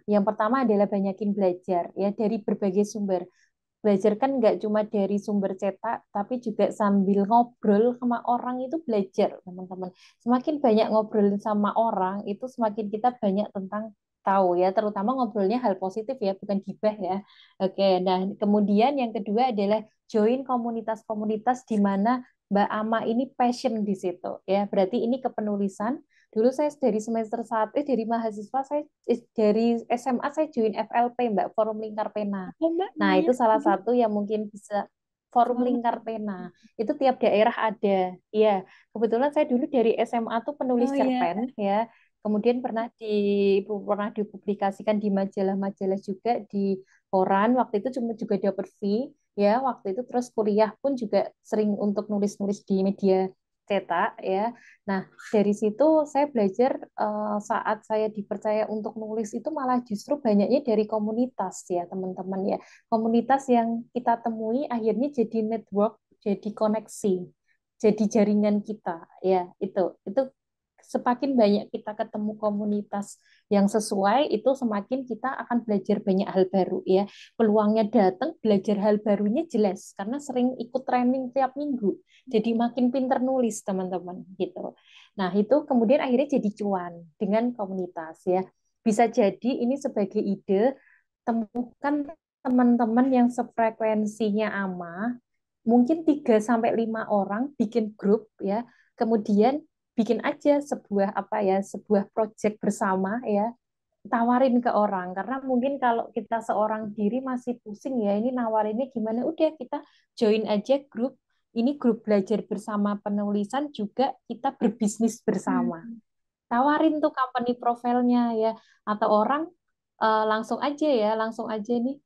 Yang pertama adalah banyakin belajar ya dari berbagai sumber. Belajar kan nggak cuma dari sumber cetak, tapi juga sambil ngobrol sama orang itu belajar, teman-teman. Semakin banyak ngobrolin sama orang, itu semakin kita banyak tentang tahu ya, terutama ngobrolnya hal positif ya, bukan gibah ya. Oke, nah kemudian yang kedua adalah join komunitas-komunitas di mana Mbak Ama ini passion di situ ya. Berarti ini kepenulisan. Dulu saya dari semester 1, dari mahasiswa saya dari SMA saya join FLP Mbak, Forum Lingkar Pena. Apa Mbak Nah, namanya? itu salah Apa? satu yang mungkin bisa forum Forum. lingkar pena. Itu tiap daerah ada. Iya, kebetulan saya dulu dari SMA tuh penulis Oh iya. cerpen ya. Kemudian pernah dipublikasikan di majalah-majalah juga di koran. Waktu itu cuma juga dapat fee ya. Waktu itu terus kuliah pun juga sering untuk nulis-nulis di media cetak ya. Nah, dari situ saya belajar saat saya dipercaya untuk nulis itu malah justru banyaknya dari komunitas ya teman-teman ya. Komunitas yang kita temui akhirnya jadi network, jadi koneksi, jadi jaringan kita ya itu semakin banyak kita ketemu komunitas yang sesuai itu semakin kita akan belajar banyak hal baru ya. Peluangnya datang, belajar hal barunya jelas karena sering ikut training tiap minggu. Jadi makin pinter nulis teman-teman gitu. Nah, itu kemudian akhirnya jadi cuan dengan komunitas ya. Bisa jadi ini sebagai ide, temukan teman-teman yang sefrekuensinya ama, mungkin 3 sampai 5 orang bikin grup ya, kemudian bikin aja sebuah apa ya, sebuah project bersama ya, tawarin ke orang. Karena mungkin kalau kita seorang diri masih pusing ya, ini nawarinnya gimana, udah kita join aja grup. Ini grup belajar bersama penulisan, juga kita berbisnis bersama. Hmm. Tawarin tuh company profilnya ya, atau orang langsung aja nih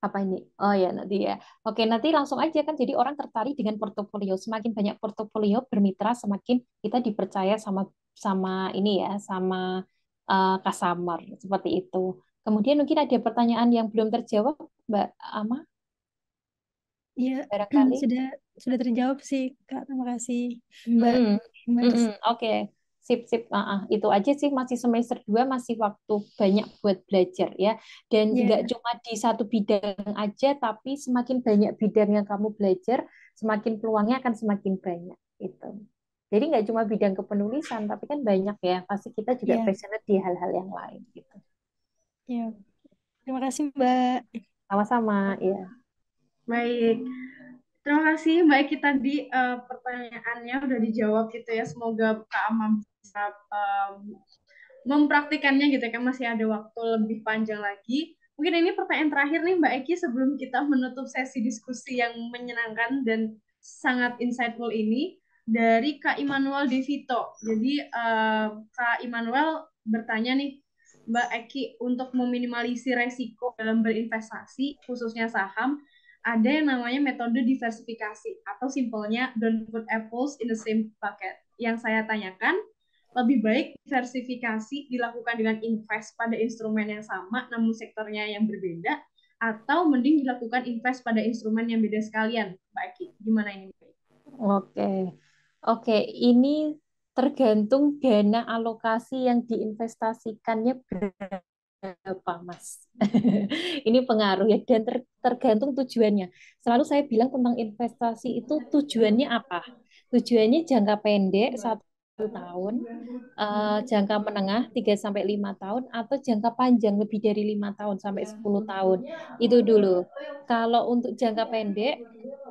apa ini? Oh ya nanti ya. Oke, nanti langsung aja kan, jadi orang tertarik dengan portofolio. Semakin banyak portofolio bermitra, semakin kita dipercaya sama sama ini ya, sama customer seperti itu. Kemudian mungkin ada pertanyaan yang belum terjawab, Mbak Ama, Iya, barangkali. sudah terjawab sih, Kak. Terima kasih, Mbak. Hmm, Mbak Ris. oke. Sip, sip. Itu aja sih, masih semester 2, masih waktu banyak buat belajar ya. Dan nggak Ya, cuma di satu bidang aja, tapi semakin banyak bidang yang kamu belajar, semakin peluangnya akan semakin banyak. Itu. Jadi nggak cuma bidang kepenulisan, tapi kan banyak ya. Pasti kita juga ya, passionate di hal-hal yang lain gitu. ya. Terima kasih, Mbak. Sama-sama, ya. Baik. Terima kasih Mbak Eki tadi pertanyaannya udah dijawab gitu ya. Semoga Kak Amam bisa mempraktikannya gitu ya, kan masih ada waktu lebih panjang lagi. Mungkin ini pertanyaan terakhir nih Mbak Eki sebelum kita menutup sesi diskusi yang menyenangkan dan sangat insightful ini dari Kak Immanuel Devito. Jadi Kak Immanuel bertanya nih, Mbak Eki, untuk meminimalisir resiko dalam berinvestasi, khususnya saham, ada yang namanya metode diversifikasi atau simpelnya don't put apples in the same bucket. Yang saya tanyakan, lebih baik diversifikasi dilakukan dengan invest pada instrumen yang sama namun sektornya yang berbeda, atau mending dilakukan invest pada instrumen yang beda sekalian, Mbak Eki? Gimana ini, Mbak? Oke. Oke, ini tergantung dana alokasi yang diinvestasikannya berapa, Mas. Ini pengaruh ya, dan tergantung tujuannya. Selalu saya bilang tentang investasi itu tujuannya apa? Tujuannya jangka pendek 1 tahun, jangka menengah 3 sampai 5 tahun, atau jangka panjang lebih dari 5 tahun sampai 10 tahun. Itu dulu. Kalau untuk jangka pendek,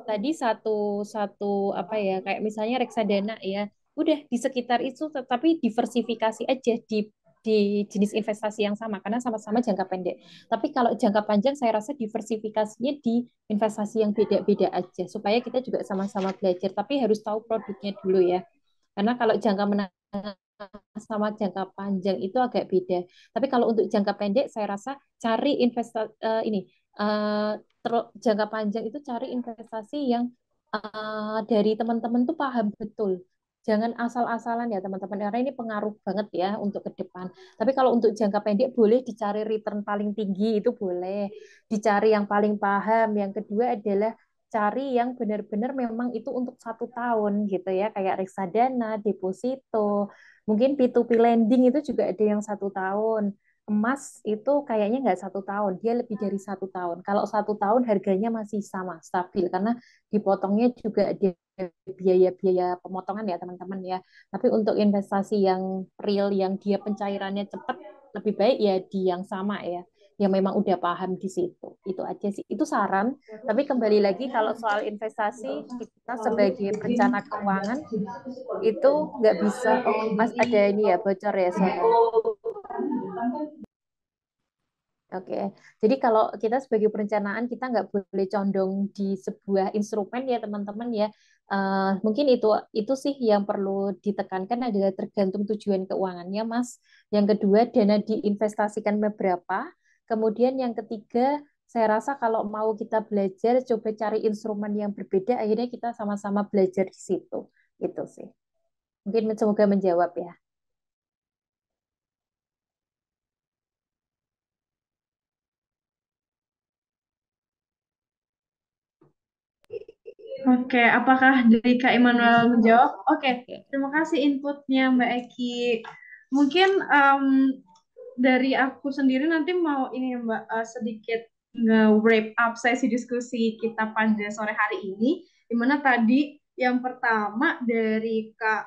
tadi satu satu apa ya, kayak misalnya reksadana ya, udah di sekitar itu, tetapi diversifikasi aja di jenis investasi yang sama karena sama-sama jangka pendek. Tapi kalau jangka panjang saya rasa diversifikasinya di investasi yang beda-beda aja supaya kita juga sama-sama belajar, tapi harus tahu produknya dulu ya. Karena kalau jangka menengah sama jangka panjang itu agak beda. Tapi kalau untuk jangka pendek saya rasa cari investasi ini uh, jangka panjang itu cari investasi yang dari teman-teman tuh paham betul. Jangan asal-asalan ya teman-teman, karena ini pengaruh banget ya untuk ke depan. Tapi kalau untuk jangka pendek boleh dicari return paling tinggi, itu boleh. Dicari yang paling paham. Yang kedua adalah cari yang benar-benar memang itu untuk 1 tahun gitu ya, kayak reksadana, deposito, mungkin P2P lending itu juga ada yang 1 tahun. Emas itu kayaknya nggak 1 tahun, dia lebih dari 1 tahun. Kalau 1 tahun harganya masih sama, stabil, karena dipotongnya juga ada biaya-biaya pemotongan ya teman-teman ya. Tapi untuk investasi yang real, yang dia pencairannya cepat, lebih baik ya di yang sama ya, yang memang udah paham di situ. Itu aja sih, itu saran. Tapi kembali lagi kalau soal investasi, kita sebagai perencana keuangan itu nggak bisa. Oh, Mas ada ini ya, bocor ya suara. Oke, jadi kalau kita sebagai perencanaan kita nggak boleh condong di sebuah instrumen ya teman-teman ya. Mungkin itu sih yang perlu ditekankan, adalah tergantung tujuan keuangannya, Mas. Yang kedua, dana diinvestasikan berapa. Kemudian yang ketiga, saya rasa kalau mau kita belajar, coba cari instrumen yang berbeda. Akhirnya kita sama-sama belajar di situ. Itu sih. Mungkin semoga menjawab ya. Oke, apakah dari Kak Immanuel menjawab? Oke, Oke. terima kasih inputnya Mbak Eki. Mungkin dari aku sendiri nanti mau ini ya Mbak, sedikit nge-wrap up sesi diskusi kita pada sore hari ini, dimana tadi yang pertama dari Kak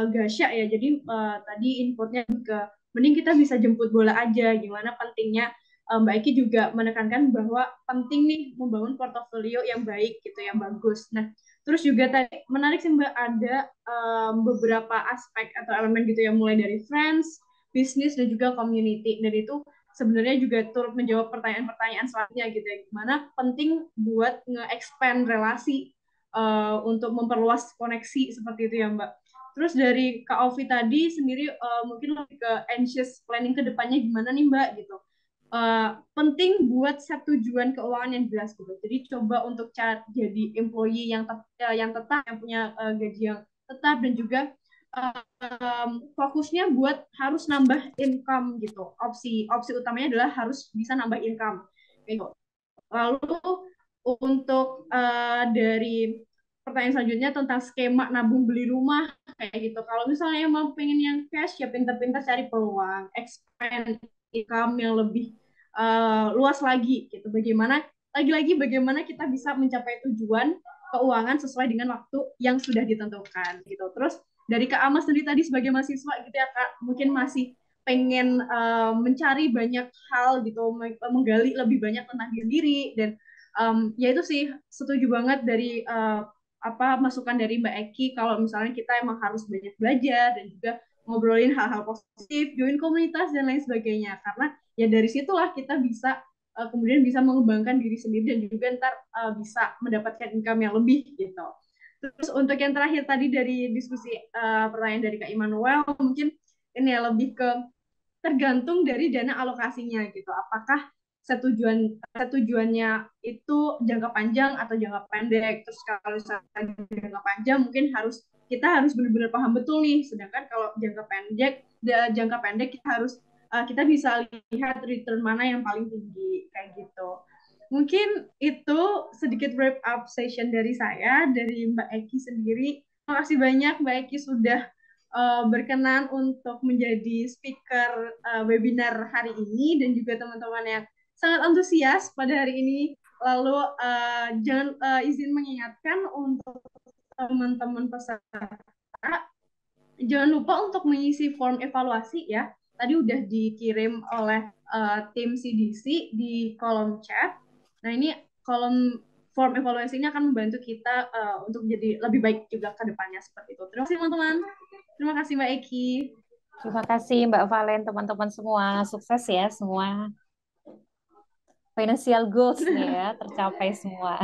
Gasya ya, jadi tadi inputnya ke mending kita bisa jemput bola aja, gimana pentingnya Mbak Eki juga menekankan bahwa penting nih membangun portofolio yang baik gitu, yang bagus. Nah, terus juga tadi menarik sih Mbak, ada beberapa aspek atau elemen gitu yang mulai dari friends, bisnis dan juga community. Dan itu sebenarnya juga turut menjawab pertanyaan-pertanyaan selanjutnya gitu ya. Gimana penting buat nge-expand relasi untuk memperluas koneksi seperti itu ya Mbak. Terus dari Kak Ovi tadi sendiri mungkin lebih ke anxious planning ke depannya gimana nih Mbak gitu. Penting buat set tujuan keuangan yang jelas gitu. Jadi coba untuk jadi employee yang tetap, yang punya gaji yang tetap, dan juga fokusnya buat harus nambah income gitu. Opsi utamanya adalah harus bisa nambah income gitu. Lalu untuk dari pertanyaan selanjutnya tentang skema nabung beli rumah kayak gitu. Kalau misalnya emang pengen yang cash, ya pintar-pintar cari peluang, expand income yang lebih luas lagi gitu. Bagaimana kita bisa mencapai tujuan keuangan sesuai dengan waktu yang sudah ditentukan gitu. Terus dari Kak Ama sendiri tadi sebagai mahasiswa gitu ya Kak, mungkin masih pengen mencari banyak hal gitu, menggali lebih banyak tentang diri sendiri, dan ya itu sih setuju banget dari masukan dari Mbak Eki kalau misalnya kita emang harus banyak belajar dan juga ngobrolin hal-hal positif, join komunitas dan lain sebagainya, karena ya dari situlah kita bisa kemudian bisa mengembangkan diri sendiri dan juga ntar bisa mendapatkan income yang lebih gitu. Terus untuk yang terakhir tadi dari diskusi pertanyaan dari Kak Immanuel, mungkin ini ya lebih ke tergantung dari dana alokasinya gitu. Apakah setujuannya itu jangka panjang atau jangka pendek. Terus kalau misalnya jangka panjang mungkin kita harus benar-benar paham betul nih. Sedangkan kalau jangka pendek kita bisa lihat return mana yang paling tinggi kayak gitu. Mungkin itu sedikit wrap up session dari saya, dari Mbak Eki sendiri. Terima kasih banyak Mbak Eki sudah berkenan untuk menjadi speaker webinar hari ini, dan juga teman-teman yang sangat antusias pada hari ini. Lalu izin mengingatkan untuk teman-teman peserta, jangan lupa untuk mengisi form evaluasi ya. Tadi udah dikirim oleh tim CDC di kolom chat. Nah, ini kolom form evaluasi ini akan membantu kita untuk jadi lebih baik juga ke depannya seperti itu. Terima kasih teman-teman. Terima kasih Mbak Eki. Terima kasih Mbak Valen, teman-teman semua. Sukses ya semua. Financial goals nih ya, tercapai semua.